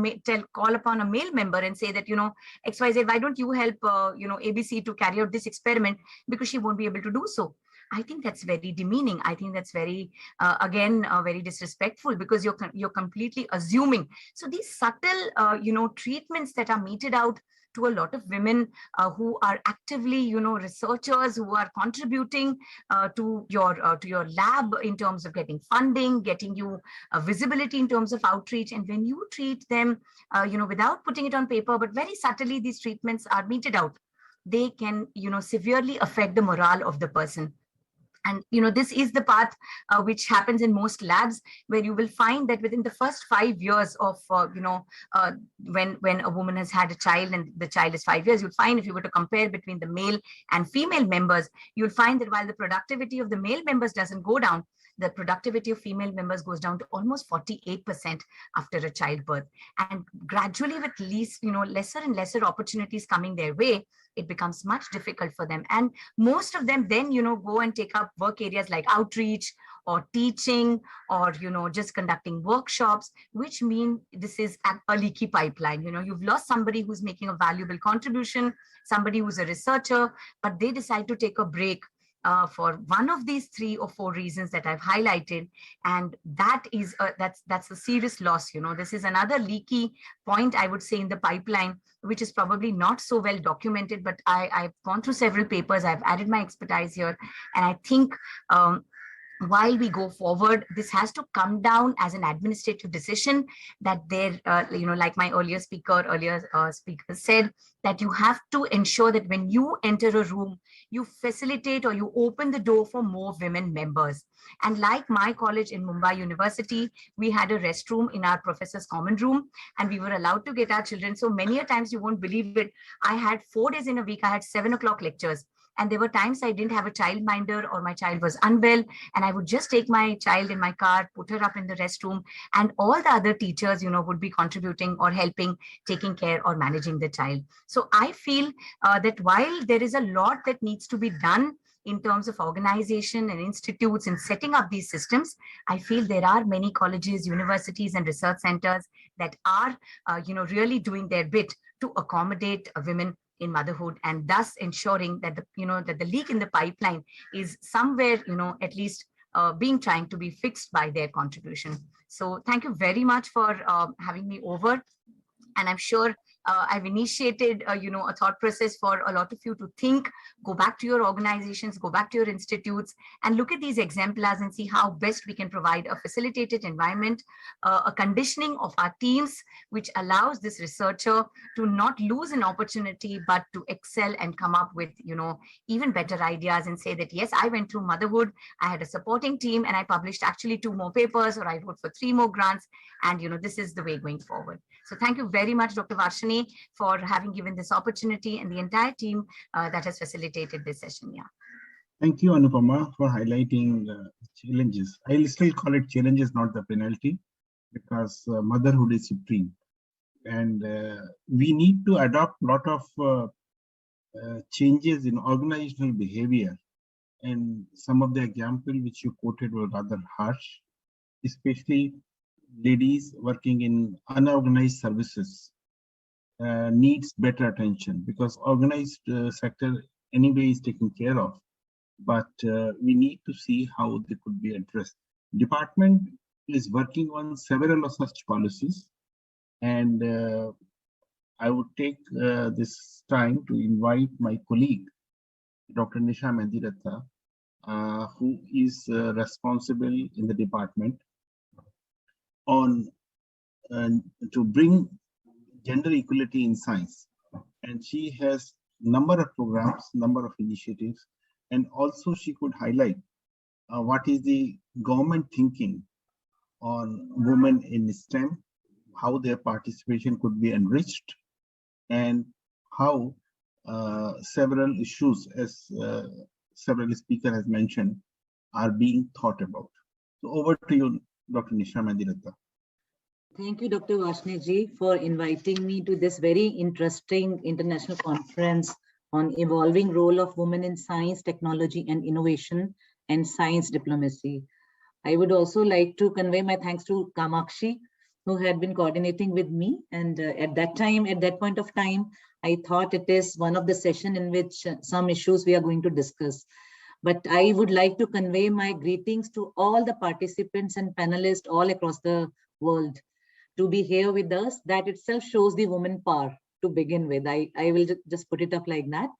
call upon a male member and say that, XYZ, why don't you help, ABC to carry out this experiment, because she won't be able to do so. I think that's very demeaning. I think that's very, very disrespectful, because you're completely assuming. So these subtle, treatments that are meted out to a lot of women who are actively, researchers who are contributing to your lab in terms of getting funding, getting you visibility in terms of outreach. And when you treat them, without putting it on paper, but very subtly, these treatments are meted out, they can, severely affect the morale of the person. And, this is the path which happens in most labs, where you will find that within the first 5 years of, when a woman has had a child and the child is 5 years, you'll find, if you were to compare between the male and female members, you'll find that while the productivity of the male members doesn't go down, the productivity of female members goes down to almost 48% after a childbirth. And gradually, with lesser and lesser opportunities coming their way, it becomes much difficult for them. And most of them then, go and take up work areas like outreach or teaching or, just conducting workshops, which mean this is a leaky pipeline. You've lost somebody who's making a valuable contribution, somebody who's a researcher, but they decide to take a break for one of these 3 or 4 reasons that I've highlighted. And that is that's a serious loss. This is another leaky point, I would say, in the pipeline, which is probably not so well documented, but I've gone through several papers, I've added my expertise here. And I think while we go forward, this has to come down as an administrative decision that there, like my earlier speaker said, that you have to ensure that when you enter a room, you facilitate or you open the door for more women members. And like my college in Mumbai University, we had a restroom in our professor's common room, and we were allowed to get our children. So many a times, you won't believe it, I had 4 days in a week, I had 7 o'clock lectures. And there were times I didn't have a childminder or my child was unwell, and I would just take my child in my car, put her up in the restroom, and all the other teachers, would be contributing or helping, taking care or managing the child. So I feel that while there is a lot that needs to be done in terms of organization and institutes and setting up these systems, I feel there are many colleges, universities, and research centers that are, really doing their bit to accommodate women in motherhood, and thus ensuring that the leak in the pipeline is somewhere, at least trying to be fixed by their contribution. So thank you very much for having me over. And I'm sure I've initiated, a thought process for a lot of you to think, go back to your organizations, go back to your institutes, and look at these exemplars and see how best we can provide a facilitated environment, a conditioning of our teams, which allows this researcher to not lose an opportunity, but to excel and come up with, even better ideas and say that, yes, I went through motherhood, I had a supporting team, and I published actually 2 more papers, or I wrote for 3 more grants, and, this is the way going forward. So thank you very much, Dr. Varshini, for having given this opportunity, and the entire team that has facilitated this session. Yeah. Thank you, Anupama, for highlighting challenges. I'll still call it challenges, not the penalty, because motherhood is supreme. And we need to adopt a lot of changes in organizational behavior. And some of the examples which you quoted were rather harsh, especially ladies working in unorganized services needs better attention, because organized sector anyway is taken care of, but we need to see how they could be addressed. Department is working on several of such policies, and I would take this time to invite my colleague, Dr. Nisha Mandiratha, who is responsible in the department on to bring gender equality in science, and she has number of programs, number of initiatives, and also she could highlight what is the government thinking on women in STEM, how their participation could be enriched, and how several issues, as several speakers has mentioned, are being thought about. So over to you, Dr. Nisha Mandiratha. Thank you, Dr. Varshini ji, for inviting me to this very interesting international conference on evolving role of women in science, technology, and innovation, and science diplomacy. I would also like to convey my thanks to Kamakshi, who had been coordinating with me. And at that point of time, I thought it is one of the sessions in which some issues we are going to discuss. But I would like to convey my greetings to all the participants and panelists all across the world. To be here with us, that itself shows the woman power to begin with. I will just put it up like that.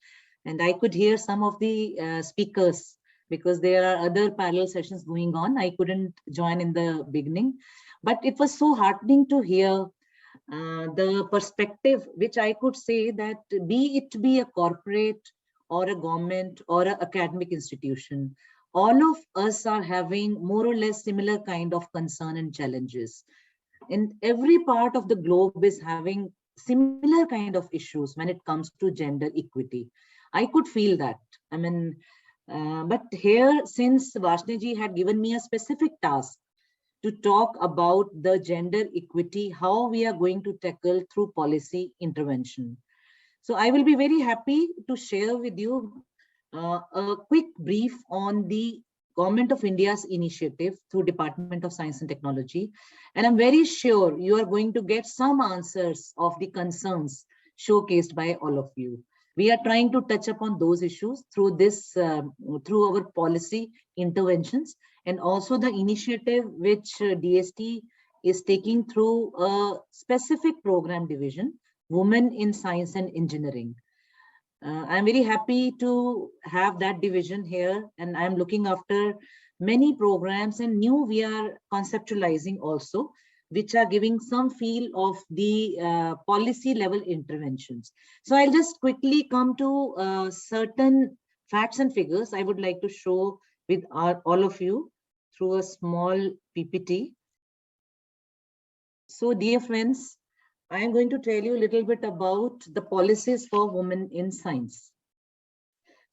And I could hear some of the speakers, because there are other parallel sessions going on. I couldn't join in the beginning, but it was so heartening to hear the perspective, which I could say that be a corporate or a government or an academic institution, all of us are having more or less similar kind of concern and challenges. And every part of the globe is having similar kind of issues when it comes to gender equity. I could feel that. I mean, but here, since Varshini ji had given me a specific task to talk about the gender equity, how we are going to tackle through policy intervention. So I will be very happy to share with you a quick brief on the Government of India's initiative through Department of Science and Technology. And I'm very sure you are going to get some answers of the concerns showcased by all of you. We are trying to touch upon those issues through this, through our policy interventions, and also the initiative which DST is taking through a specific program division, Women in Science and Engineering. I'm very happy to have that division here, and I'm looking after many programs, and new we are conceptualizing also, which are giving some feel of the policy level interventions. So I'll just quickly come to certain facts and figures I would like to show with all of you through a small PPT. So dear friends, I am going to tell you a little bit about the policies for women in science.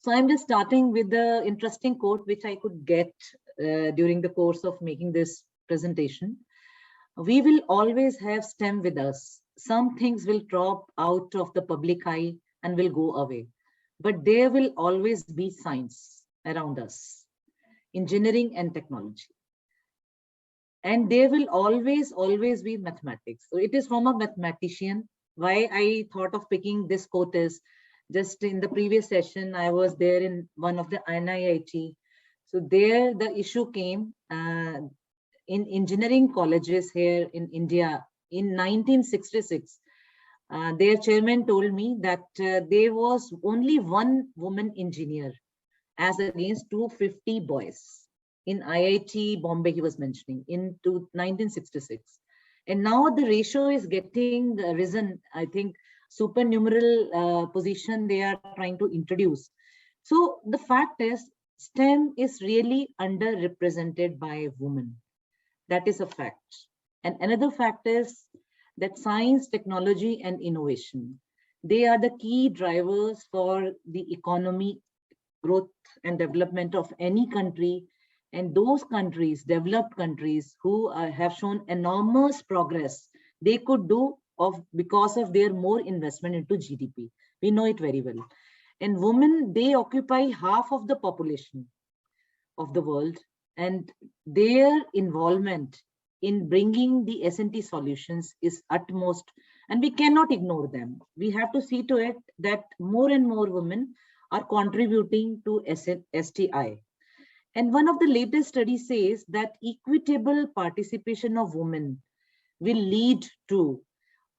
So I'm just starting with the interesting quote which I could get during the course of making this presentation. We will always have STEM with us. Some things will drop out of the public eye and will go away, but there will always be science around us, engineering and technology. And there will always be mathematics. So it is from a mathematician. Why I thought of picking this quote is, just in the previous session, I was there in one of the NIIT. So there the issue came in engineering colleges here in India in 1966. Their chairman told me that there was only one woman engineer as against 250 boys. In IIT Bombay, he was mentioning, in 1966. And now the ratio is getting risen. I think supernumeral position they are trying to introduce. So the fact is, STEM is really underrepresented by women. That is a fact. And another fact is that science, technology, and innovation, they are the key drivers for the economy, growth, and development of any country. And those countries, developed countries, who have shown enormous progress, they could do because of their more investment into GDP. We know it very well. And women, they occupy half of the population of the world, and their involvement in bringing the S&T solutions is utmost, and we cannot ignore them. We have to see to it that more and more women are contributing to STI. And one of the latest studies says that equitable participation of women will lead to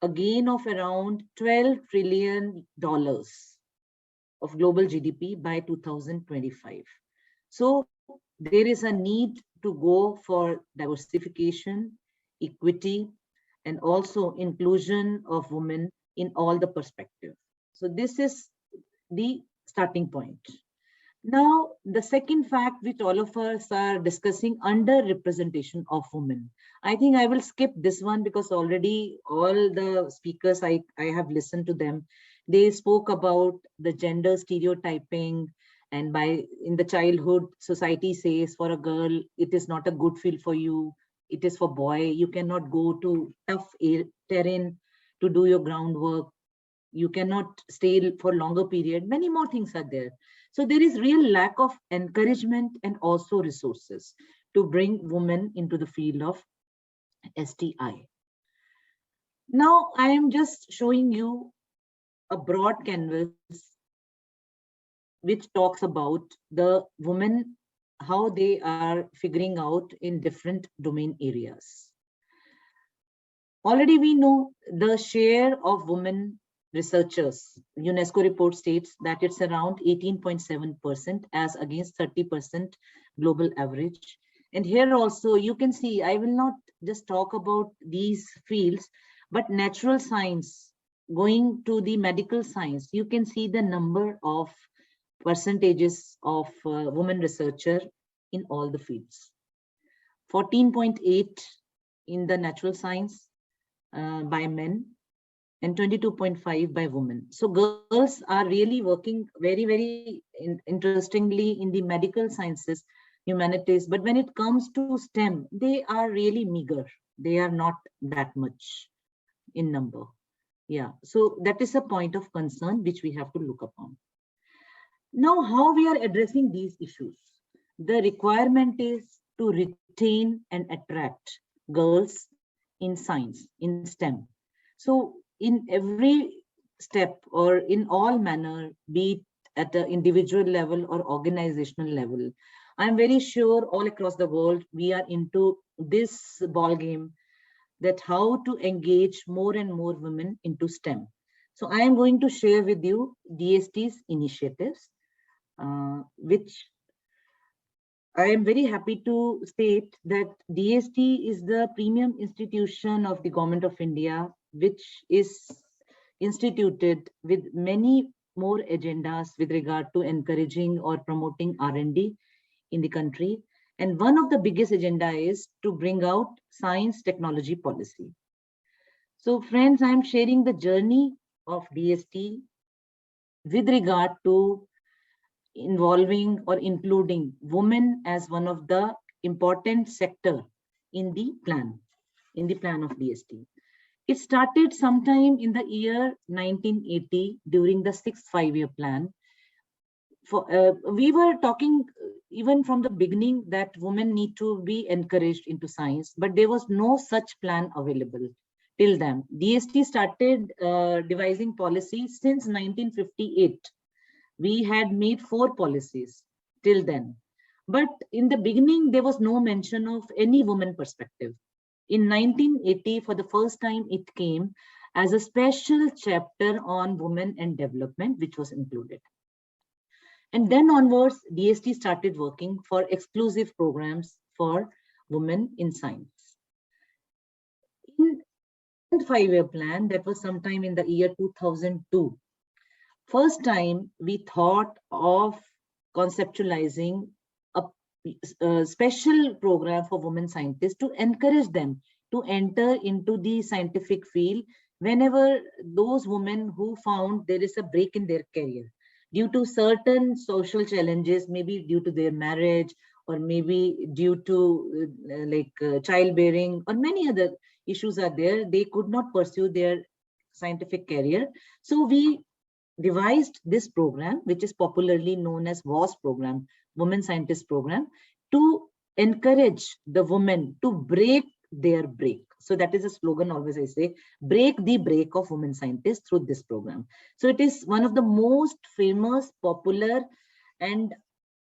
a gain of around $12 trillion of global GDP by 2025. So there is a need to go for diversification, equity, and also inclusion of women in all the perspective. So this is the starting point. Now, the second fact which all of us are discussing, underrepresentation of women. I think I will skip this one because already all the speakers, I have listened to them. They spoke about the gender stereotyping, and in the childhood, society says for a girl, it is not a good field for you. It is for boy. You cannot go to tough terrain to do your groundwork. You cannot stay for longer period. Many more things are there. So there is real lack of encouragement and also resources to bring women into the field of STI. Now I am just showing you a broad canvas which talks about the women, how they are figuring out in different domain areas. Already we know the share of women researchers. UNESCO report states that it's around 18.7% as against 30% global average. And here also you can see, I will not just talk about these fields, but natural science, going to the medical science, you can see the number of percentages of women researcher in all the fields. 14.8 in the natural science by men, and 22.5 by women. So girls are really working very, very interestingly in the medical sciences, humanities, but when it comes to STEM, they are really meager. They are not that much in number. Yeah, so that is a point of concern which we have to look upon. Now, how we are addressing these issues? The requirement is to retain and attract girls in science, in STEM. So in every step or in all manner, be it at the individual level or organizational level, I'm very sure all across the world, we are into this ball game, that how to engage more and more women into STEM. So I am going to share with you DST's initiatives, which I am very happy to state that DST is the premium institution of the Government of India, which is instituted with many more agendas with regard to encouraging or promoting R&D in the country. And one of the biggest agenda is to bring out science technology policy. So friends, I'm sharing the journey of DST with regard to involving or including women as one of the important sector in the plan of DST. It started sometime in the year 1980 during the 6th five-year plan. We were talking even from the beginning that women need to be encouraged into science, but there was no such plan available till then. DST started devising policies since 1958. We had made 4 policies till then. But in the beginning, there was no mention of any woman perspective. In 1980, for the first time, it came as a special chapter on women and development, which was included. And then onwards, DST started working for exclusive programs for women in science. In the 5-year plan, that was sometime in the year 2002, first time we thought of conceptualizing a special program for women scientists to encourage them to enter into the scientific field whenever those women who found there is a break in their career due to certain social challenges, maybe due to their marriage or maybe due to childbearing or many other issues are there, they could not pursue their scientific career. So we devised this program, which is popularly known as WAS program, Women Scientist Program, to encourage the women to break their break. So that is a slogan always I say, break the break of women scientists through this program. So it is one of the most famous, popular and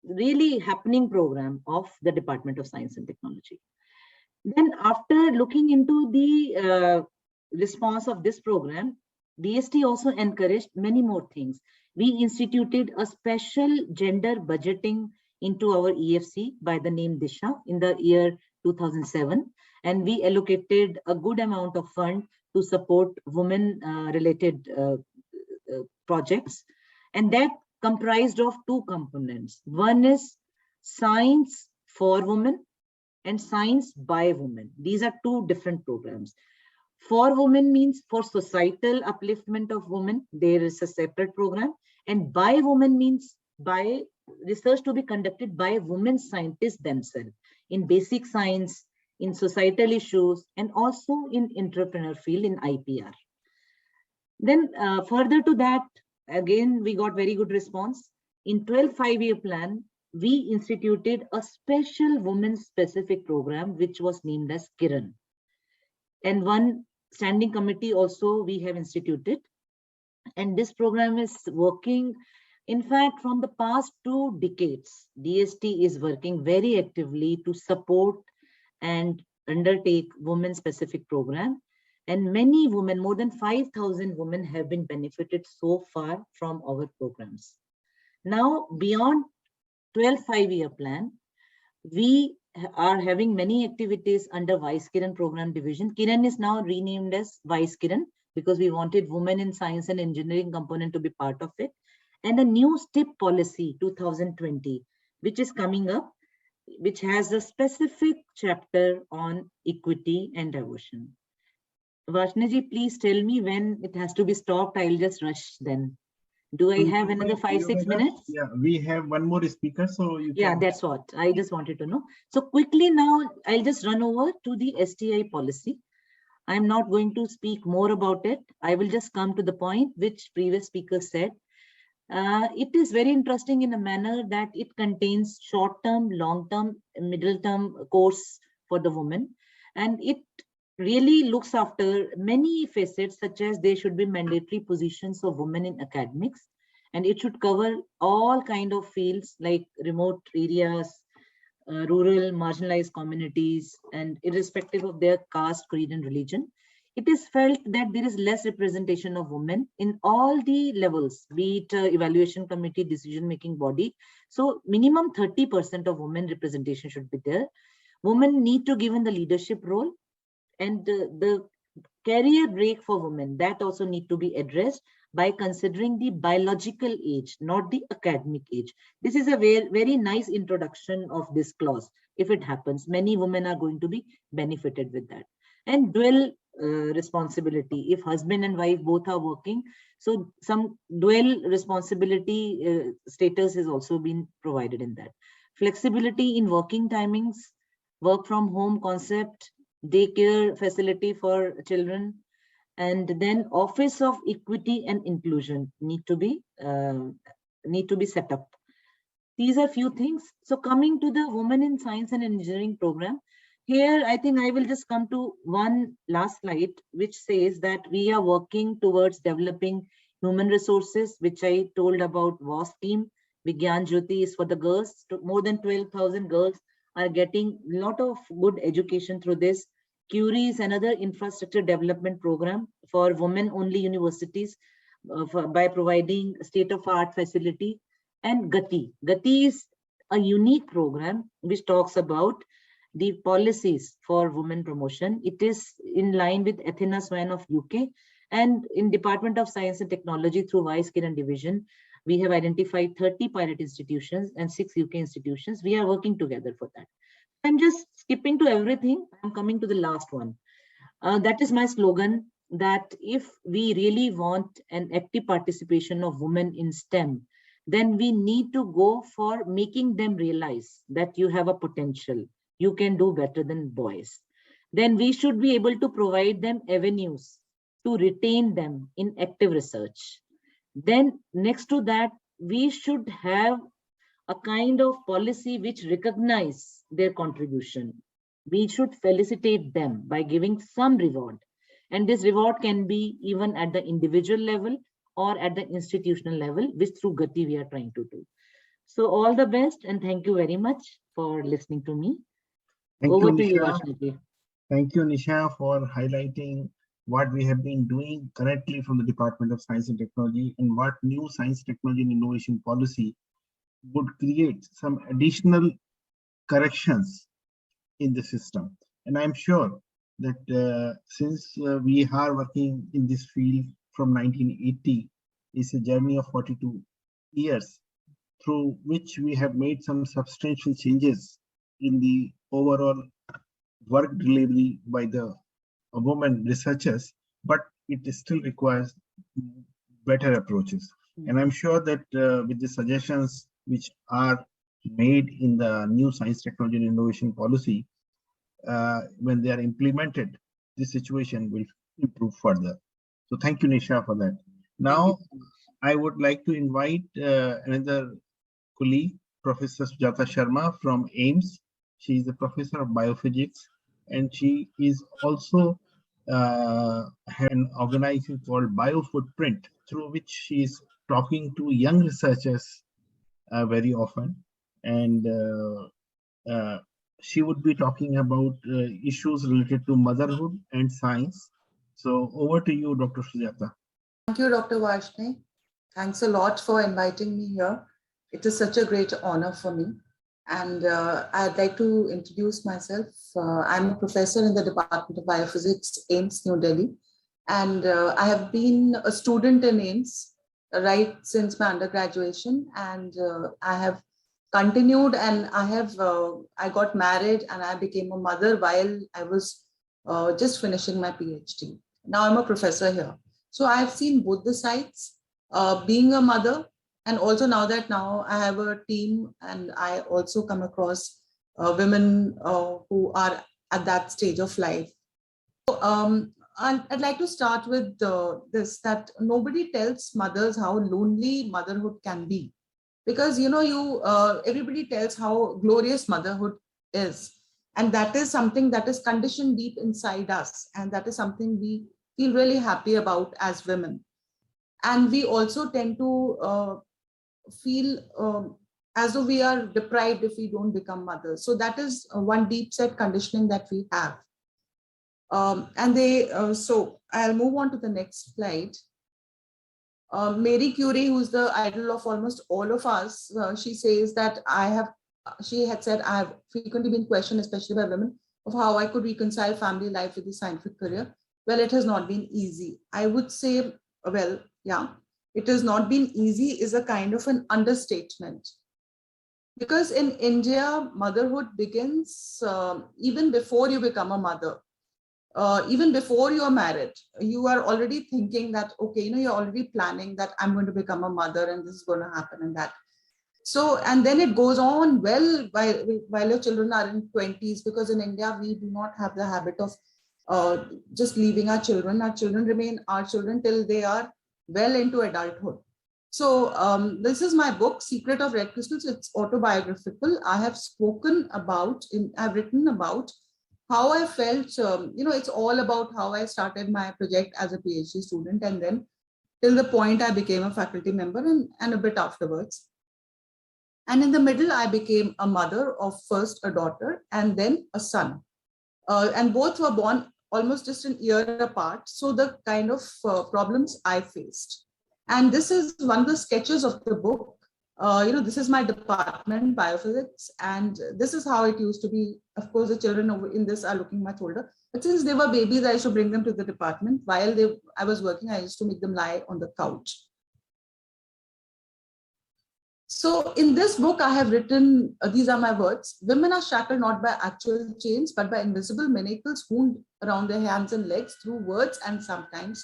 really happening program of the Department of Science and Technology. Then after looking into the response of this program, DST also encouraged many more things. We instituted a special gender budgeting into our EFC by the name Disha in the year 2007. And we allocated a good amount of fund to support women related projects. And that comprised of 2 components. One is science for women and science by women. These are 2 different programs. For women means for societal upliftment of women, there is a separate program. And by women means by research to be conducted by women scientists themselves in basic science, in societal issues, and also in entrepreneur field in IPR. Then further to that, again, we got very good response. In 12th five-year plan, we instituted a special women-specific program, which was named as Kiran. And one standing committee also we have instituted. And this program is working, in fact, from the past 2 decades, DST is working very actively to support and undertake women-specific program. And many women, more than 5,000 women have been benefited so far from our programs. Now, beyond 12th five-year plan, we are having many activities under Vice Kiran program division. Kiran is now renamed as Vice Kiran because we wanted women in science and engineering component to be part of it. And a new Sti Policy 2020, which is coming up, which has a specific chapter on equity and diversion. Varshini, please tell me when it has to be stopped. I'll just rush then. Do I have another 5-6 minutes? Yeah, we have one more speaker, so you can... Yeah, that's what I just wanted to know. So quickly now, I'll just run over to the STI policy. I'm not going to speak more about it. I will just come to the point which previous speaker said. It is very interesting in a manner that it contains short-term, long-term, middle-term course for the women. And it really looks after many facets, such as there should be mandatory positions of women in academics, and it should cover all kind of fields like remote areas, rural, marginalized communities, and irrespective of their caste, creed, and religion. it is felt that there is less representation of women in all the levels, be it evaluation committee, decision-making body. So minimum 30% of women representation should be there. Women need to give in the leadership role, and the career break for women, that also need to be addressed by considering the biological age, not the academic age. This is a very, very nice introduction of this clause. If it happens, many women are going to be benefited with that. And dual responsibility, if husband and wife both are working, so some dual responsibility status has also been provided in that. Flexibility in working timings, work from home concept, daycare facility for children, and then Office of Equity and Inclusion need to be set up. These are few things. So coming to the Women in Science and Engineering program, here I think I will just come to one last slide, which says that we are working towards developing human resources, which I told about WAS team. Vigyan Jyoti is for the girls. More than 12,000 girls are getting a lot of good education through this. Curie is another infrastructure development program for women-only universities by providing state-of-art facility. And Gati. Gati is a unique program which talks about the policies for women promotion. It is in line with Athena Swan of UK, and in Department of Science and Technology through Vice Kiran Division, we have identified 30 pilot institutions and 6 UK institutions. We are working together for that. I'm just skipping to everything. I'm coming to the last one. That is my slogan, that if we really want an active participation of women in STEM, then we need to go for making them realize that you have a potential. You can do better than boys. Then we should be able to provide them avenues to retain them in active research. Then next to that, we should have a kind of policy which recognize their contribution. We should felicitate them by giving some reward. And this reward can be even at the individual level or at the institutional level, which through Gati we are trying to do. So all the best, and thank you very much for listening to me. Over to you, Ashwini. Thank you, Nisha, for highlighting what we have been doing currently from the Department of Science and Technology, and what new science, technology, and innovation policy would create some additional corrections in the system. And I'm sure that since we are working in this field from 1980, it's a journey of 42 years through which we have made some substantial changes in the overall work delivery by the women researchers, but it still requires better approaches. And I'm sure that with the suggestions which are made in the new science, technology, and innovation policy, when they are implemented, this situation will improve further. So thank you, Nisha, for that. Now, I would like to invite another colleague, Professor Sujata Sharma from AIMS. She is a professor of biophysics, and she is also an organization called BioFootprint, through which she is talking to young researchers very often. And she would be talking about issues related to motherhood and science. So over to you, Dr. Sujata. Thank you, Dr. Varshney. Thanks a lot for inviting me here. It is such a great honor for me. And I'd like to introduce myself. I'm a professor in the Department of Biophysics, AIMS, New Delhi. And I have been a student in AIMS right since my undergraduation. And I have continued, and I got married and I became a mother while I was just finishing my PhD. Now I'm a professor here. So I've seen both the sides, being a mother, and also now I have a team, and I also come across women who are at that stage of life. So I'd like to start with this, that nobody tells mothers how lonely motherhood can be. Because, everybody tells how glorious motherhood is. And that is something that is conditioned deep inside us. And that is something we feel really happy about as women. And we also tend to feel as though we are deprived if we don't become mothers. So that is one deep set conditioning that we have. So I'll move on to the next slide. Mary Curie, who's the idol of almost all of us, she says that she had said, I have frequently been questioned, especially by women, of how I could reconcile family life with the scientific career. Well, it has not been easy. I would say, well, yeah, it has not been easy is a kind of an understatement. Because in India, motherhood begins even before you become a mother. Even before you're married, you are already thinking that, okay, you're already planning that I'm going to become a mother and this is going to happen and that. So, and then it goes on well while your children are in 20s, because in India, we do not have the habit of just leaving our children. Our children remain our children till they are well into adulthood. So this is my book, Secret of Red Crystals. It's autobiographical. I have I've written about how I felt, it's all about how I started my project as a PhD student, and then till the point I became a faculty member and a bit afterwards. And in the middle, I became a mother of first a daughter and then a son. And both were born almost just a year apart. So the kind of problems I faced. And this is one of the sketches of the book. This is my department, biophysics, and this is how it used to be. Of course, the children in this are looking much older. But since they were babies, I used to bring them to the department. While I was working, I used to make them lie on the couch. So in this book, I have written, these are my words: women are shackled not by actual chains, but by invisible manacles wound around their hands and legs through words and sometimes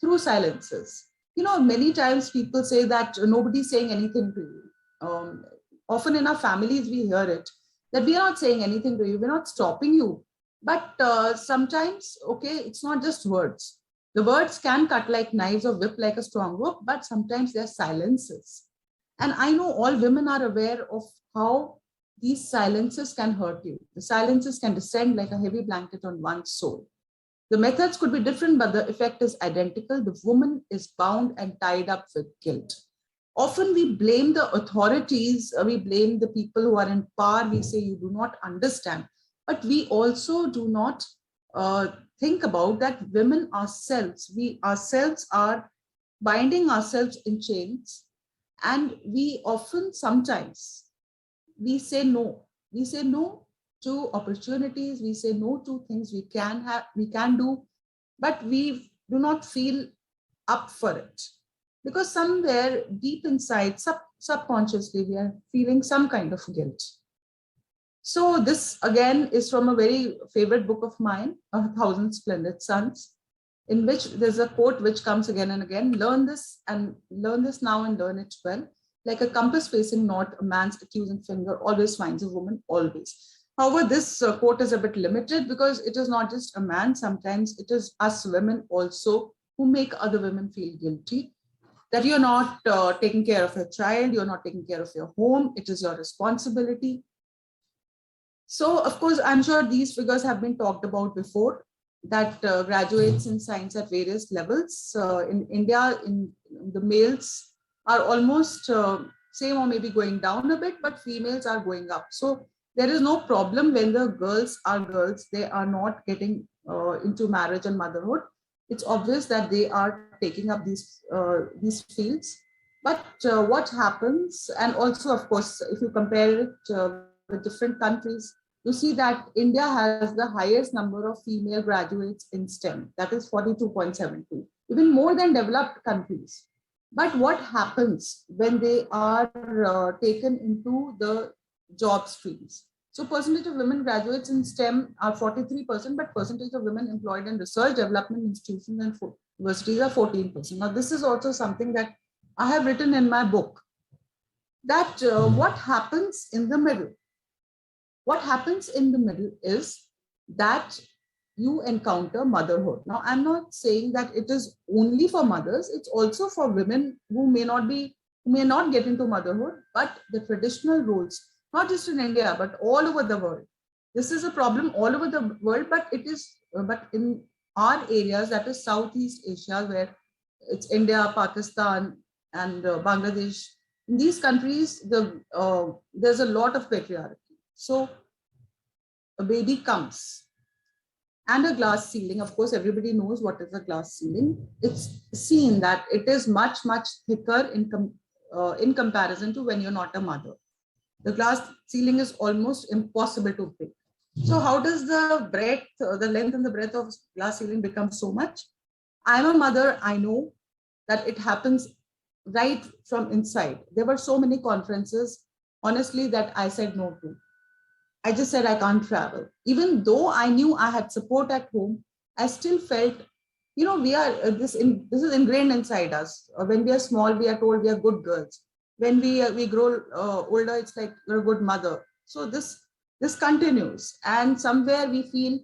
through silences. Many times people say that nobody's saying anything to you. Often in our families, we hear it, that we are not saying anything to you, we're not stopping you. But sometimes, okay, it's not just words. The words can cut like knives or whip like a strong rope, but sometimes they're silences. And I know all women are aware of how these silences can hurt you. The silences can descend like a heavy blanket on one's soul. The methods could be different, but the effect is identical. The woman is bound and tied up with guilt. Often we blame the authorities, we blame the people who are in power, we say you do not understand. But we also do not think about that women ourselves, we ourselves are binding ourselves in chains. And we often, sometimes, we say no. We say no to opportunities. We say no to things we can do, but we do not feel up for it. Because somewhere deep inside, subconsciously, we are feeling some kind of guilt. So this again is from a very favorite book of mine, A Thousand Splendid Suns, in which there's a quote which comes again and again: learn this now and learn it well. Like a compass facing north, a man's accusing finger always finds a woman, always. However, this quote is a bit limited because it is not just a man. Sometimes it is us women also who make other women feel guilty, that you're not taking care of your child, you're not taking care of your home, it is your responsibility. So, of course, I'm sure these figures have been talked about before, that graduates in science at various levels. In India, the males are almost same or maybe going down a bit, but females are going up. So there is no problem when the girls are girls, they are not getting into marriage and motherhood. It's obvious that they are taking up these fields. But what happens, and also, of course, if you compare it with different countries, you see that India has the highest number of female graduates in STEM, that is 42.72, even more than developed countries. But what happens when they are taken into the job streams? So percentage of women graduates in STEM are 43%, but percentage of women employed in research development institutions and universities are 14%. Now, this is also something that I have written in my book, that what happens in the middle? What happens in the middle is that you encounter motherhood. Now, I'm not saying that it is only for mothers, it's also for women who may not get into motherhood, but the traditional roles, not just in India, but all over the world. This is a problem all over the world, but in our areas, that is Southeast Asia, where it's India, Pakistan, and Bangladesh. In these countries, there's a lot of patriarchy. So a baby comes, and a glass ceiling. Of course, everybody knows what is a glass ceiling. It's seen that it is much, much thicker in comparison to when you're not a mother. The glass ceiling is almost impossible to break. So how does the breadth, the length and the breadth of glass ceiling become so much? I'm a mother, I know that it happens right from inside. There were so many conferences, honestly, that I said no to. I just said I can't travel. Even though I knew I had support at home, I still felt, you know, we are this is ingrained inside us. When we are small, we are told we are good girls. When we grow older, it's like you're a good mother. So this continues, and somewhere we feel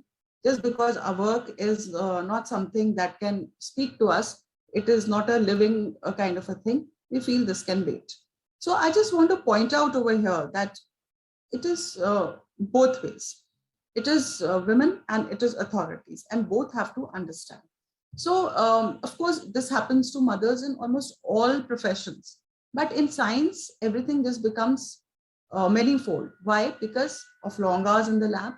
just because our work is not something that can speak to us, it is not a living kind of a thing. We feel this can wait. So I just want to point out over here that it is both ways. It is women and it is authorities, and both have to understand. So of course, this happens to mothers in almost all professions. But in science, everything just becomes manyfold. Why? Because of long hours in the lab.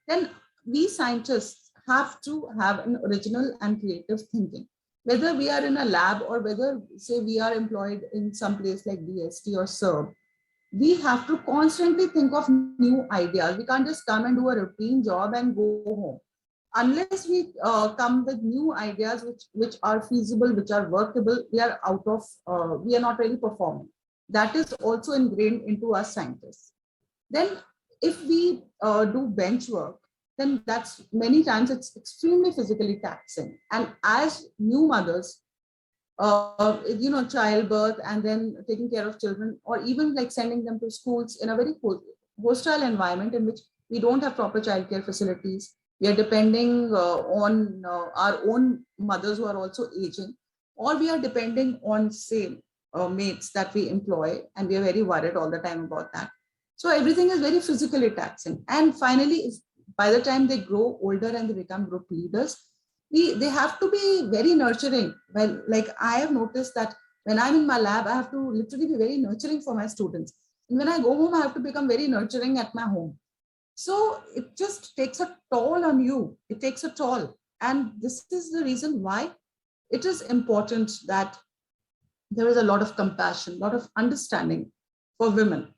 Then we scientists have to have an original and creative thinking. Whether we are in a lab or whether, say, we are employed in some place like DST or SERB, we have to constantly think of new ideas. We can't just come and do a routine job and go home. Unless we come with new ideas which are feasible, which are workable, we are we are not really performing. That is also ingrained into us scientists. Then if we do bench work, then that's many times it's extremely physically taxing. And as new mothers, you know, childbirth and then taking care of children, or even like sending them to schools in a very hostile environment in which we don't have proper childcare facilities. We are depending on our own mothers who are also aging, or we are depending on, say, mates that we employ, and we are very worried all the time about that. So everything is very physically taxing. And finally, by the time they grow older and they become group leaders, they have to be very nurturing. Well, like I have noticed that when I'm in my lab, I have to literally be very nurturing for my students. And when I go home, I have to become very nurturing at my home. So it just takes a toll on you. It takes a toll. And this is the reason why it is important that there is a lot of compassion, a lot of understanding for women.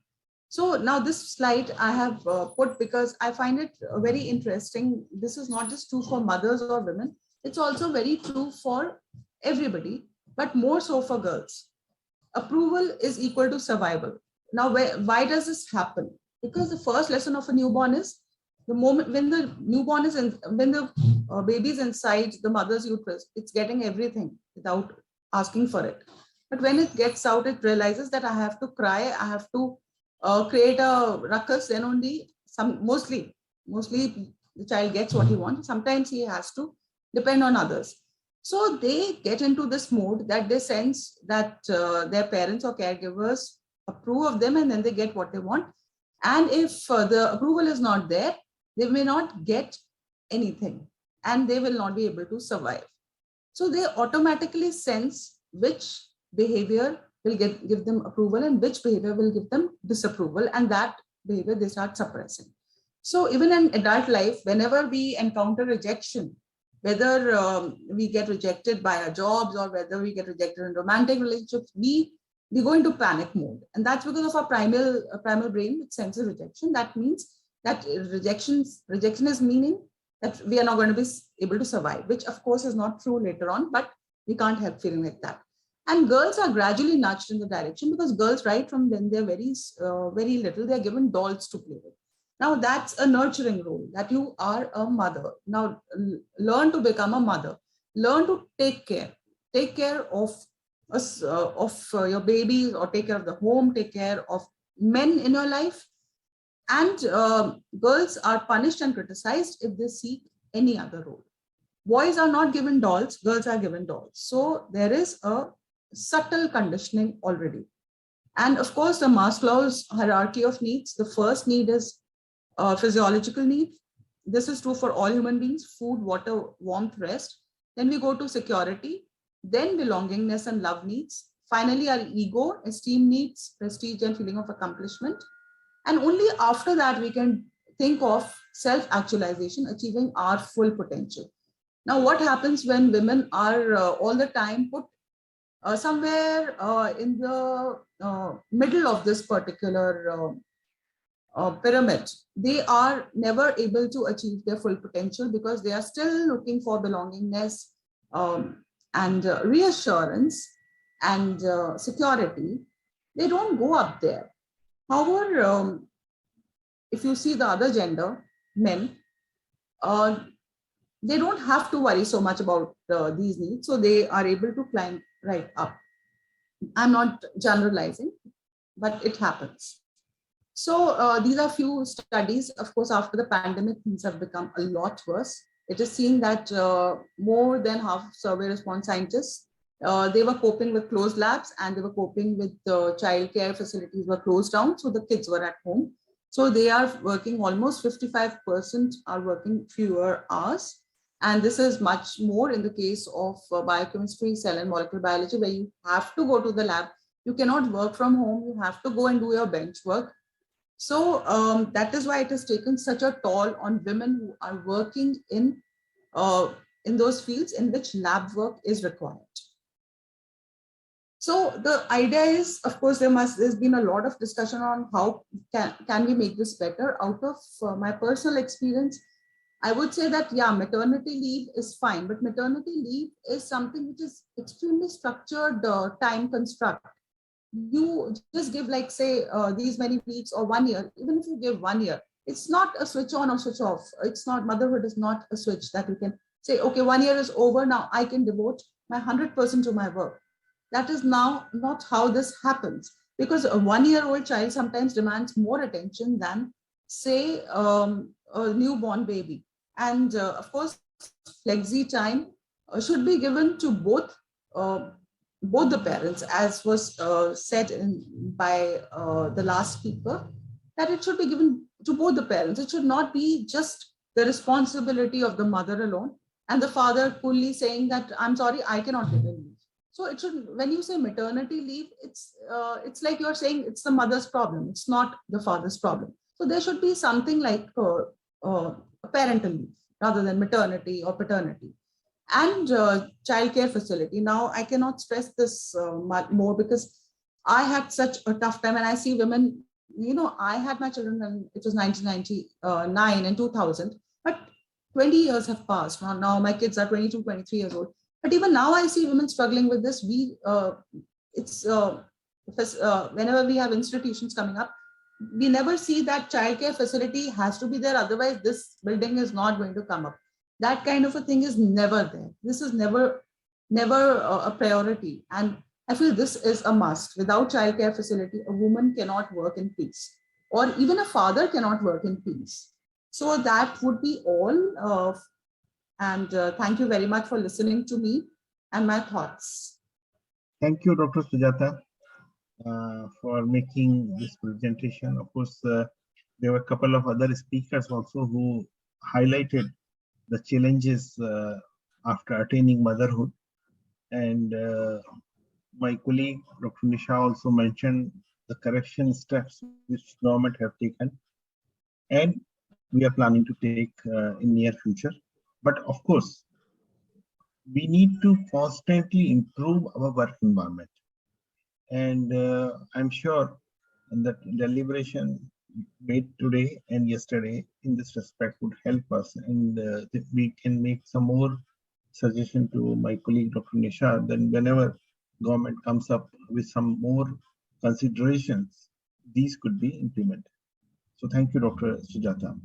So now this slide I have put because I find it very interesting. This is not just true for mothers or women. It's also very true for everybody, but more so for girls. Approval is equal to survival. Now, why does this happen? Because the first lesson of a newborn is the moment when the newborn is in, when the baby is inside the mother's uterus, it's getting everything without asking for it. But when it gets out, it realizes that I have to cry, I have to create a ruckus, then only mostly the child gets what he wants. Sometimes he has to depend on others. So they get into this mode that they sense that their parents or caregivers approve of them, and then they get what they want. And if the approval is not there, they may not get anything and they will not be able to survive. So they automatically sense which behavior will give them approval and which behavior will give them disapproval, and that behavior they start suppressing. So even in adult life, whenever we encounter rejection, whether we get rejected by our jobs or whether we get rejected in romantic relationships, we go into panic mode. And that's because of our primal brain, which senses rejection. That means that rejection is meaning that we are not going to be able to survive, which of course is not true later on, but we can't help feeling like that. And girls are gradually nudged in the direction because girls, right from when they're very little, they're given dolls to play with. Now that's a nurturing role, that you are a mother. Now learn to become a mother. Learn to take care of your babies, or take care of the home, take care of men in your life. And girls are punished and criticized if they seek any other role. Boys are not given dolls, girls are given dolls. So there is a subtle conditioning already. And of course, the Maslow's hierarchy of needs, the first need is physiological need. This is true for all human beings: food, water, warmth, rest. Then we go to security, then belongingness and love needs. Finally, our ego, esteem needs, prestige and feeling of accomplishment. And only after that we can think of self-actualization, achieving our full potential. Now, what happens when women are all the time put somewhere in the middle of this particular pyramid? They are never able to achieve their full potential because they are still looking for belongingness and reassurance and security. They don't go up there. However, if you see the other gender, men, they don't have to worry so much about these needs, so they are able to climb right up. I'm not generalizing, but it happens. So these are few studies. Of course, after the pandemic, things have become a lot worse. It is seen that more than half of survey response scientists, they were coping with closed labs and they were coping with childcare facilities were closed down. So the kids were at home. So they are working almost 55% are working fewer hours. And this is much more in the case of biochemistry, cell and molecular biology, where you have to go to the lab. You cannot work from home. You have to go and do your bench work. So that is why it has taken such a toll on women who are working in those fields in which lab work is required. So the idea is, of course, there's been a lot of discussion on how can we make this better. Out of my personal experience, I would say that, yeah, maternity leave is fine, but maternity leave is something which is extremely structured time construct. You just give, like, say, these many weeks or 1 year. Even if you give 1 year, it's not a switch on or switch off. It's not, motherhood is not a switch that you can say, okay, 1 year is over, now I can devote my 100% to my work. That is now not how this happens, because a 1-year-old child sometimes demands more attention than, say, a newborn baby. And of course, flexi time should be given to both the parents, as was said by the last speaker, that it should be given to both the parents. It should not be just the responsibility of the mother alone and the father coolly saying that, I'm sorry, I cannot give leave. So it should, when you say maternity leave, it's like you're saying it's the mother's problem. It's not the father's problem. So there should be something like a parental leave rather than maternity or paternity. And childcare facility. Now, I cannot stress this more, because I had such a tough time, and I see women, you know, I had my children when it was 1999 and 2000, but 20 years have passed. Now my kids are 22, 23 years old. But even now I see women struggling with this. Whenever we have institutions coming up, we never see that childcare facility has to be there. Otherwise, this building is not going to come up. That kind of a thing is never there. This is never a priority. And I feel this is a must. Without childcare facility, a woman cannot work in peace, or even a father cannot work in peace. So that would be all. And thank you very much for listening to me and my thoughts. Thank you, Dr. Sujata, for making this presentation. Of course, there were a couple of other speakers also who highlighted the challenges after attaining motherhood. And my colleague, Dr. Nisha, also mentioned the correction steps which government have taken, and we are planning to take in near future. But of course, we need to constantly improve our work environment. And I'm sure that deliberation made today and yesterday in this respect would help us, and if we can make some more suggestion to my colleague Dr. Nisha, then whenever government comes up with some more considerations, these could be implemented. So thank you, Dr. Sujata.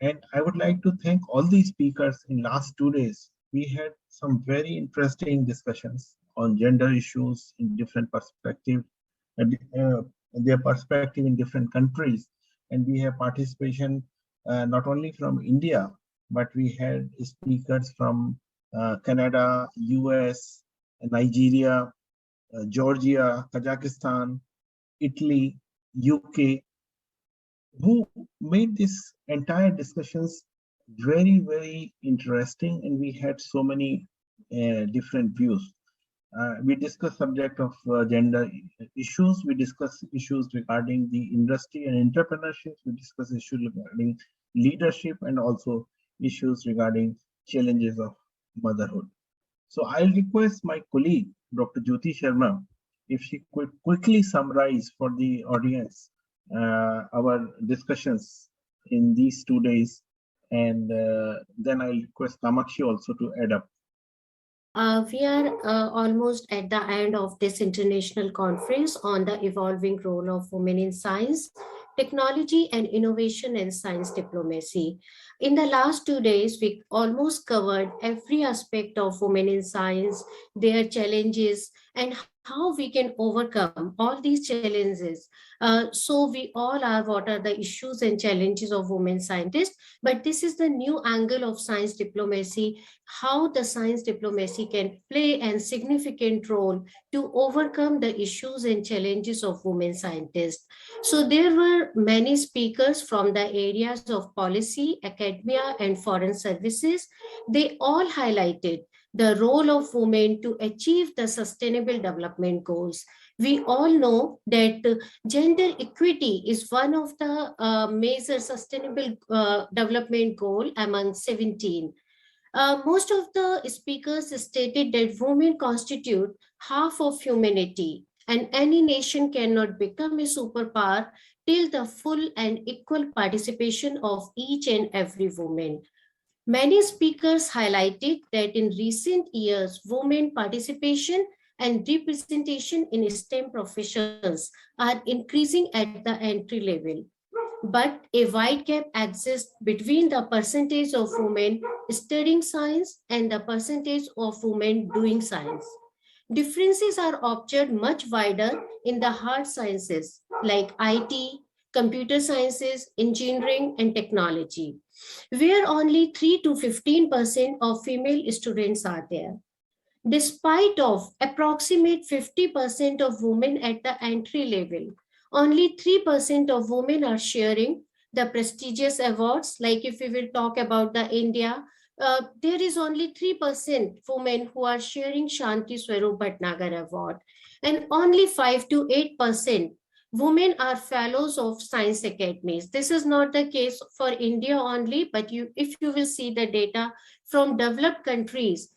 And I would like to thank all the speakers. In last 2 days, we had some very interesting discussions on gender issues in different perspectives, their perspective in different countries. And we have participation not only from India, but we had speakers from Canada, US, Nigeria, Georgia, Kazakhstan, Italy, UK, who made this entire discussions very, very interesting, and we had so many different views. We discussed subject of gender issues. We discussed issues regarding the industry and entrepreneurship. We discussed issues regarding leadership and also issues regarding challenges of motherhood. So I'll request my colleague, Dr. Jyoti Sharma, if she could quickly summarize for the audience our discussions in these 2 days, and then I'll request Kamakshi also to add up. We are almost at the end of this international conference on the evolving role of women in science, technology, and innovation and science diplomacy. In the last 2 days, we almost covered every aspect of women in science, their challenges, and how we can overcome all these challenges. So we all are what are the issues and challenges of women scientists, but this is the new angle of science diplomacy, how the science diplomacy can play a significant role to overcome the issues and challenges of women scientists. So there were many speakers from the areas of policy, academia, and foreign services. They all highlighted the role of women to achieve the sustainable development goals. We all know that gender equity is one of the major sustainable development goal among 17. Most of the speakers stated that women constitute half of humanity, and any nation cannot become a superpower till the full and equal participation of each and every woman. Many speakers highlighted that in recent years, women participation and representation in STEM professions are increasing at the entry level. But a wide gap exists between the percentage of women studying science and the percentage of women doing science. Differences are observed much wider in the hard sciences like IT, computer sciences, engineering, and technology, where only 3 to 15% of female students are there. Despite of approximate 50% of women at the entry level, only 3% of women are sharing the prestigious awards. Like if we will talk about the India, there is only 3% women who are sharing Shanti Swarup Bhatnagar Award, and only 5 to 8% women are fellows of science academies. This is not the case for India only, but if you will see the data from developed countries,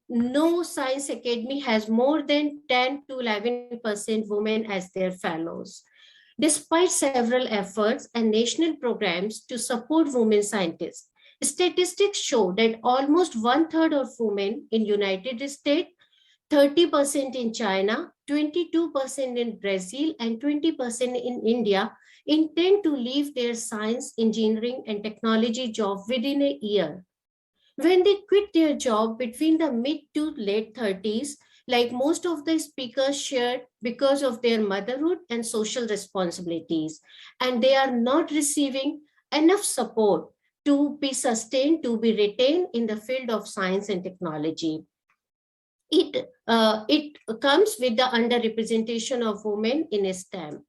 no science academy has more than 10 to 11% women as their fellows. Despite several efforts and national programs to support women scientists, statistics show that almost 1/3 of women in United States, 30% in China, 22% in Brazil, and 20% in India intend to leave their science, engineering, and technology job within a year. When they quit their job between the mid to late 30s, like most of the speakers shared, because of their motherhood and social responsibilities, and they are not receiving enough support to be sustained, to be retained in the field of science and technology. It comes with the underrepresentation of women in STEM.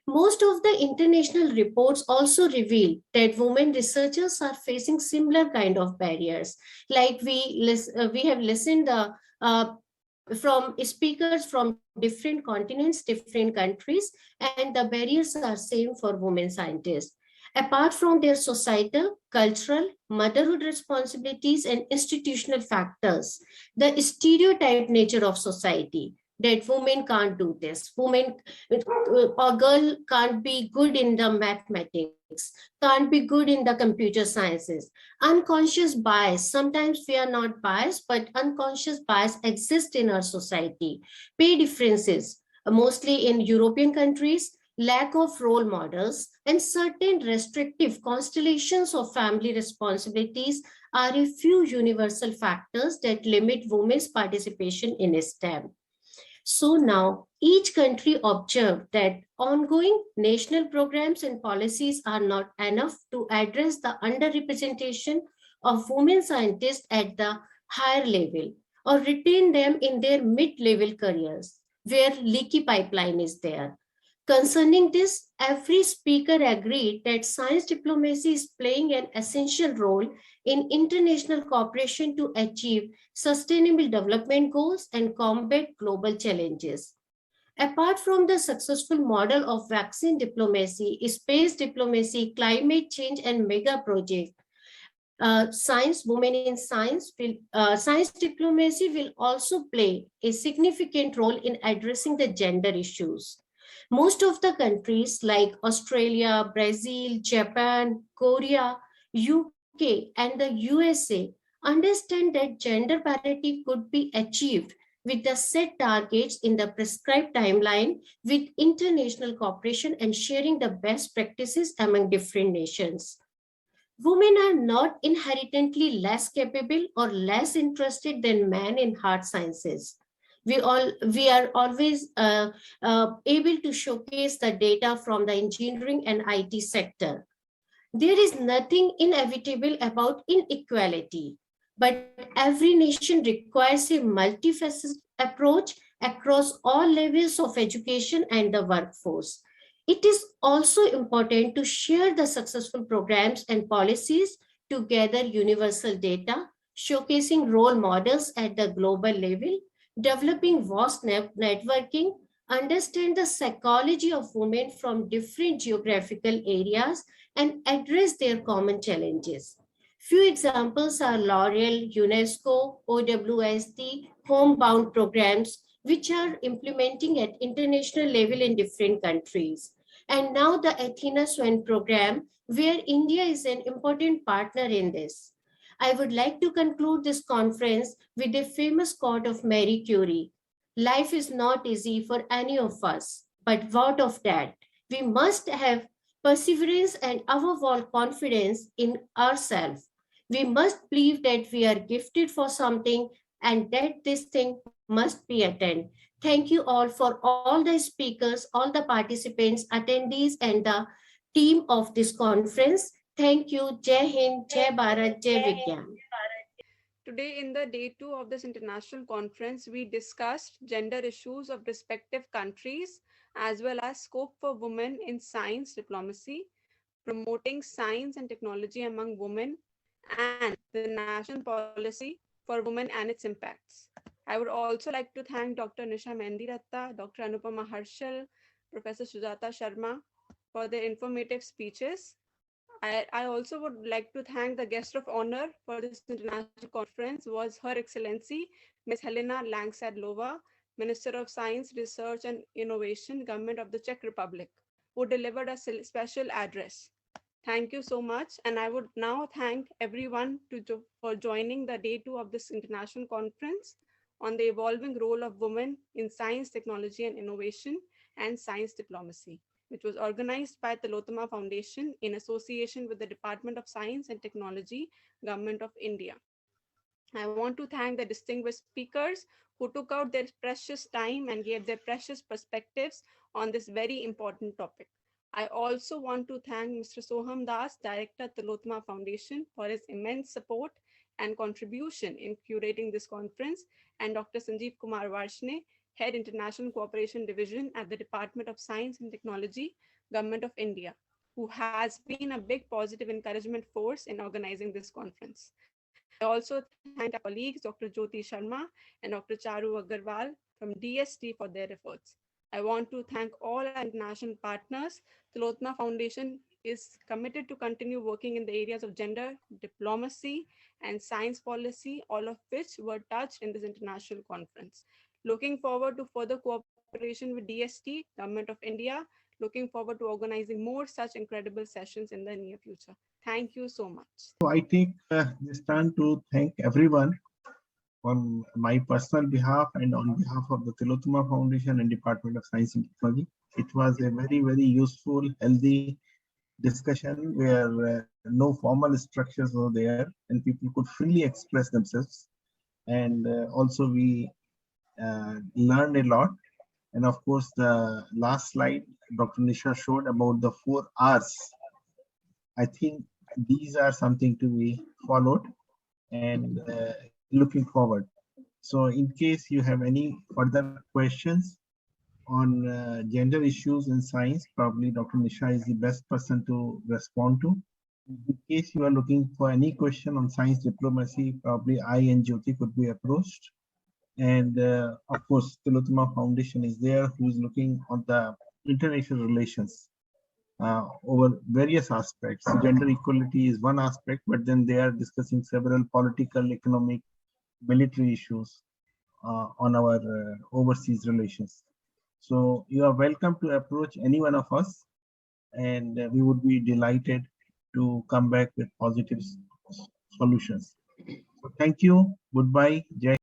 Most of the international reports also reveal that women researchers are facing similar kind of barriers. Like we have listened from speakers from different continents, different countries, and the barriers are same for women scientists. Apart from their societal, cultural, motherhood responsibilities, and institutional factors, the stereotype nature of society, that women can't do this, women or girl can't be good in the mathematics, can't be good in the computer sciences. Unconscious bias, sometimes we are not biased, but unconscious bias exists in our society. Pay differences, mostly in European countries, lack of role models, and certain restrictive constellations of family responsibilities are a few universal factors that limit women's participation in STEM. So now each country observed that ongoing national programs and policies are not enough to address the underrepresentation of women scientists at the higher level or retain them in their mid-level careers where leaky pipeline is there. Concerning this, every speaker agreed that science diplomacy is playing an essential role in international cooperation to achieve sustainable development goals and combat global challenges. Apart from the successful model of vaccine diplomacy, space diplomacy, climate change, and mega projects, science, women in science, science diplomacy will also play a significant role in addressing the gender issues. Most of the countries like Australia, Brazil, Japan, Korea, UK, and the USA understand that gender parity could be achieved with the set targets in the prescribed timeline, with international cooperation and sharing the best practices among different nations. Women are not inherently less capable or less interested than men in hard sciences. We are always able to showcase the data from the engineering and IT sector. There is nothing inevitable about inequality, but every nation requires a multifaceted approach across all levels of education and the workforce. It is also important to share the successful programs and policies to gather universal data, showcasing role models at the global level, developing vast networking, understand the psychology of women from different geographical areas, and address their common challenges. Few examples are L'Oreal, UNESCO, OWSD, homebound programs, which are implementing at international level in different countries. And now the Athena Swan program, where India is an important partner in this. I would like to conclude this conference with a famous quote of Marie Curie. Life is not easy for any of us, but what of that? We must have perseverance and above all confidence in ourselves. We must believe that we are gifted for something and that this thing must be attained. Thank you all for all the speakers, all the participants, attendees, and the team of this conference. Thank you. Jai Hind, Jai Bharat, Jai Vigyan. Today, in the day 2 of this international conference, we discussed gender issues of respective countries, as well as scope for women in science diplomacy, promoting science and technology among women, and the national policy for women and its impacts. I would also like to thank Dr. Nisha Mendiratta, Dr. Anupama Harshal, Professor Sujata Sharma for their informative speeches. I also would like to thank the guest of honor for this international conference was Her Excellency Ms. Helena Langsadlova, Minister of Science, Research and Innovation, Government of the Czech Republic, who delivered a special address. Thank you so much. And I would now thank everyone for joining the day 2 of this international conference on the evolving role of women in science, technology and innovation and science diplomacy, which was organized by Tillotoma Foundation in association with the Department of Science and Technology, Government of India. I want to thank the distinguished speakers who took out their precious time and gave their precious perspectives on this very important topic. I also want to thank Mr. Soham Das, Director at Tillotoma Foundation, for his immense support and contribution in curating this conference, and Dr. Sanjeev Kumar Varshne, Head International Cooperation Division at the Department of Science and Technology, Government of India, who has been a big positive encouragement force in organizing this conference. I also thank our colleagues, Dr. Jyoti Sharma and Dr. Charu Agarwal from DST for their efforts. I want to thank all our international partners. Tillotoma Foundation is committed to continue working in the areas of gender, diplomacy, and science policy, all of which were touched in this international conference. Looking forward to further cooperation with DST, Government of India. Looking forward to organizing more such incredible sessions in the near future. Thank you so much. So I take this time to thank everyone on my personal behalf and on behalf of the Tillotoma Foundation and Department of Science and Technology. It was a very, very useful, healthy discussion where no formal structures were there and people could freely express themselves. And also we learned a lot. And of course, the last slide Dr. Nisha showed about the 4 R's. I think these are something to be followed and looking forward. So in case you have any further questions on gender issues in science, probably Dr. Nisha is the best person to respond to. In case you are looking for any question on science diplomacy, probably I and Jyoti could be approached. And of course, Tillotoma Foundation is there, who is looking on the international relations over various aspects. Gender equality is one aspect, but then they are discussing several political, economic, military issues on our overseas relations. So you are welcome to approach any one of us, and we would be delighted to come back with positive solutions. So thank you. Goodbye. Jai